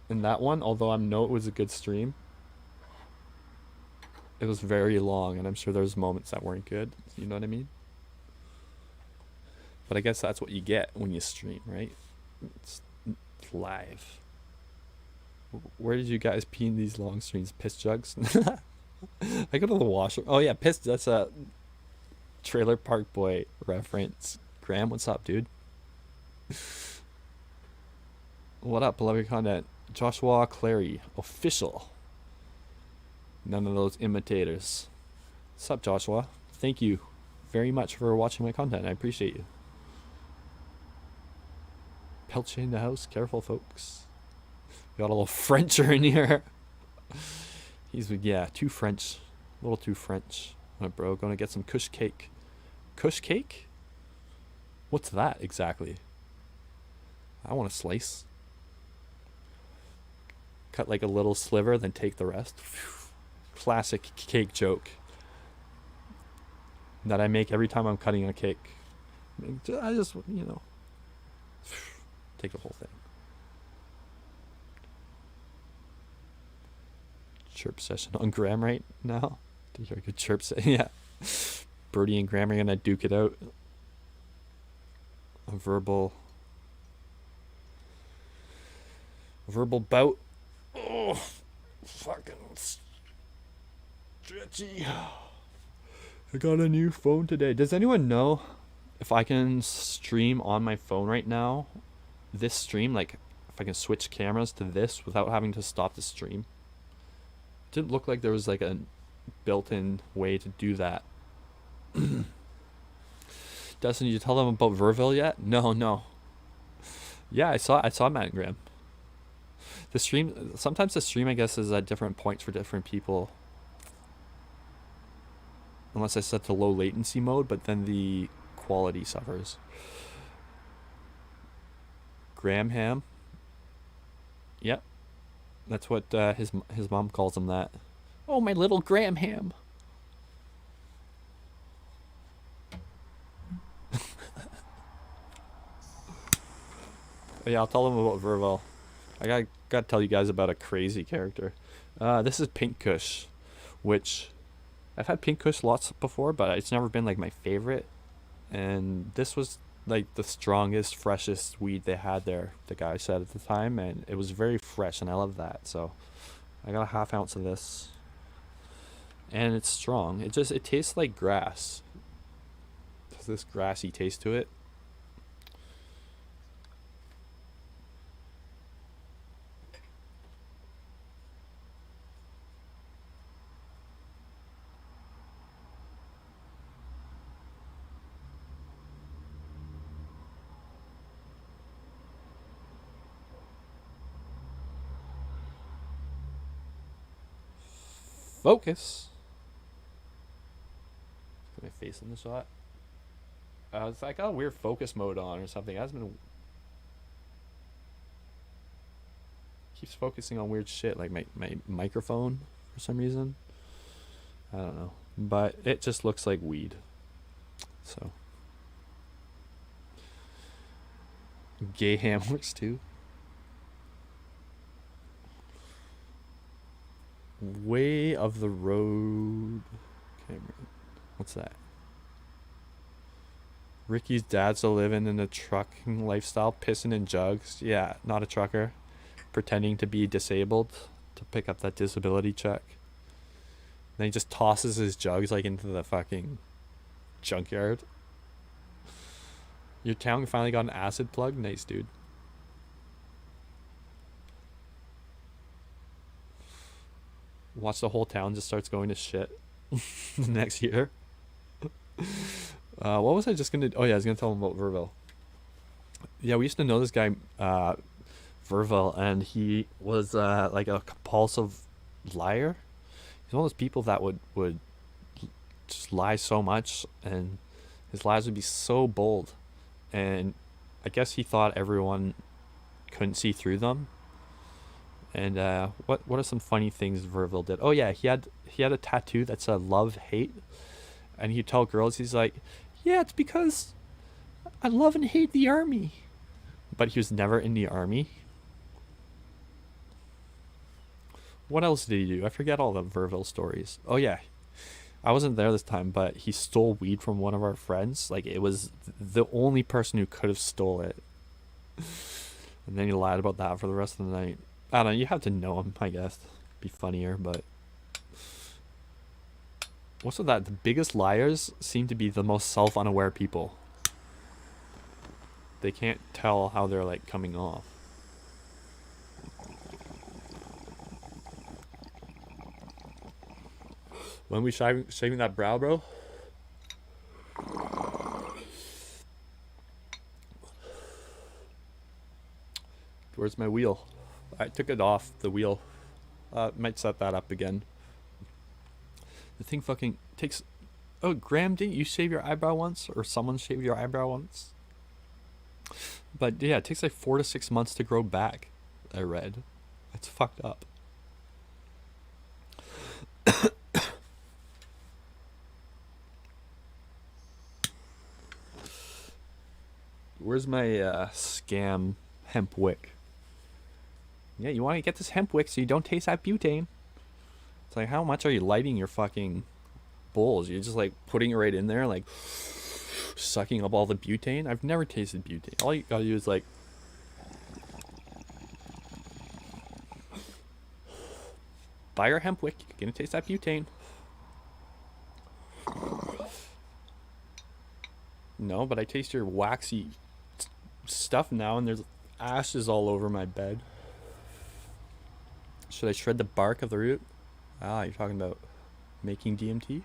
And that one, although I know it was a good stream, it was very long, and I'm sure there's moments that weren't good. You know what I mean? But I guess that's what you get when you stream, right? It's live. Where did you guys pee in these long streams? Piss jugs? I go to the washroom. Oh yeah, piss. That's a Trailer Park Boy reference. Graham, what's up, dude? What up, beloved content? Joshua Clary, official. None of those imitators. What's up, Joshua? Thank you very much for watching my content. I appreciate you. Pelche in the house. Careful, folks. Got a little Frencher in here. He's, yeah, too French. A little too French. Alright, bro. Gonna get some Kush cake. Kush cake? What's that exactly? I want a slice. Cut like a little sliver, then take the rest. Classic cake joke that I make every time I'm cutting a cake. I just, you know, take the whole thing. Chirp session on Graham right now. Did you hear a good chirp session? Yeah. Birdie and Graham are gonna duke it out. A verbal bout. Oh, fucking stretchy. I got a new phone today. Does anyone know if I can stream on my phone right now? This stream, like if I can switch cameras to this without having to stop the stream? It didn't look like there was like a built-in way to do that. Dustin, did you tell them about Verville yet? No. Yeah, I saw Matt and Graham. The stream, sometimes the stream I guess is at different points for different people. Unless I set to low latency mode, but then the quality suffers. Graham ham. Yep. That's what his mom calls him that. Oh, my little Graham ham. Yeah, I'll tell them about Verville. I gotta tell you guys about a crazy character. This is Pink Kush, which I've had Pink Kush lots before, but it's never been like my favorite. And this was like the strongest, freshest weed they had there, the guy said at the time, and it was very fresh, and I love that. So I got a half ounce of this, and it's strong. It tastes like grass. There's this grassy taste to it. Focus. Put my face in the shot. It's like a weird focus mode on or something. It hasn't been. Keeps focusing on weird shit, like my microphone for some reason. I don't know, but it just looks like weed. So gay ham works too. Way of the road. Okay, what's that? Ricky's dad's still living in a trucking lifestyle, pissing in jugs. Yeah, not a trucker. Pretending to be disabled to pick up that disability check. Then he just tosses his jugs like into the fucking junkyard. Your town finally got an acid plug? Nice, dude. Watch the whole town just starts going to shit next year. What was I just gonna... Oh yeah, I was gonna tell him about Verville. Yeah, we used to know this guy, Verville, and he was like a compulsive liar. He's one of those people that would just lie so much, and his lies would be so bold. And I guess he thought everyone couldn't see through them. And what are some funny things Verville did? Oh yeah, he had a tattoo that said love hate, and he'd tell girls, he's like, yeah, it's because I love and hate the army. But he was never in the army. What else did he do? I forget all the Verville stories. Oh yeah, I wasn't there this time, but he stole weed from one of our friends. Like, it was the only person who could have stole it. And then he lied about that for the rest of the night. I don't know, you have to know him, I guess. Be funnier, but... What's with that? The biggest liars seem to be the most self-unaware people. They can't tell how they're, like, coming off. When we shaving that brow, bro? Where's my wheel? I took it off the wheel. Might set that up again. The thing fucking takes... Oh, Graham, didn't you shave your eyebrow once? Or someone shaved your eyebrow once? But yeah, it takes like 4 to 6 months to grow back, I read. It's fucked up. Where's my scam hemp wick? Yeah, you want to get this hemp wick so you don't taste that butane. It's like, how much are you lighting your fucking bowls? You're just like putting it right in there, like sucking up all the butane. I've never tasted butane. All you gotta do is like buy your hemp wick. You're gonna taste that butane. No, but I taste your waxy stuff now, and there's ashes all over my bed. Should I shred the bark of the root? Ah, you're talking about making DMT?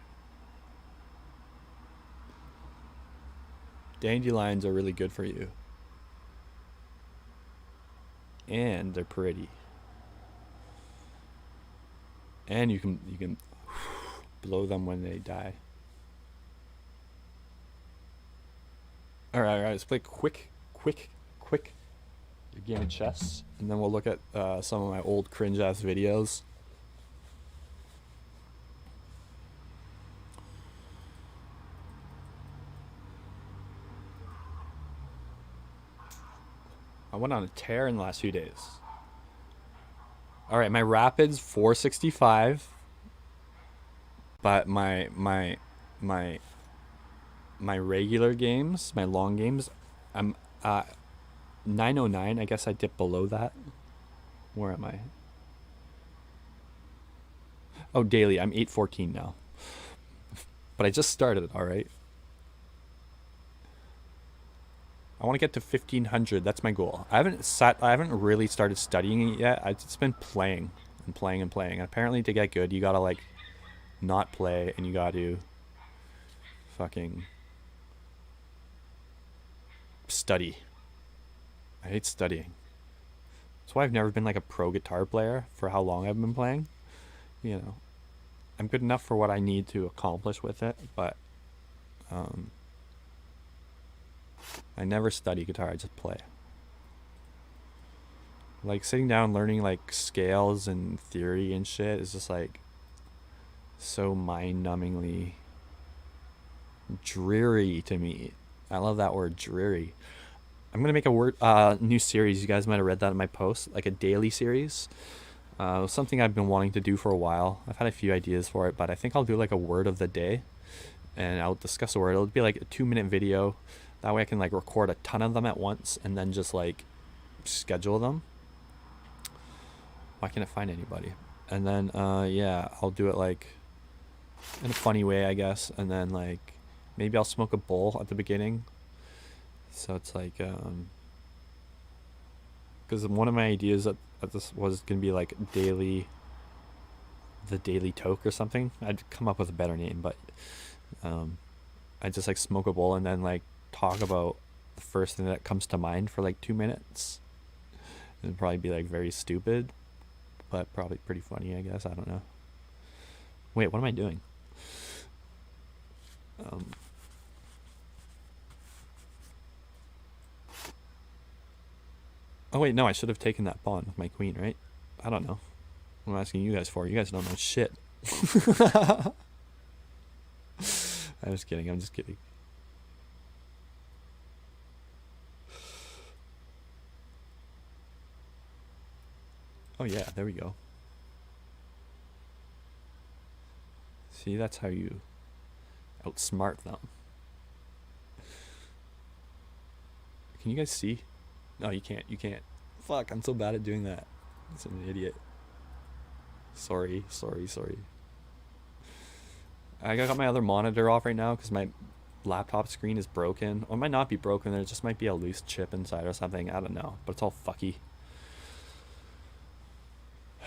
Dandelions are really good for you. And they're pretty. And you can blow them when they die. Alright, let's play quick a game of chess, and then we'll look at some of my old cringe-ass videos. I went on a tear in the last few days. Alright, my Rapid's 465, but my regular games, my long games, I'm 909. I guess I dip below that. Where am I? Oh, daily. I'm 814 now. But I just started, alright? I want to get to 1500. That's my goal. I haven't really started studying it yet. I've just been playing and playing and playing. Apparently to get good, you gotta like not play, and you gotta fucking study. I hate studying. That's why I've never been like a pro guitar player for how long I've been playing. You know, I'm good enough for what I need to accomplish with it, but I never study guitar, I just play. Like sitting down learning like scales and theory and shit is just like so mind-numbingly dreary to me. I love that word, dreary. I'm gonna make a new series. You guys might have read that in my post, like a daily series. Something I've been wanting to do for a while. I've had a few ideas for it, but I think I'll do like a word of the day, and I'll discuss a word. It'll be like a 2-minute video. That way I can like record a ton of them at once and then just like schedule them. Why can't I find anybody? And then yeah, I'll do it like in a funny way, I guess, and then like maybe I'll smoke a bowl at the beginning. So it's like because one of my ideas that this was gonna be like the daily toke or something. I'd come up with a better name, but I just like smoke a bowl and then like talk about the first thing that comes to mind for like 2 minutes. It'd probably be like very stupid, but probably pretty funny, I guess. I don't know. Wait, what am I doing? Oh wait, no, I should have taken that pawn with my queen, right? I don't know. I'm asking you guys for. You guys don't know shit. I'm just kidding. I'm just kidding. Oh yeah, there we go. See, that's how you outsmart them. Can you guys see? No, you can't. You can't. Fuck, I'm so bad at doing that. I'm an idiot. Sorry. I got my other monitor off right now because my laptop screen is broken. Or it might not be broken. There just might be a loose chip inside or something. I don't know. But it's all fucky.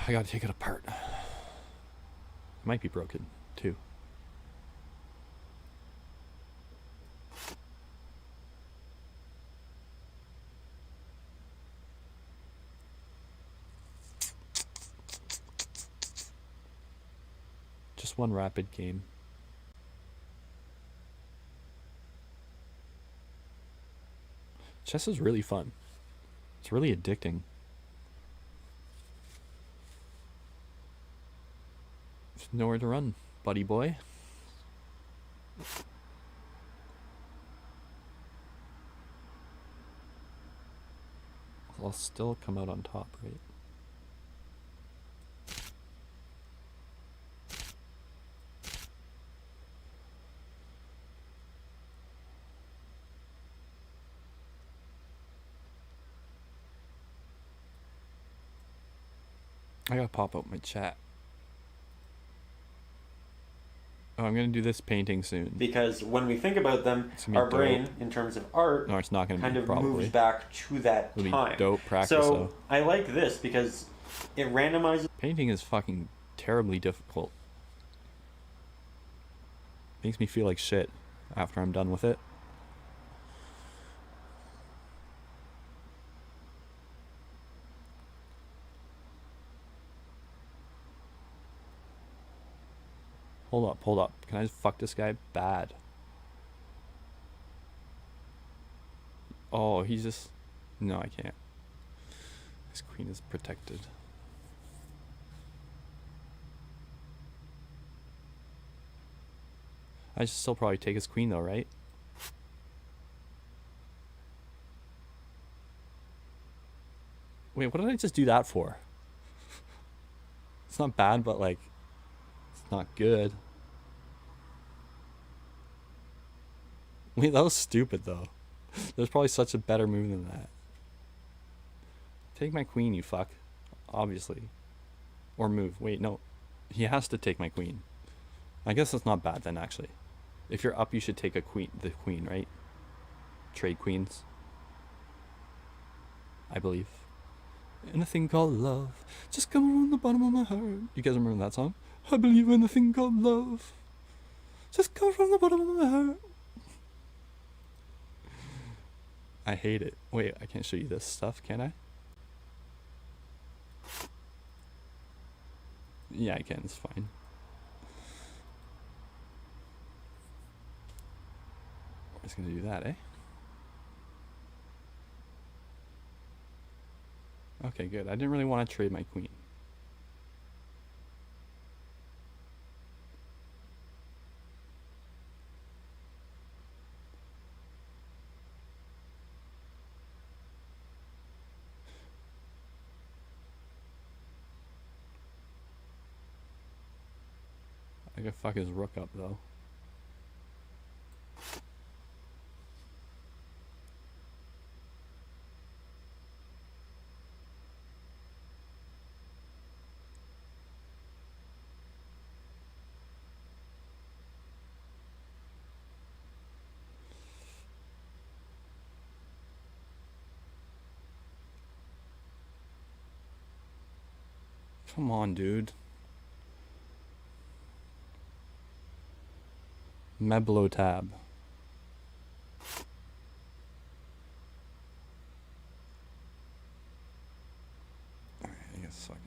I gotta take it apart. It might be broken too. Just one rapid game. Chess is really fun. It's really addicting. There's nowhere to run, buddy boy. I'll still come out on top, right? I gotta pop up my chat. Oh, I'm gonna do this painting soon. Because when we think about them, our brain, in terms of art, no, it's not gonna kind be, of probably moves back to that It'll time. Be dope practice, so though. I like this because it randomizes. Painting is fucking terribly difficult. Makes me feel like shit after I'm done with it. Hold up. Can I just fuck this guy bad? Oh, he's just... No, I can't. His queen is protected. I should still probably take his queen though, right? Wait, what did I just do that for? It's not bad, but like... It's not good. Wait, that was stupid though. There's probably such a better move than that. Take my queen, you fuck. Obviously. Or move. Wait, no. He has to take my queen. I guess that's not bad then, actually. If you're up, you should take the queen, right? Trade queens. I believe. In a thing called love. Just come around the bottom of my heart. You guys remember that song? I believe in a thing called love. Just come from the bottom of my heart. I hate it. Wait, I can't show you this stuff, can I? Yeah, I can. It's fine. I'm just gonna do that, eh? Okay, good. I didn't really want to trade my queen. I could fuck his rook up though. Come on, dude. Meblo tab. Alright, I guess fuck it.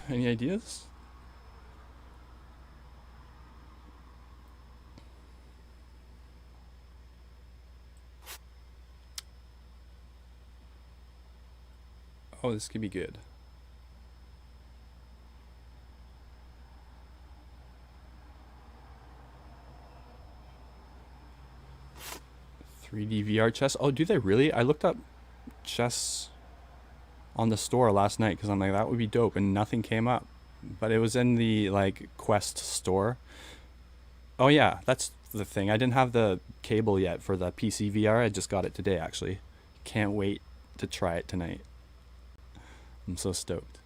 Any ideas? Oh, this could be good. $3D VR chess. Oh, do they really? I looked up chess on the store last night because I'm like, that would be dope, and nothing came up. But it was in the like Quest store. Oh yeah, that's the thing. I didn't have the cable yet for the PC VR. I just got it today actually. Can't wait to try it tonight. I'm so stoked.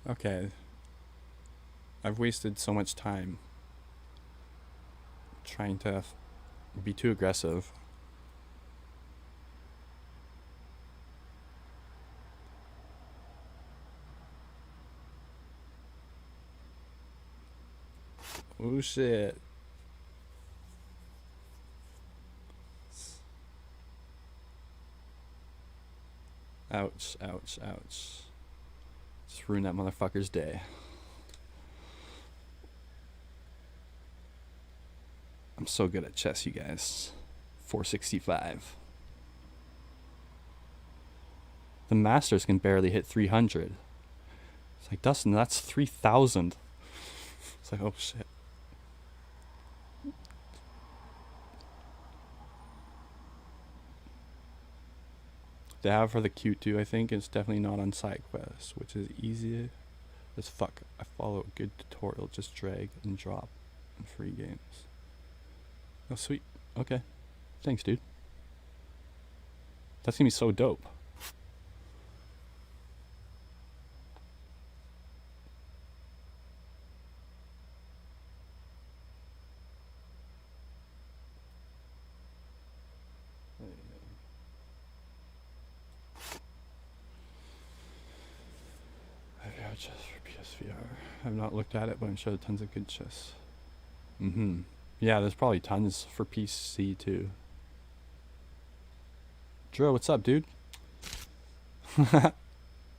Okay. I've wasted so much time trying to be too aggressive. Oh shit. Ouch, ouch, ouch. Just ruined that motherfucker's day. I'm so good at chess, you guys. 465. The masters can barely hit 300. It's like, Dustin, that's 3,000. It's like, oh shit. They have for the Q2, I think. It's definitely not on SideQuest, which is easy as fuck. I follow a good tutorial, just drag and drop in free games. Oh, sweet. Okay. Thanks, dude. That's gonna be so dope. VR chess for PSVR. I've not looked at it, but I'm sure tons of good chess. Yeah, there's probably tons for PC too. Drew, what's up, dude?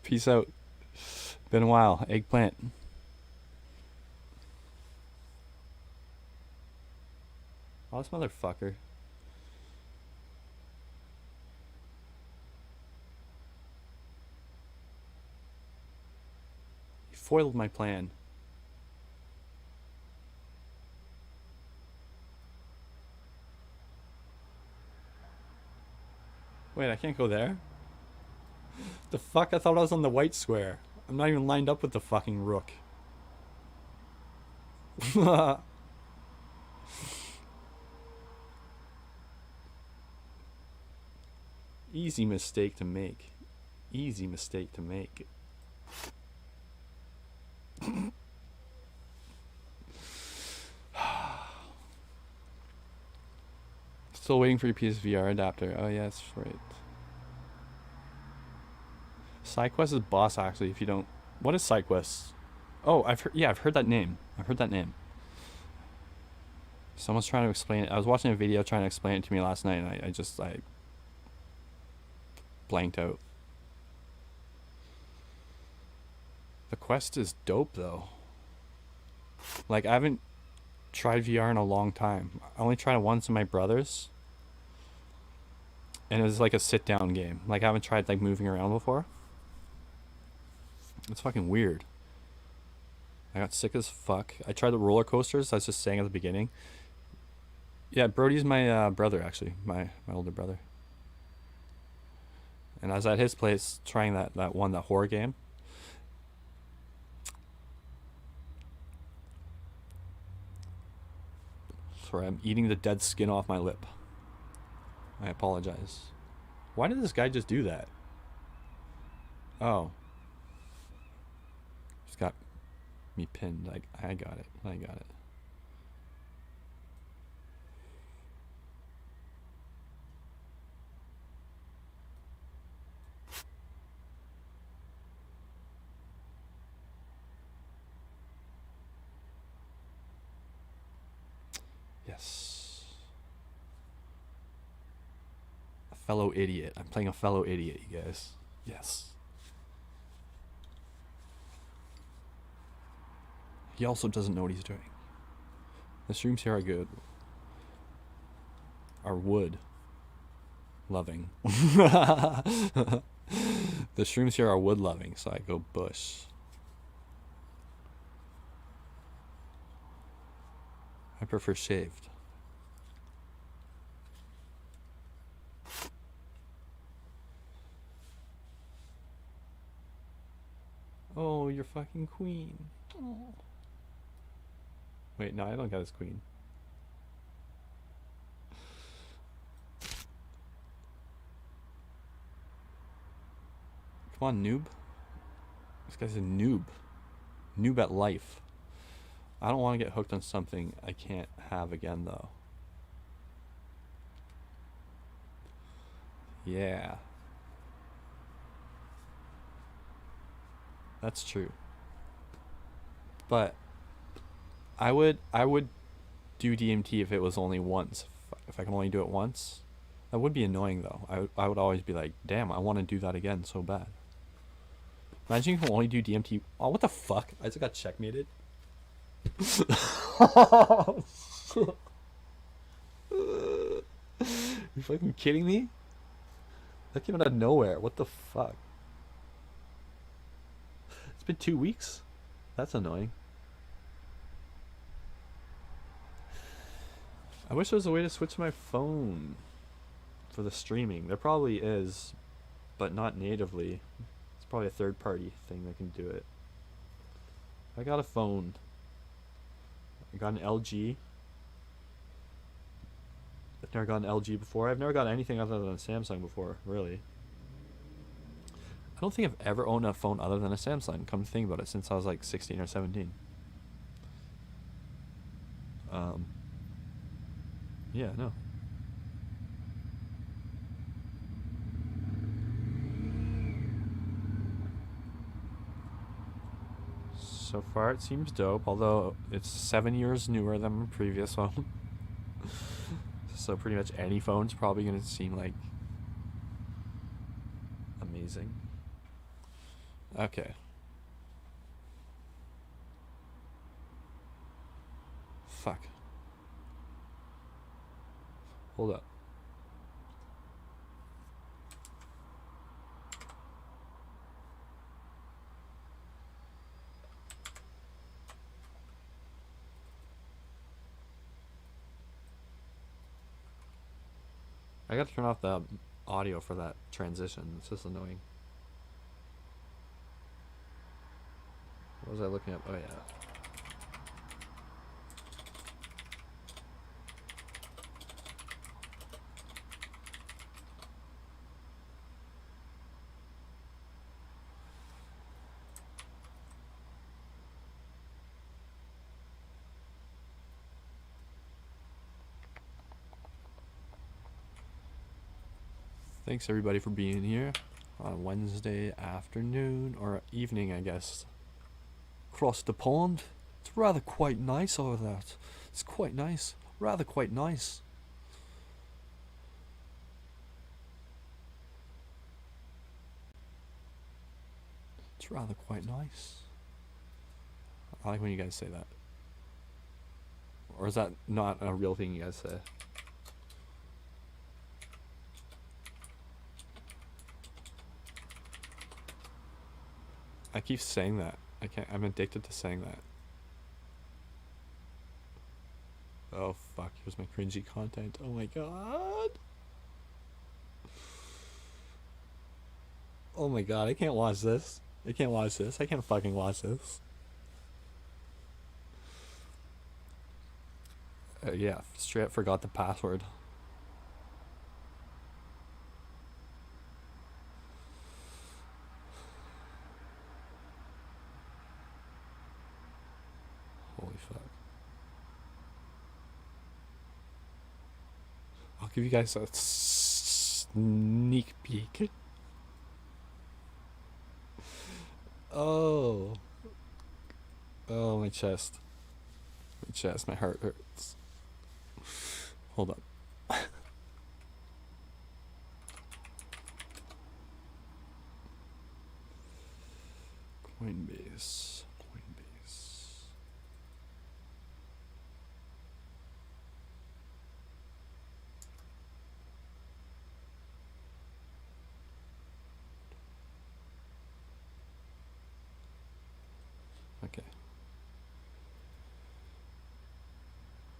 Peace out. Been a while. Eggplant. Oh, this motherfucker. He foiled my plan. Wait, I can't go there? The fuck? I thought I was on the white square. I'm not even lined up with the fucking rook. Easy mistake to make. Easy mistake to make. Still waiting for your PSVR adapter. Oh yeah, that's right. SideQuest is boss actually. If you don't, what is SideQuest? Oh, I've heard that name. I've heard that name. Someone's trying to explain it. I was watching a video trying to explain it to me last night, and I just blanked out. The Quest is dope though. Like I haven't tried VR in a long time. I only tried it once with my brothers. And it was like a sit down game. Like I haven't tried like moving around before. It's fucking weird. I got sick as fuck. I tried the roller coasters, I was just saying at the beginning. Yeah, Brody's my brother actually, my older brother. And I was at his place trying that horror game. Sorry, I'm eating the dead skin off my lip. I apologize. Why did this guy just do that? Oh. He's got me pinned. I got it. I got it. Yes. A fellow idiot. I'm playing a fellow idiot, you guys. Yes. He also doesn't know what he's doing. The streams here are good. Are wood. Loving. The streams here are wood loving, so I go bush. I prefer shaved. Oh, you're fucking queen. Oh. Wait, no, I don't got his queen. Come on, noob. This guy's a noob. Noob at life. I don't want to get hooked on something I can't have again, though. Yeah. That's true. But I would do DMT if it was only once. If I can only do it once. That would be annoying, though. I would always be like, damn, I want to do that again so bad. Imagine you can only do DMT. Oh, what the fuck? I just got checkmated. Oh, shit. You fucking kidding me? That came out of nowhere. What the fuck? It's been 2 weeks? That's annoying. I wish there was a way to switch my phone for the streaming. There probably is, but not natively. It's probably a third-party thing that can do it. I got a phone. I got an LG. I've never got an LG before. I've never got anything other than a Samsung before, really. I don't think I've ever owned a phone other than a Samsung, come to think about it, since I was like 16 or 17. Yeah, no. So far it seems dope, although it's 7 years newer than my previous one. So pretty much any phone's probably going to seem like amazing. Okay. Fuck. Hold up. I gotta turn off the audio for that transition. It's just annoying. What was I looking at? Oh yeah. Thanks everybody for being here on Wednesday afternoon or evening, I guess. Across the pond. It's rather quite nice over that. It's quite nice. Rather quite nice. It's rather quite nice. I like when you guys say that. Or is that not a real thing you guys say? I keep saying that. I can't. I'm addicted to saying that. Oh fuck! Here's my cringy content. Oh my god. Oh my god! I can't watch this. I can't watch this. I can't fucking watch this. Yeah, straight up forgot the password. Holy fuck. I'll give you guys a sneak peek. Oh. Oh, my chest. My chest, my heart hurts. Hold up. Coinbase. Okay.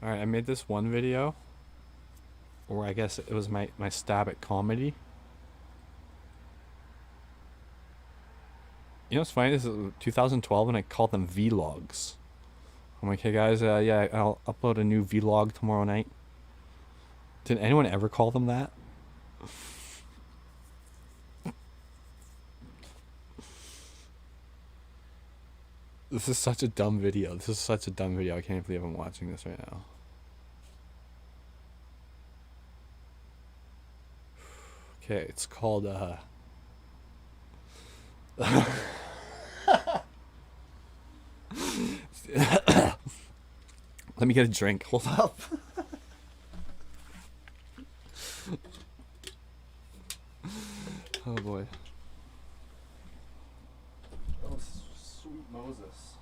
Alright, I made this one video. Or I guess it was my stab at comedy. You know what's funny? This is 2012 and I called them vlogs. I'm like, hey guys, yeah, I'll upload a new vlog tomorrow night. Did anyone ever call them that? This is such a dumb video. This is such a dumb video. I can't believe I'm watching this right now. Okay, it's called, let me get a drink. Hold up. Oh boy. Oh, sweet Moses.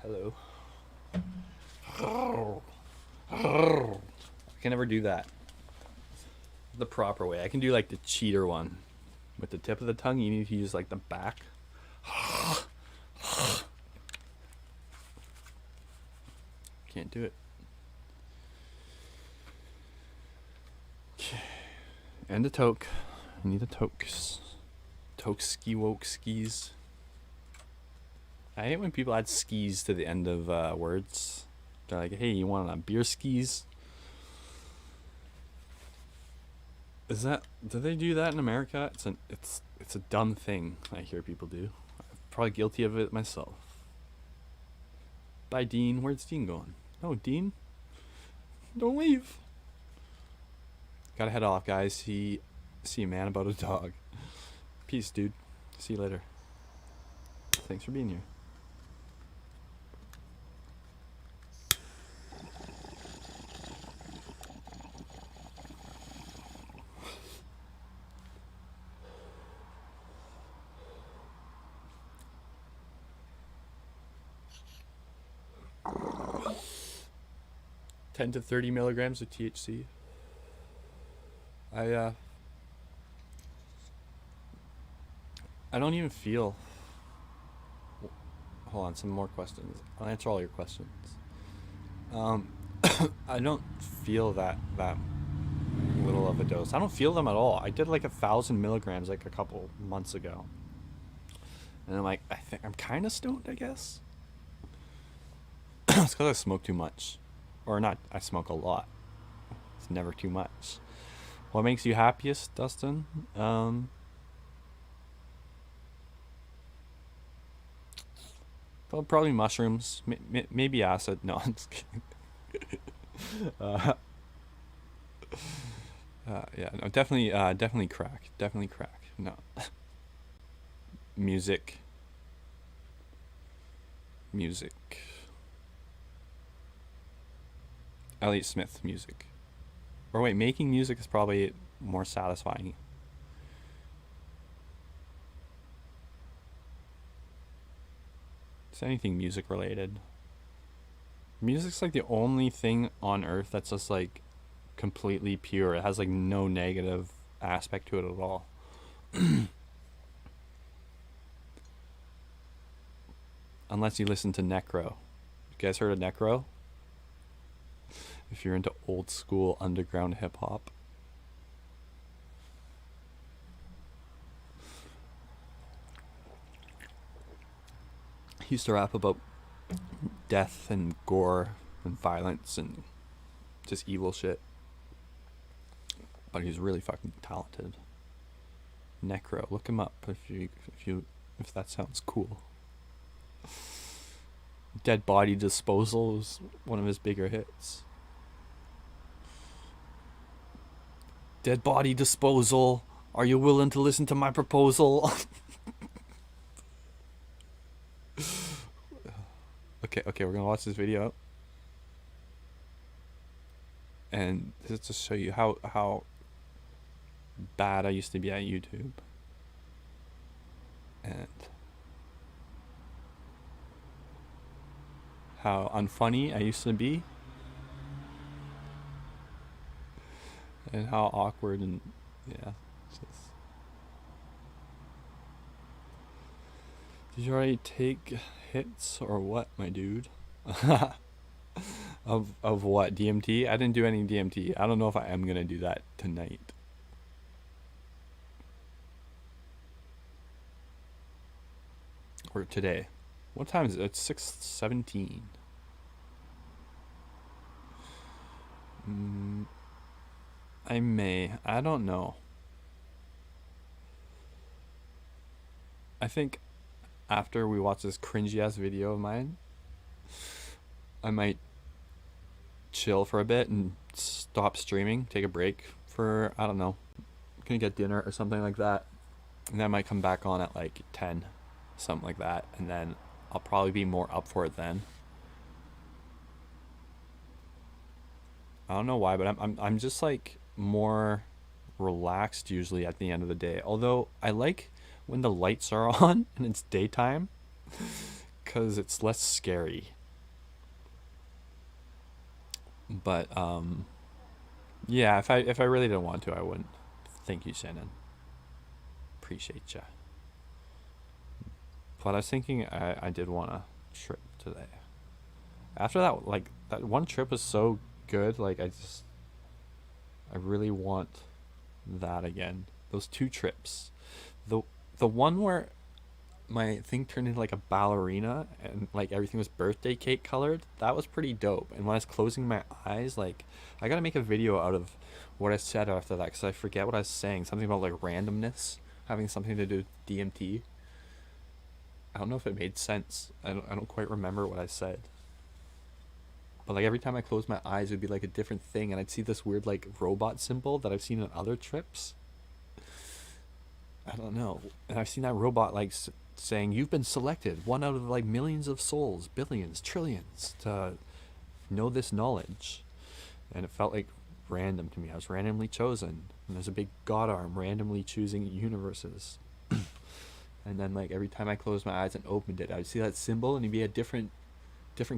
Hello. I can never do that the proper way. I can do like the cheater one. With the tip of the tongue, you need to use like the back. Can't do it. Okay. And a toke. I need a tokes. Toke ski woke skis. I hate when people add skis to the end of words. They're like, hey, you want a beer skis? Is that, do they do that in America? It's a dumb thing I hear people do. I'm probably guilty of it myself. Bye, Dean. Where's Dean going? No, Dean. Don't leave. Gotta head off, guys. See you, man, about a dog. Peace, dude. See you later. Thanks for being here. $10 to 30 milligrams of THC. I don't even feel. Hold on, some more questions. I'll answer all your questions. I don't feel that little of a dose. I don't feel them at all. I did like 1,000 milligrams like a couple months ago, and I'm like, I think I'm kind of stoned, I guess. It's because I smoke too much, or not. I smoke a lot. It's never too much. What makes you happiest, Dustin? Probably mushrooms, maybe acid. No, I'm just kidding. Yeah, no, definitely crack. Definitely crack. No. Music. Elliott Smith music. Or wait, making music is probably more satisfying. It's anything music related. Music's like the only thing on earth that's just like completely pure. It has like no negative aspect to it at all. Unless you listen to Necro. You guys heard of Necro? If you're into old school underground hip hop. He used to rap about death and gore and violence and just evil shit. But he's really fucking talented. Necro, look him up if that sounds cool. Dead Body Disposal was one of his bigger hits. Dead Body Disposal, are you willing to listen to my proposal? Okay, we're gonna watch this video, and this is to show you how bad I used to be at YouTube, and how unfunny I used to be, and how awkward and yeah. Did you already take hits or what, my dude? of what? DMT? I didn't do any DMT. I don't know if I am gonna do that tonight. Or today. What time is it? It's 6:17. I may. I don't know. I think after we watch this cringy ass video of mine, I might chill for a bit and stop streaming, take a break for, I don't know, gonna get dinner or something like that, and then I might come back on at like 10, something like that, and then I'll probably be more up for it then. I don't know why, but I'm just like more relaxed usually at the end of the day, although I like when the lights are on and it's daytime, because it's less scary. But yeah, if I really didn't want to, I wouldn't. Thank you, Shannon. Appreciate ya. But I was thinking I did want a trip today. After that, like, that one trip was so good, like, I really want that again. Those 2 trips. The one where my thing turned into like a ballerina and like everything was birthday cake colored, that was pretty dope. And when I was closing my eyes, like, I gotta make a video out of what I said after that, because I forget what I was saying. Something about like randomness having something to do with DMT. I don't know if it made sense. I don't quite remember what I said. But like every time I closed my eyes, it would be like a different thing, and I'd see this weird like robot symbol that I've seen on other trips. I don't know. And I've seen that robot like saying, you've been selected, one out of like millions of souls, billions, trillions, to know this knowledge. And it felt like random to me. I was randomly chosen. And there's a big God arm randomly choosing universes. And then like every time I closed my eyes and opened it, I would see that symbol and it'd be a different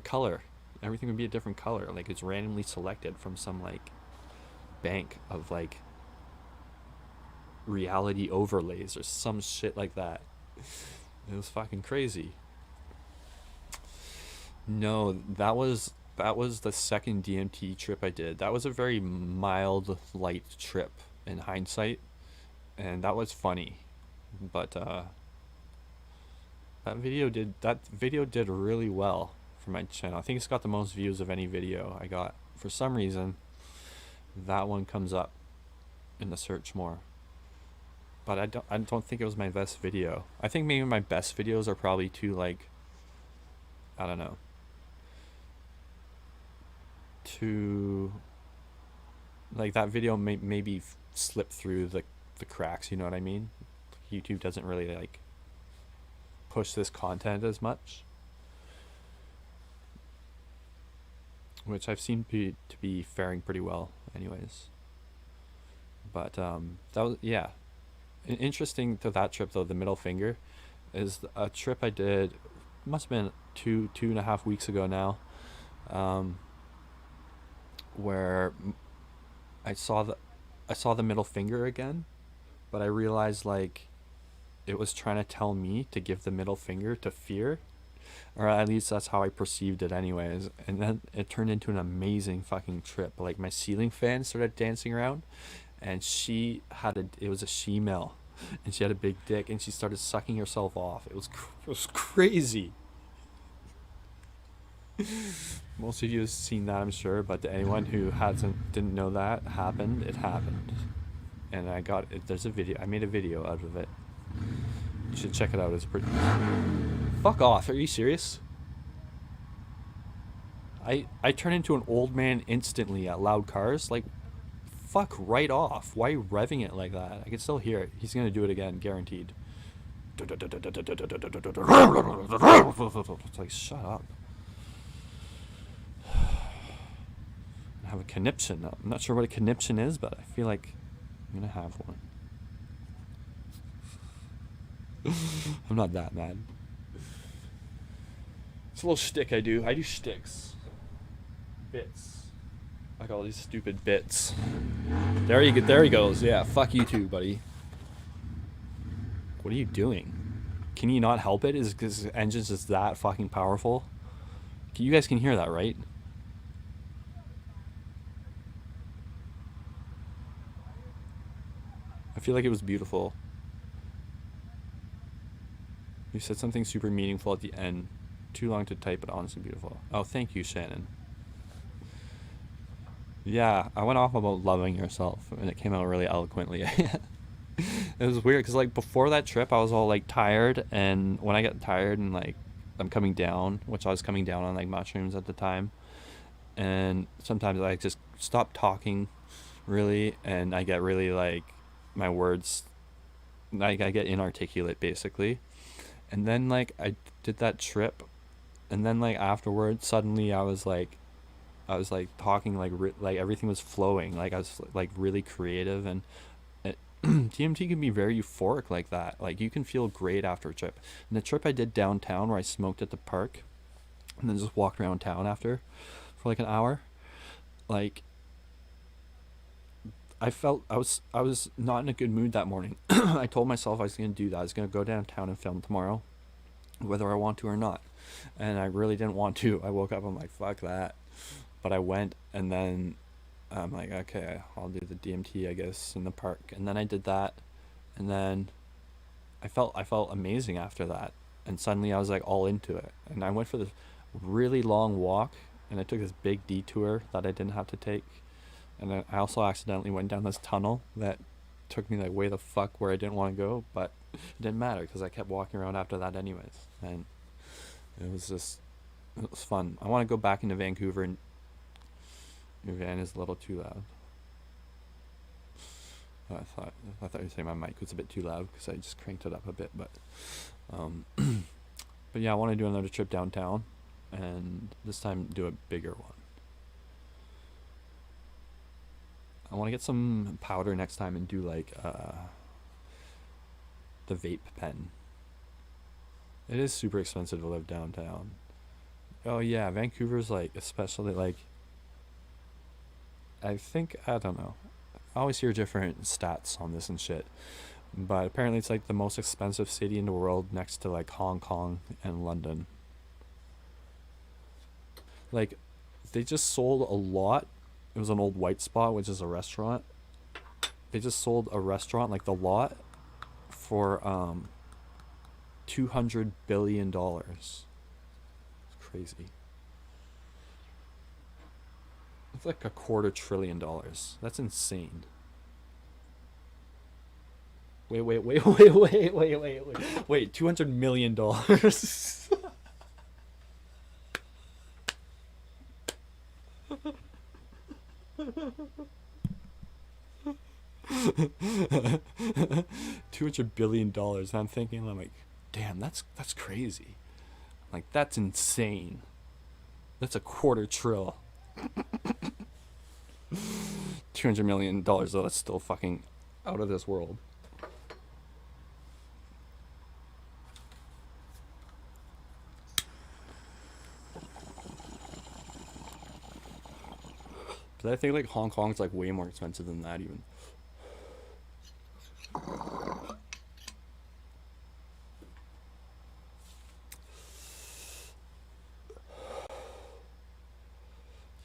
color. Everything would be a different color. Like it's randomly selected from some like bank of like reality overlays or some shit like that. It was fucking crazy. No, that was that was the second DMT trip I did. That was a very mild, light trip in hindsight, and that was funny. But that video did really well for my channel. I think it's got the most views of any video I got. For some reason, that one comes up in the search more. But I don't think it was my best video. I think maybe my best videos are probably too, like, I don't know, too, like, that video maybe slip through the cracks, you know what I mean? YouTube doesn't really, like, push this content as much, which I've seen to be faring pretty well anyways. But that was, yeah, interesting to that trip though. The middle finger is a trip I did, must have been two and a half weeks ago now, where I saw the middle finger again, but I realized, like, it was trying to tell me to give the middle finger to fear, or at least that's how I perceived it anyways. And then it turned into an amazing fucking trip. Like, my ceiling fan started dancing around, and it was a she-male, and she had a big dick, and she started sucking herself off. It was crazy. Most of you have seen that, I'm sure, but to anyone who didn't know that happened, it happened. And there's a video, I made a video out of it. You should check it out. It's pretty. Fuck off, are you serious? I turn into an old man instantly at loud cars. Like, fuck right off. Why are you revving it like that? I can still hear it. He's gonna do it again, guaranteed. It's like, shut up. I have a conniption. I'm not sure what a conniption is, but I feel like I'm gonna have one. I'm not that mad. It's a little shtick I do. I do shticks. Bits. I call these stupid bits. There he goes. Yeah, fuck you too, buddy. What are you doing? Can you not help it? Is because the engine's just that fucking powerful? You guys can hear that, right? I feel like it was beautiful. You said something super meaningful at the end. Too long to type, but honestly beautiful. Oh, thank you, Shannon. Yeah, I went off about loving yourself, and it came out really eloquently. It was weird, because, like, before that trip, I was all, like, tired, and when I get tired and, like, I'm coming down, which I was coming down on, like, mushrooms at the time, and sometimes I just stop talking, really, and I get really, like, my words, like, I get inarticulate, basically. And then, like, I did that trip, and then, like, afterwards, suddenly I was like talking, like everything was flowing, like I was like really creative, and DMT can be very euphoric like that. Like, you can feel great after a trip. And the trip I did downtown, where I smoked at the park, and then just walked around town after for like an hour, like, I felt I was not in a good mood that morning. I told myself I was going to do that. I was going to go downtown and film tomorrow, whether I want to or not. And I really didn't want to. I woke up, I'm like, fuck that. But I went, and then I'm like, okay, I'll do the DMT, I guess, in the park. And then I did that, and then I felt amazing after that. And suddenly I was like all into it. And I went for this really long walk, and I took this big detour that I didn't have to take. And then I also accidentally went down this tunnel that took me like way the fuck where I didn't want to go, but it didn't matter because I kept walking around after that anyways. And it was fun. I want to go back into Vancouver, and your van is a little too loud. I thought you were saying my mic was a bit too loud because I just cranked it up a bit, but but yeah, I want to do another trip downtown, and this time do a bigger one. I want to get some powder next time and do like the vape pen. It is super expensive to live downtown. Oh yeah, Vancouver's like, especially like, I don't know. I always hear different stats on this and shit. But apparently it's like the most expensive city in the world, next to like Hong Kong and London. Like, they just sold a lot. It was an old White Spot, which is a restaurant. They just sold a restaurant, like the lot, for $200 billion. It's crazy. It's like $250 billion. That's insane. Wait, $200 million. $200 billion. And I'm thinking, I'm like, damn, that's crazy. Like, that's insane. That's $250 billion. $200 million, though, that's still fucking out of this world. But I think like Hong Kong's like way more expensive than that even.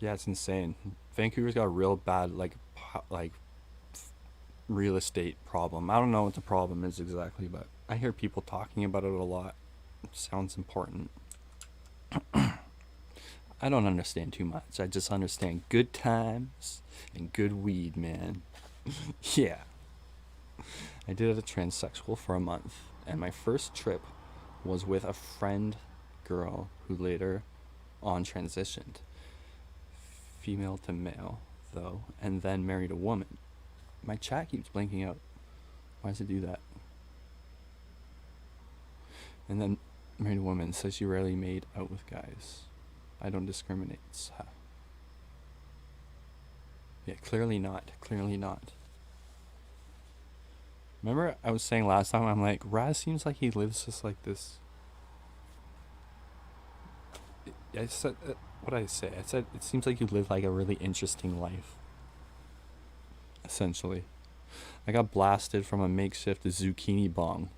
Yeah, it's insane. Vancouver's got a real bad like real estate problem. I don't know what the problem is exactly, but I hear people talking about it a lot. It sounds important. I don't understand too much. I just understand good times and good weed, man. Yeah. I did a transsexual for a month, and my first trip was with a friend girl who later on transitioned. Female to male, though, and then married a woman. My chat keeps blinking out. Why does it do that? And then married a woman, says she rarely made out with guys. I don't discriminate. Yeah, clearly not. Clearly not. Remember I was saying last time, I'm like, Raz seems like he lives just like this. I said, what did I say? I said, it seems like you live like a really interesting life. Essentially. I got blasted from a makeshift zucchini bong.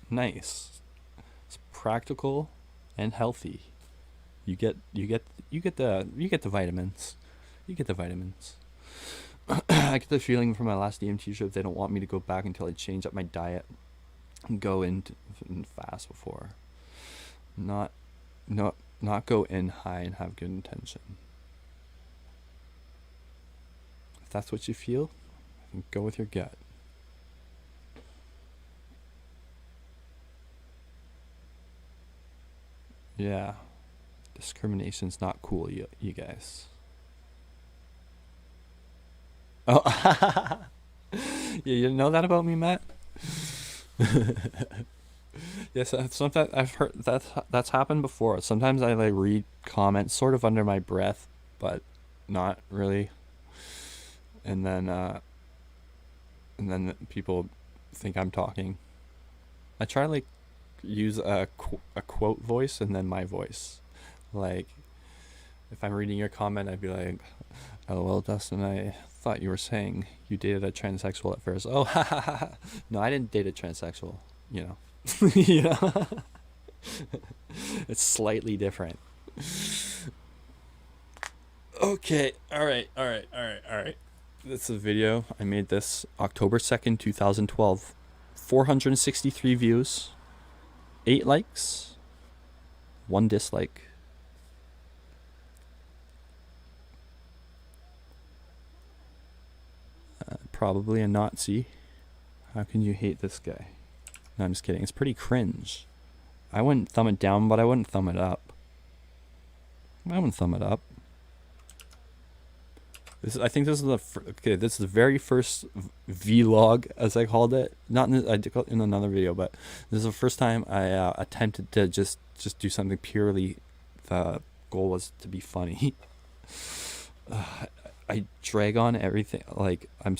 Nice. It's practical and healthy. You get the vitamins. You get the vitamins. I get the feeling from my last EMT trip they don't want me to go back until I change up my diet and go in and fast before. Not go in high and have good intention. If that's what you feel, go with your gut. Yeah. Discrimination's not cool, you guys. Oh, yeah, you didn't know that about me, Matt? Yes, sometimes I've heard that's happened before. Sometimes I like read comments sort of under my breath, but not really. And then people think I'm talking. I try to like use a quote voice and then my voice. Like, if I'm reading your comment, I'd be like, "Oh well, Dustin, I thought you were saying you dated a transsexual at first." Oh, ha ha ha! No, I didn't date a transsexual. You know, you know, it's slightly different. Okay, all right. This is a video. I made this October 2nd, 2012. 463 views, 8 likes, 1 dislike. Probably a Nazi. How can you hate this guy? No, I'm just kidding. It's pretty cringe. I wouldn't thumb it down, but I wouldn't thumb it up. I wouldn't thumb it up. I think this is this is the very first vlog, as I called it. Not in, I did call it in another video, but this is the first time I attempted to just do something purely. The goal was to be funny. I drag on everything. Like I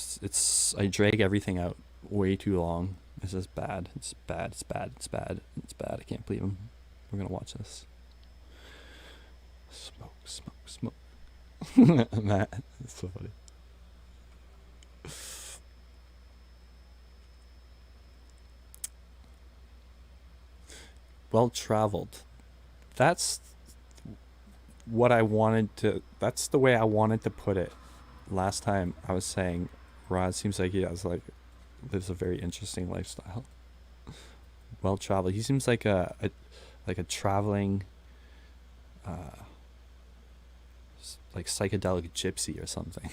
drag everything out way too long. This is bad. It's bad. I can't believe him. We're gonna watch this. Smoke. Matt, that's so funny. Well traveled. That's what I wanted to, that's the way I wanted to put it. Last time I was saying, Rod seems like he has like, lives a very interesting lifestyle. Well traveled. He seems like a traveling, like psychedelic gypsy or something.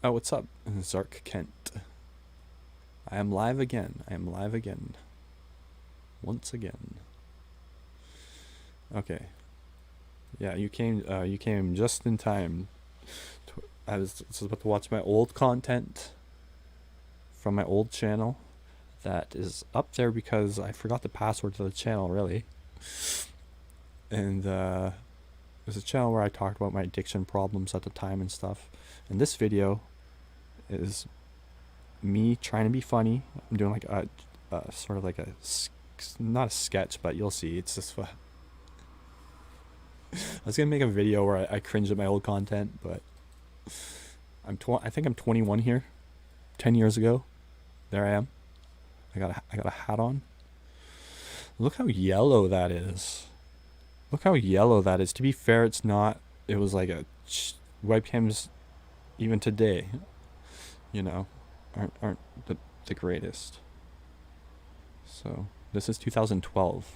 Oh, what's up, Zark Kent? I am live again. I am live again. Once again. Okay. Yeah, you came just in time. I was about to watch my old content from my old channel that is up there because I forgot the password to the channel, really. And it was a channel where I talked about my addiction problems at the time and stuff. And this video is me trying to be funny. I'm doing like a sort of like a, not a sketch, but you'll see. It's just I was gonna make a video where I cringe at my old content, but I think I'm 21 here. 10 years ago, there I am. I got a hat on. Look how yellow that is. Look how yellow that is. To be fair, it's not. It was like a webcams, even today, you know, aren't the greatest. So this is 2012.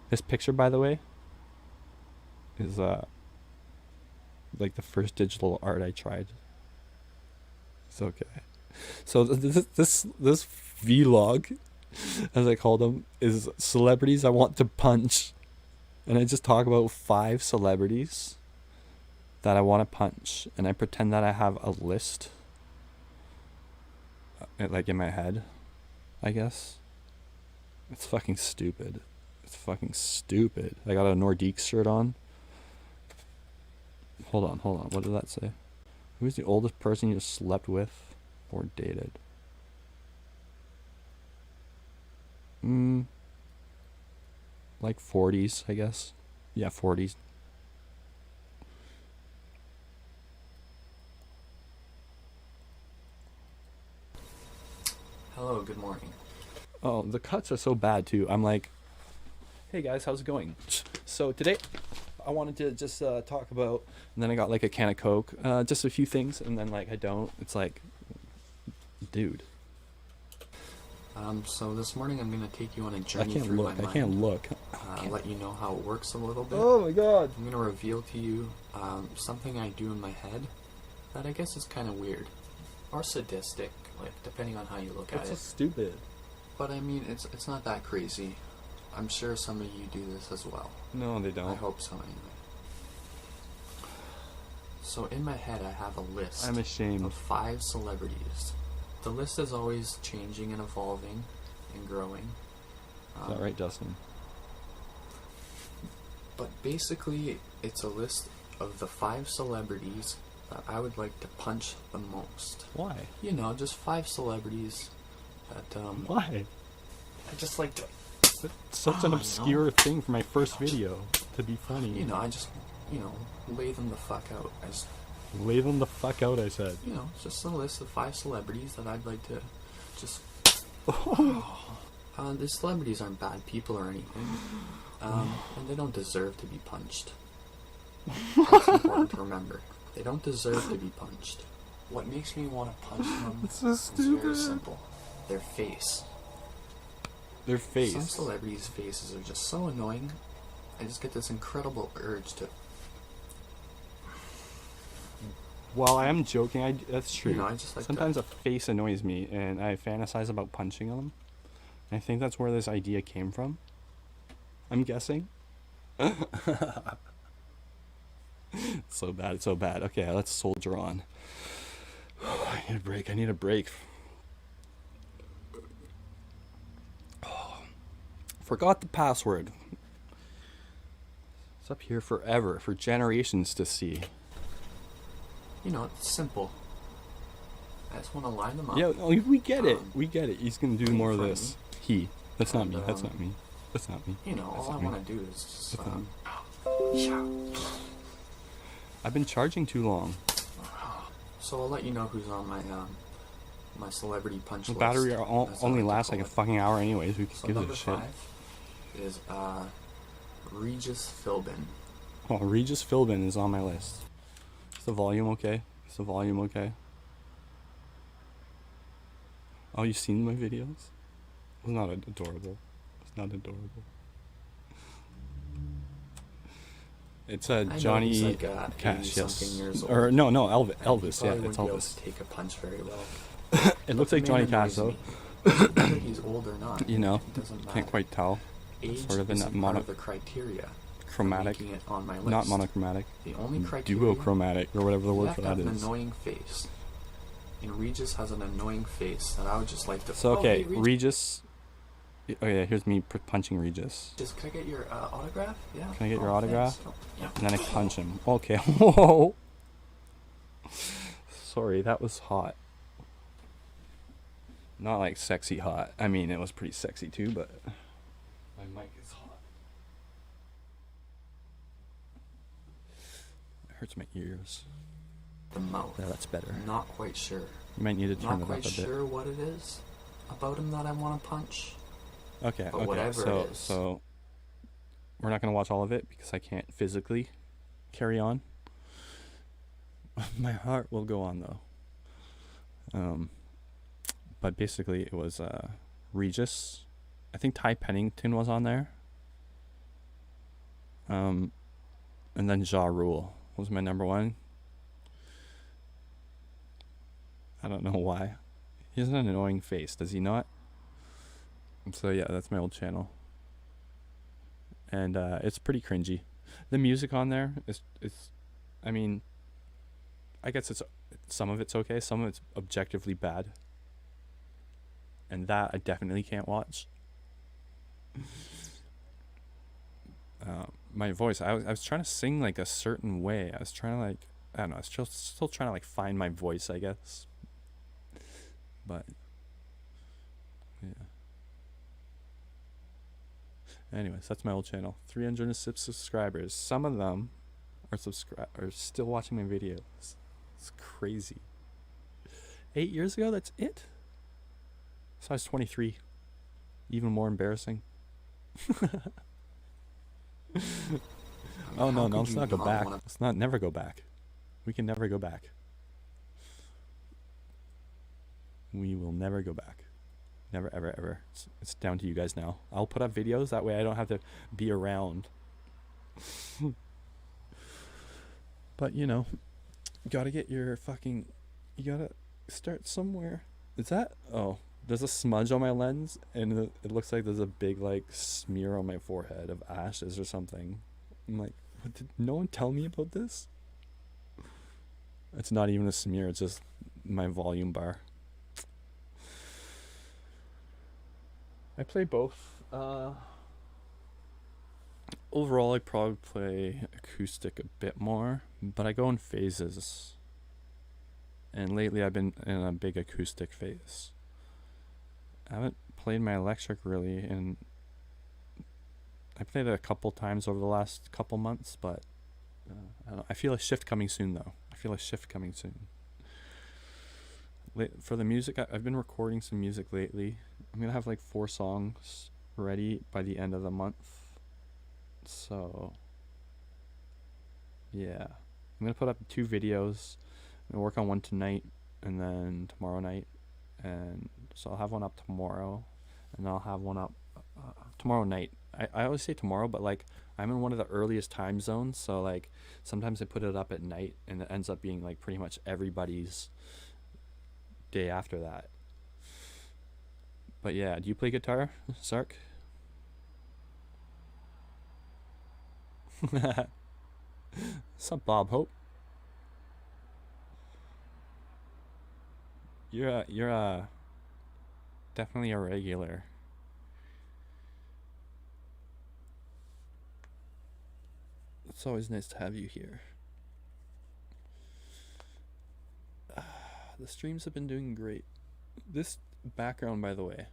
This picture, by the way, is like the first digital art I tried. It's okay. So this vlog, as I call them, is celebrities I want to punch, and I just talk about 5 celebrities that I want to punch, and I pretend that I have a list, like in my head, I guess. It's fucking stupid. It's fucking stupid. I got a Nordiques shirt on. Hold on. What did that say? Who's the oldest person you slept with or dated? Like 40s, I guess. Yeah, 40s. Hello, good morning. Oh, the cuts are so bad too. I'm like, hey guys, how's it going? So today I wanted to just talk about, and then I got like a can of Coke, just a few things, and then like I don't. It's like, dude. So this morning I'm gonna take you on a journey through my mind. I can't look. Let you know how it works a little bit. Oh my god. I'm gonna reveal to you something I do in my head that I guess is kind of weird or sadistic, like depending on how you look at it. It's so stupid. But I mean, it's not that crazy. I'm sure some of you do this as well. No, they don't. I hope so anyway. So in my head I have a list. I'm ashamed. Of 5 celebrities. The list is always changing and evolving and growing. Is that right, Dustin? But basically, it's a list of the 5 celebrities that I would like to punch the most. Why? You know, just 5 celebrities that, Why? I just like to... It's such an obscure thing for my first video to be funny. You know, I just, lay them the fuck out. Lay them the fuck out, I said. You know, just a list of 5 celebrities that I'd like to just... These celebrities aren't bad people or anything. And they don't deserve to be punched. That's important to remember. They don't deserve to be punched. What makes me want to punch them is very simple. Their face. Their face. Some celebrities' faces are just so annoying. I just get this incredible urge to... While I am joking, that's true. You know, I just like sometimes a face annoys me, and I fantasize about punching them. And I think that's where this idea came from. I'm guessing. It's so bad, it's so bad. Okay, let's soldier on. I need a break. Forgot the password. It's up here forever, for generations to see. You know, it's simple. I just want to line them up. Yeah, we get it. We get it. He's going to do more of this. That's not me. That's not me. That's not me. You know, all I want to do is just... I've been charging too long. So I'll let you know who's on my my celebrity punch The list. battery only lasts like like a fucking hour anyways. Who So gives number a shit? 5 is Regis Philbin. Well, Regis Philbin is on my list. Is the volume okay? Is the volume okay? Oh, you seen my videos? It's not adorable. It's not adorable. It's I know Johnny he's like, Cash, 80-something yes. years Or old. no, Elvis. He Elvis, probably yeah, wouldn't it's be able Elvis. to take a punch very well. It looks like the Johnny man Cash annoys though. me. Whether he's old or not, You know, it doesn't matter. can't quite tell. Age Sort of in isn't that part of the criteria for chromatic, making it on my list. not monochromatic. The only criteria, duochromatic, or whatever the you word have for to that have an is. annoying face. And Regis has an annoying face that I would just like to. So okay, hey, Regis. Oh yeah, here's me punching Regis. Just can I get your autograph? Yeah. Can I get your Oh, autograph? thanks. Yeah. And then I punch him. Okay. Whoa. Sorry, that was hot. Not like sexy hot. I mean, it was pretty sexy too, but my mic is hot. It hurts my ears. The mouth. Yeah, that's better. I'm not quite sure. You might need to turn Not it up a quite bit. sure what it is about him that I want to punch. Okay, But okay. whatever So, it is. so we're not gonna watch all of it because I can't physically carry on. My heart will go on though. But basically it was Regis. I think Ty Pennington was on there. And then Ja Rule was my number 1. I don't know why. He has an annoying face, does he not? So yeah, that's my old channel. And it's pretty cringy. The music on there is I mean, I guess it's some of it's okay, some of it's objectively bad. And that I definitely can't watch. My voice, I was trying to sing like a certain way. I was trying to like, I don't know, I was still trying to like find my voice, I guess. But yeah. Anyways, that's my old channel. 306 subscribers. Some of them are still watching my videos. It's crazy. 8 years ago, that's it? So I was 23. Even more embarrassing. Oh no, let's not go back. Let's not never go back. We can never go back. We will never go back. Never, ever, ever. It's down to you guys now. I'll put up videos, that way I don't have to be around. But, you know, you gotta get your fucking... You gotta start somewhere. Is that... Oh, there's a smudge on my lens, and it looks like there's a big, like, smear on my forehead of ashes or something. I'm like, what, did no one tell me about this? It's not even a smear, it's just my volume bar. I play both. Overall, I probably play acoustic a bit more, but I go in phases. And lately, I've been in a big acoustic phase. I haven't played my electric really, and I played it a couple times over the last couple months, but I don't know. I feel a shift coming soon, though. I feel a shift coming soon. For the music, I've been recording some music lately. I'm gonna have like 4 songs ready by the end of the month. So yeah, I'm gonna put up 2 videos. I'm gonna work on one tonight and then tomorrow night, and so I'll have one up tomorrow, and I'll have one up tomorrow night. I always say tomorrow, but like I'm in one of the earliest time zones, so like sometimes I put it up at night, and it ends up being like pretty much everybody's day after that. But yeah, do you play guitar, Sark? What's up, Bob Hope? You're definitely a regular. It's always nice to have you here. The streams have been doing great. This background, by the way,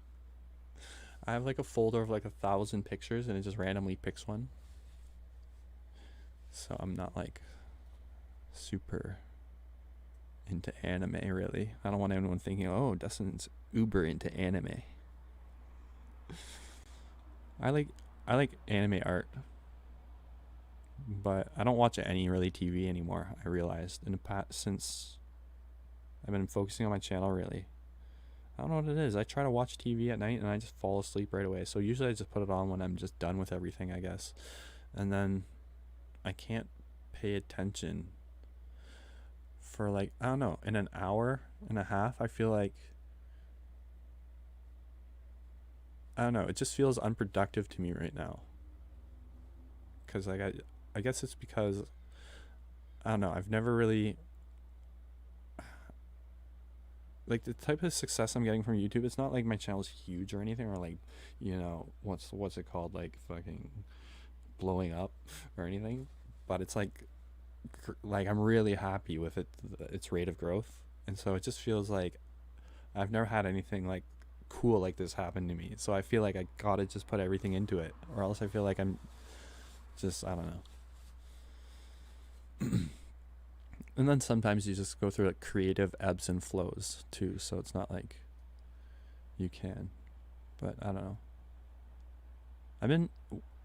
I have like a folder of like 1,000 pictures, and it just randomly picks one. So I'm not like super into anime, really. I don't want anyone thinking, oh, Dustin's uber into anime. I like anime art, but I don't watch any really TV anymore. I realized in the past, since I've been focusing on my channel, really. I don't know what it is. I try to watch TV at night and I just fall asleep right away. So usually I just put it on when I'm just done with everything, I guess. And then I can't pay attention for like, I don't know, in an hour and a half. I feel like, I don't know, it just feels unproductive to me right now. Because like I guess it's because, I don't know, I've never really, like the type of success I'm getting from YouTube, it's not like my channel's huge or anything, or like, you know, what's it called, like fucking blowing up or anything, but it's like I'm really happy with its rate of growth. And so it just feels like I've never had anything like cool like this happen to me. So I feel like I gotta just put everything into it, or else I feel like I'm just, I don't know. And then sometimes you just go through like creative ebbs and flows too, so it's not like you can, but I don't know.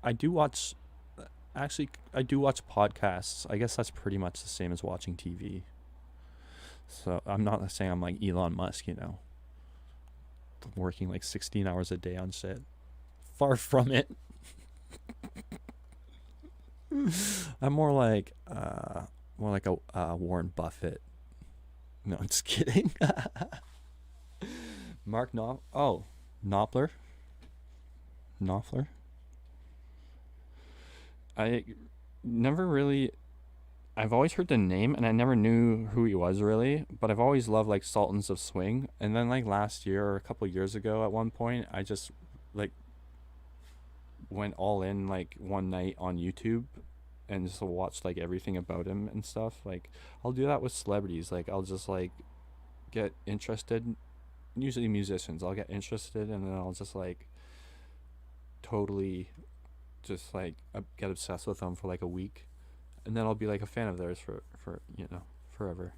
I do watch podcasts. I guess that's pretty much the same as watching TV. So I'm not saying I'm like Elon Musk, you know, working like 16 hours a day on shit. Far from it. I'm more like a Warren Buffett. No, I'm just kidding. Mark Knopfler. I've always heard the name and I never knew who he was really, but I've always loved like Sultans of Swing. And then like last year or a couple years ago at one point, I just like went all in like one night on YouTube and just watched like everything about him and stuff. Like I'll do that with celebrities. Like I'll just like get interested, usually musicians. I'll get interested and then I'll just like totally just like get obsessed with them for like a week, and then I'll be like a fan of theirs for you know, forever.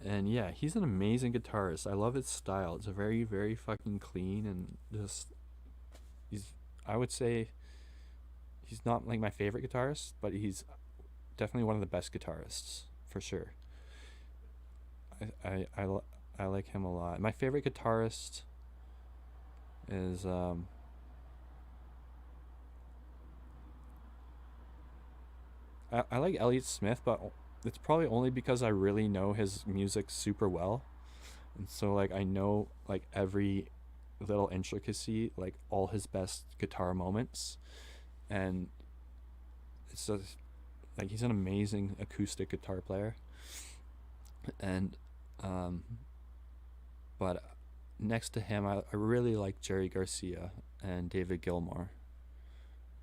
And yeah, he's an amazing guitarist. I love his style. It's a very, very fucking clean, and just I would say he's not like my favorite guitarist, but he's definitely one of the best guitarists for sure. I like him a lot. My favorite guitarist is I like Elliott Smith, but it's probably only because I really know his music super well, and so like I know like every little intricacy, like all his best guitar moments, and it's just like he's an amazing acoustic guitar player. And but next to him, I really like Jerry Garcia and David Gilmour.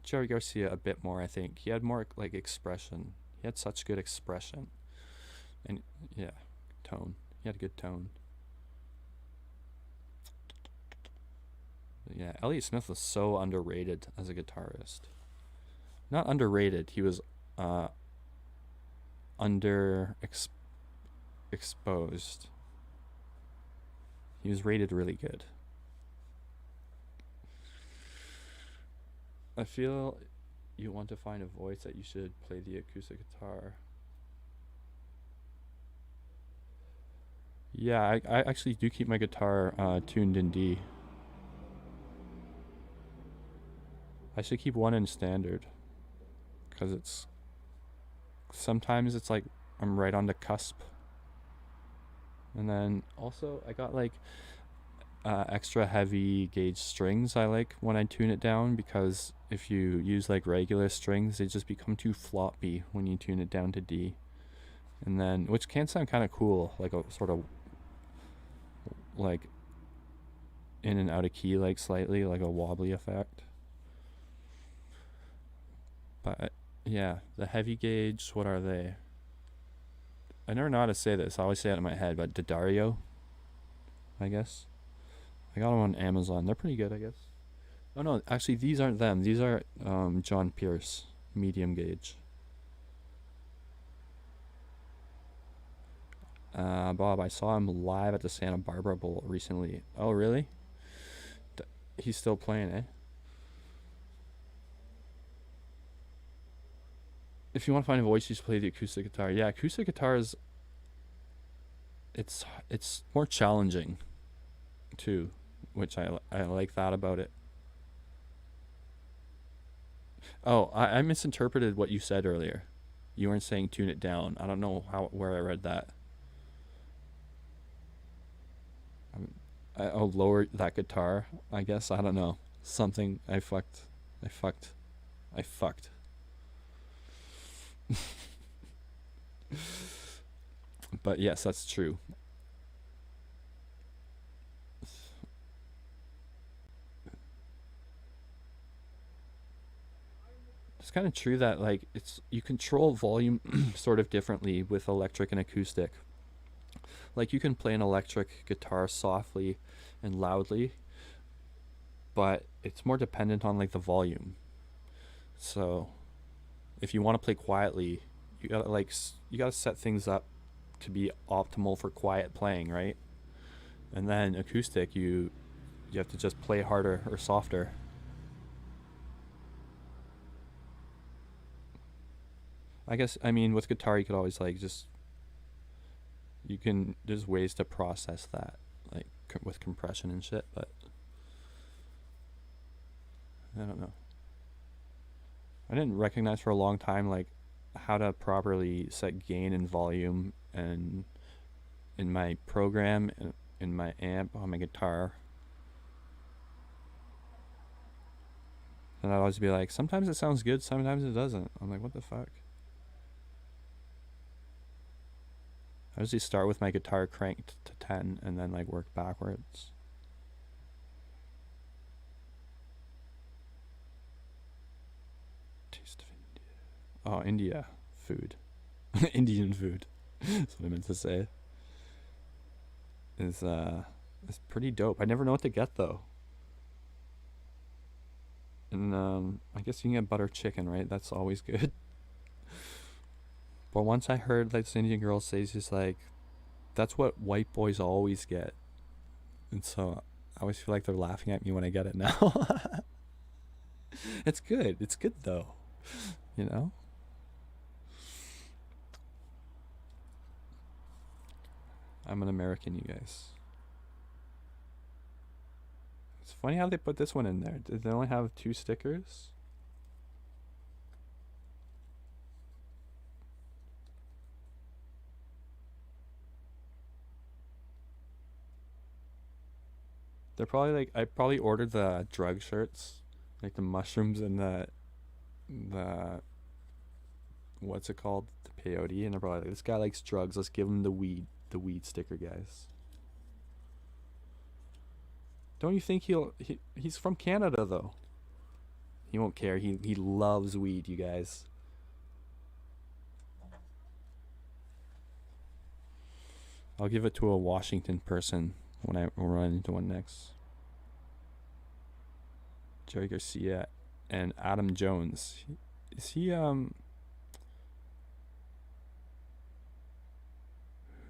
Jerry Garcia a bit more, I think. He had more like expression. He had such good expression. And yeah, tone. He had a good tone. But yeah, Elliott Smith was so underrated as a guitarist. Not underrated, he was exposed. He was rated really good. I feel you want to find a voice that you should play the acoustic guitar. Yeah, I actually do keep my guitar tuned in D. I should keep one in standard, because it's sometimes it's like I'm right on the cusp. And then also I got like extra heavy gauge strings I like when I tune it down, because if you use like regular strings, they just become too floppy when you tune it down to D. And then, which can sound kind of cool, like a sort of like in and out of key, like slightly like a wobbly effect. But yeah, the heavy gauge, what are they? I never know how to say this. I always say it in my head, but D'Addario, I guess. I got them on Amazon. They're pretty good, I guess. Oh no, actually these aren't them. These are John Pierce, medium gauge. Bob, I saw him live at the Santa Barbara Bowl recently. Oh, really? He's still playing, eh? If you want to find a voice, you should play the acoustic guitar. Yeah, acoustic guitar is... It's more challenging, too, which I like that about it. Oh, I misinterpreted what you said earlier. You weren't saying tune it down. I don't know where I read that. I'll lower that guitar, I guess. I don't know. Something I fucked. But yes, that's true. It's kind of true that like you control volume sort of differently with electric and acoustic. Like you can play an electric guitar softly and loudly, but it's more dependent on like the volume. So if you want to play quietly, you gotta set things up to be optimal for quiet playing, right? And then acoustic, you have to just play harder or softer. I guess, I mean, with guitar you could always like there's ways to process that, like with compression and shit, but I don't know. I didn't recognize for a long time like how to properly set gain and volume and in my program and in my amp on my guitar. And I'd always be like, sometimes it sounds good, sometimes it doesn't. I'm like, what the fuck? I usually start with my guitar cranked to 10 and then like work backwards. Taste of India. Oh, India food. Indian food. That's what I meant to say. Is pretty dope. I never know what to get though. And I guess you can get butter chicken, right? That's always good. But once I heard like this Indian girl say, she's like, that's what white boys always get. And so I always feel like they're laughing at me when I get it now. It's good. It's good though. You know? I'm an American, you guys. It's funny how they put this one in there. Did they only have 2 stickers? They're probably like, I probably ordered the drug shirts, like the mushrooms and the what's it called, the peyote, and they're probably like, this guy likes drugs, let's give him the weed sticker, guys. Don't you think he's from Canada though? He won't care. He loves weed, you guys. I'll give it to a Washington person when I run into one next. Jerry Garcia and Adam Jones. Is he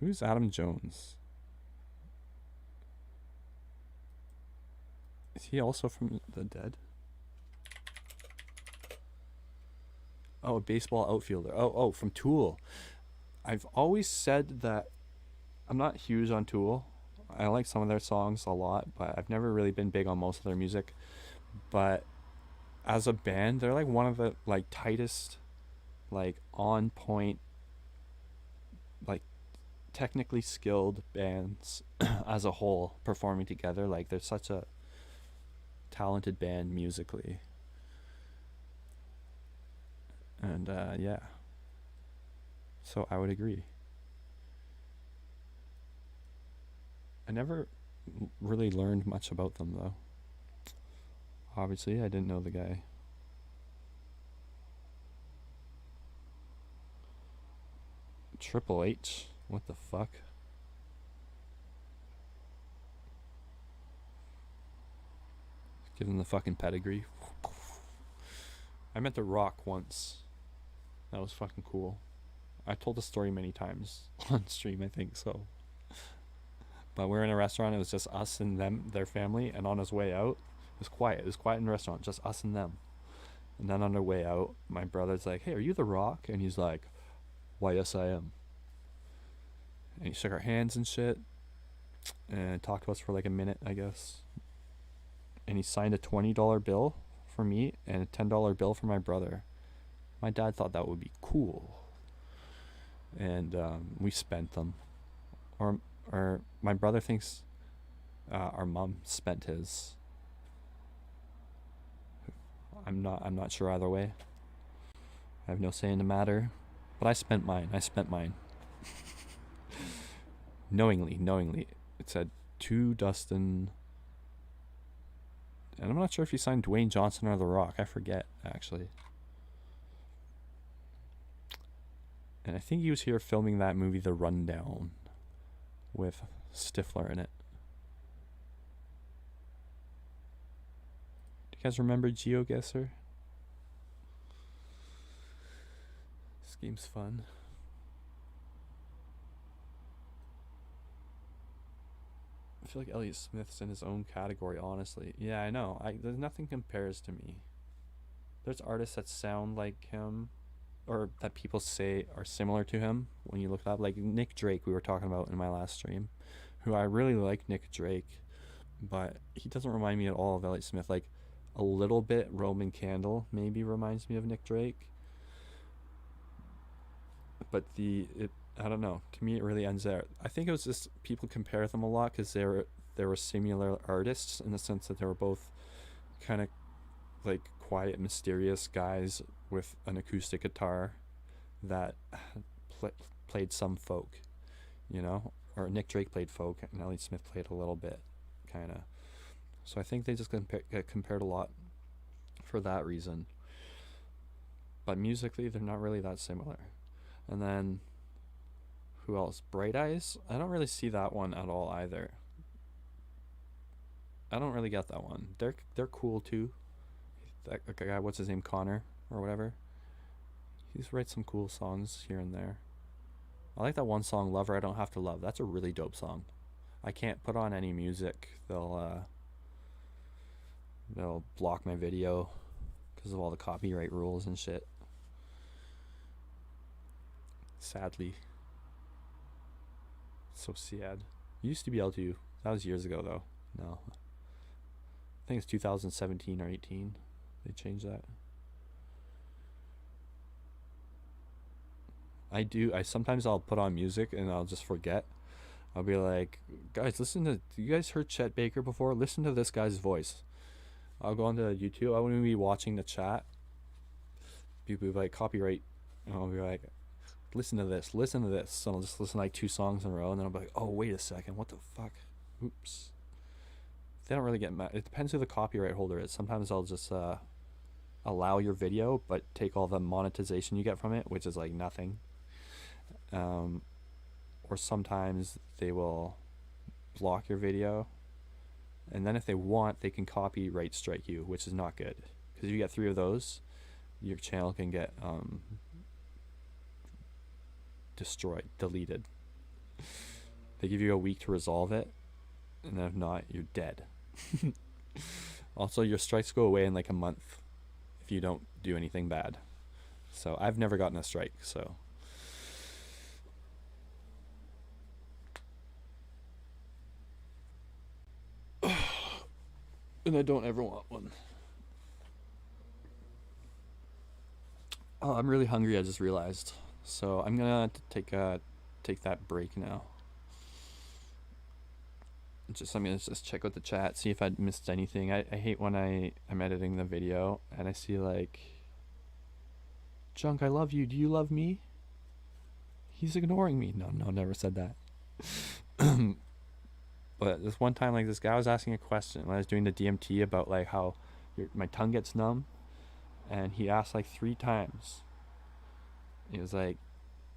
who's Adam Jones? Is he also from the dead? Oh, a baseball outfielder. Oh, from Tool. I've always said that I'm not huge on Tool. I like some of their songs a lot, but I've never really been big on most of their music. But as a band, they're like one of the like tightest, like on point, like technically skilled bands as a whole performing together. Like they're such a talented band musically. And yeah. So I would agree. I never really learned much about them though. Obviously, I didn't know the guy. Triple H? What the fuck? Give him the fucking pedigree. I met The Rock once. That was fucking cool. I told the story many times on stream, I think so. But we're in a restaurant. It was just us and them, their family. And on his way out, it was quiet. It was quiet in the restaurant, just us and them. And then on their way out, my brother's like, "Hey, are you The Rock?" And he's like, "Why, yes, I am." And he shook our hands and shit. And talked to us for like a minute, I guess. And he signed a $20 bill for me and a $10 bill for my brother. My dad thought that would be cool. And we spent them. Or my brother thinks our mom spent his. I'm not sure either way. I have no say in the matter. But I spent mine. Knowingly. It said to Dustin. And I'm not sure if he signed Dwayne Johnson or The Rock. I forget, actually. And I think he was here filming that movie, The Rundown, with Stifler in it. Do you guys remember GeoGuessr? This game's fun. I feel like Elliott Smith's in his own category, honestly. Yeah, I know. There's nothing compares to me. There's artists that sound like him, or that people say are similar to him when you look it up. Like Nick Drake, we were talking about in my last stream, who I really like Nick Drake, but he doesn't remind me at all of Elliott Smith. Like a little bit Roman Candle maybe reminds me of Nick Drake. But I don't know. To me, it really ends there. I think it was just people compare them a lot because they were similar artists in the sense that they were both kind of like quiet, mysterious guys with an acoustic guitar that played some folk, you know? Or Nick Drake played folk and Elliott Smith played a little bit, kind of. So I think they just get compared a lot for that reason. But musically, they're not really that similar. And then who else? Bright Eyes? I don't really see that one at all either. I don't really get that one. They're cool too. That guy, what's his name, Connor or whatever. He's writes some cool songs here and there. I like that one song, Lover I Don't Have to Love. That's a really dope song. I can't put on any music. They'll block my video because of all the copyright rules and shit. Sadly. So sad. You used to be able to. That was years ago though. No. I think it's 2017 or 18. They changed that. Sometimes I'll put on music and I'll just forget. I'll be like, guys, you guys heard Chet Baker before? Listen to this guy's voice. I'll go onto YouTube. I wouldn't be watching the chat. People will be like, copyright. And I'll be like, listen to this. So I'll just listen to like 2 songs in a row and then I'll be like, oh, wait a second. What the fuck? Oops. They don't really get mad. It depends who the copyright holder is. Sometimes I'll just allow your video but take all the monetization you get from it, which is like nothing. Or sometimes they will block your video, and then if they want, they can copyright strike you, which is not good, because if you get 3 of those, your channel can get destroyed, deleted. They give you a week to resolve it, and then if not, you're dead. Also, your strikes go away in like a month if you don't do anything bad. So I've never gotten a strike, so and I don't ever want one. Oh, I'm really hungry, I just realized. So I'm gonna take that break now. I'm gonna just check out the chat, see if I missed anything. I hate when I'm editing the video and I see like, Junk, I love you. Do you love me? He's ignoring me. No, never said that. But this one time, like, this guy was asking a question when I was doing the DMT about like how my tongue gets numb, and he asked like 3 times. He was like,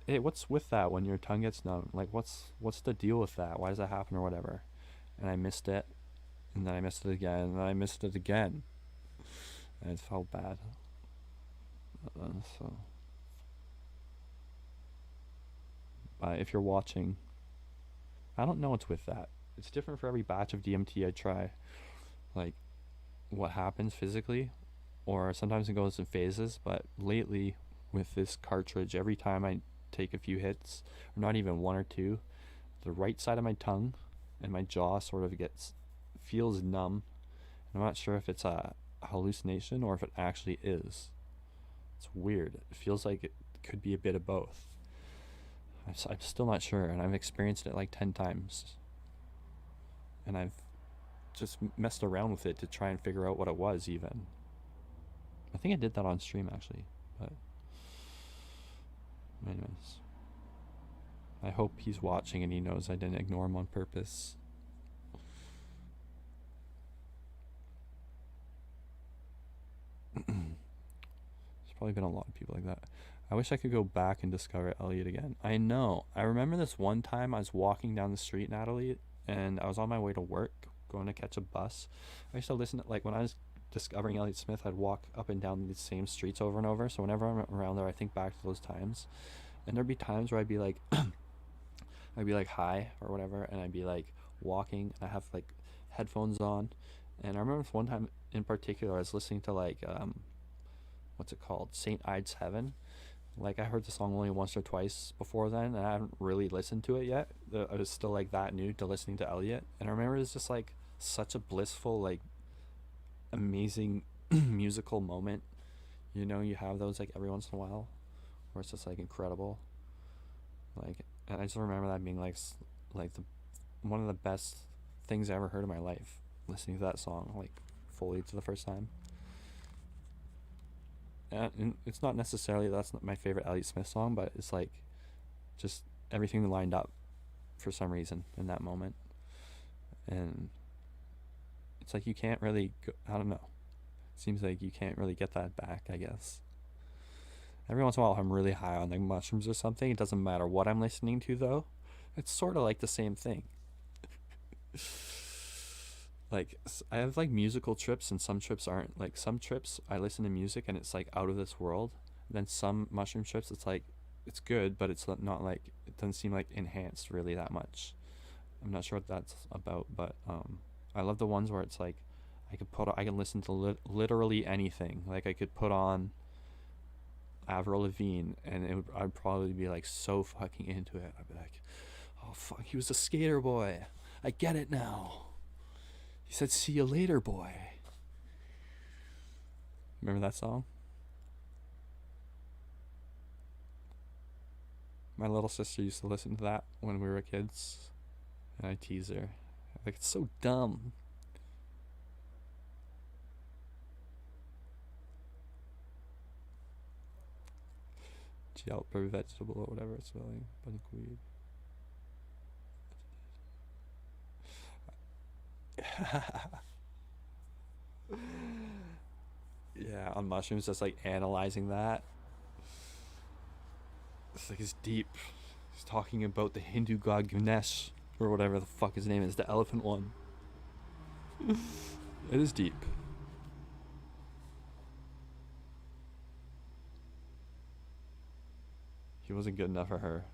hey, what's with that when your tongue gets numb? Like, what's the deal with that? Why does that happen or whatever? And I missed it, and then I missed it again, and then I missed it again, and it felt bad. So if you're watching, I don't know what's with that. It's different for every batch of DMT I try. Like, what happens physically, or sometimes it goes in phases, but lately with this cartridge, every time I take a few hits, or not even one or two, the right side of my tongue and my jaw sort of feels numb. I'm not sure if it's a hallucination or if it actually is. It's weird. It feels like it could be a bit of both. I'm still not sure, and I've experienced it like 10 times. And I've just messed around with it to try and figure out what it was even. I think I did that on stream actually, but anyways. I hope he's watching and he knows I didn't ignore him on purpose. There's probably been a lot of people like that. I wish I could go back and discover Elliot again. I know. I remember this one time I was walking down the street, Natalie, and I was on my way to work, going to catch a bus. I used to listen to, like, when I was discovering Elliott Smith, I'd walk up and down the same streets over and over. So whenever I'm around there, I think back to those times. And there'd be times where I'd be like, hi or whatever, and I'd be like walking, and I have like headphones on. And I remember this one time in particular, I was listening to like, what's it called? St. Ides Heaven. Like, I heard the song only once or twice before then, and I haven't really listened to it yet. I was still like that new to listening to Elliot. And I remember it was just like such a blissful, like amazing musical moment. You know, you have those like every once in a while where it's just like incredible. Like, and I just remember that being like one of the best things I ever heard in my life, listening to that song like fully for the first time. And it's not necessarily that's not my favorite Elliott Smith song, but it's like just everything lined up for some reason in that moment. And it's like you can't really go, I don't know, it seems like you can't really get that back, I guess. Every once in a while, if I'm really high on like mushrooms or something, it doesn't matter what I'm listening to though, it's sort of like the same thing. Like, I have like musical trips, and some trips aren't. Like, some trips I listen to music and it's like out of this world. And then some mushroom trips, it's like it's good, but it's not like, it doesn't seem like enhanced really that much. I'm not sure what that's about, but I love the ones where it's like I can listen to literally anything. Like, I could put on Avril Lavigne and I'd probably be like so fucking into it. I'd be like, oh fuck, he was a skater boy, I get it now. He said, see you later, boy. Remember that song? My little sister used to listen to that when we were kids, and I tease her. Like, it's so dumb. Gel per vegetable or whatever it's spelling. Buckweed. Yeah, on mushrooms, just like analyzing that. It's like, it's deep. He's talking about the Hindu god Ganesh, or whatever the fuck his name is, the elephant one. It is deep. He wasn't good enough for her.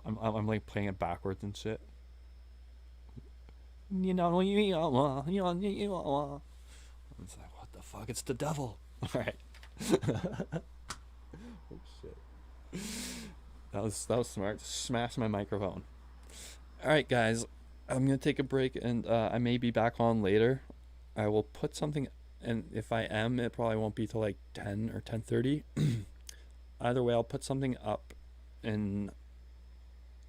I'm like playing it backwards and shit. It's like, what the fuck? It's the devil. Alright. Oh shit. That was smart. Smash my microphone. Alright guys, I'm gonna take a break, and I may be back on later. I will put something, and if I am, it probably won't be till like 10 or 10:30. Either way, I'll put something up in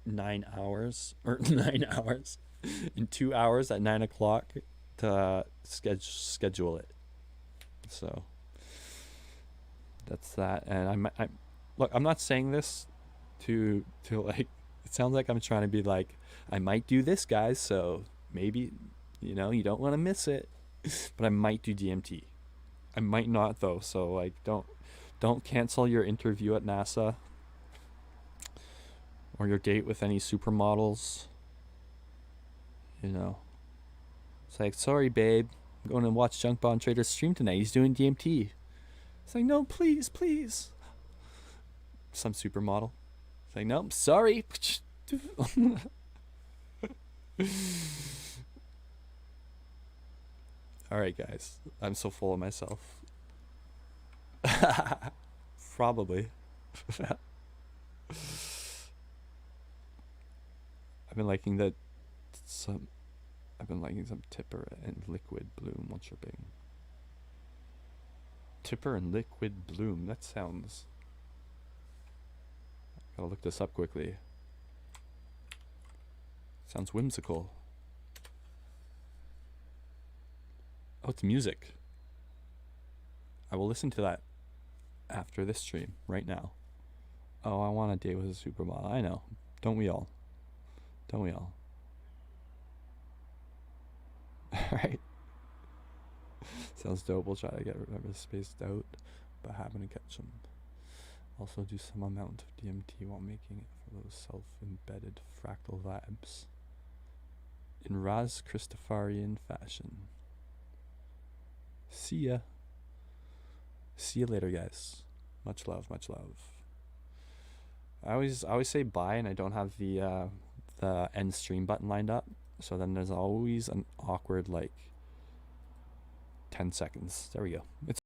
9 hours, or 9 hours, in 2 hours at 9 o'clock to schedule it. So that's that. And look, I'm not saying this to like, it sounds like I'm trying to be like, I might do this, guys, so maybe, you know, you don't want to miss it. But I might do DMT. I might not though, so like, don't cancel your interview at NASA or your date with any supermodels. You know, it's like, sorry babe, I'm going to watch Junk Bond Trader's stream tonight, he's doing DMT. It's like, no, please, some supermodel saying, nope, sorry. Alright, guys. I'm so full of myself. Probably. I've been liking some Tipper and Liquid Bloom while tripping. Tipper and Liquid Bloom. That sounds... Gotta look this up quickly. Sounds whimsical. Oh, it's music. I will listen to that after this stream, right now. Oh, I want a date with a supermodel. I know. Don't we all? Don't we all? Alright. Sounds dope. We'll try to remember spaced out, but happen to catch them. Also do some amount of DMT while making it for those self-embedded fractal vibes. In Raz Christopharian fashion. See ya. See you later, guys. Much love, much love. I always say bye, and I don't have the end stream button lined up, so then there's always an awkward 10 seconds. There we go. It's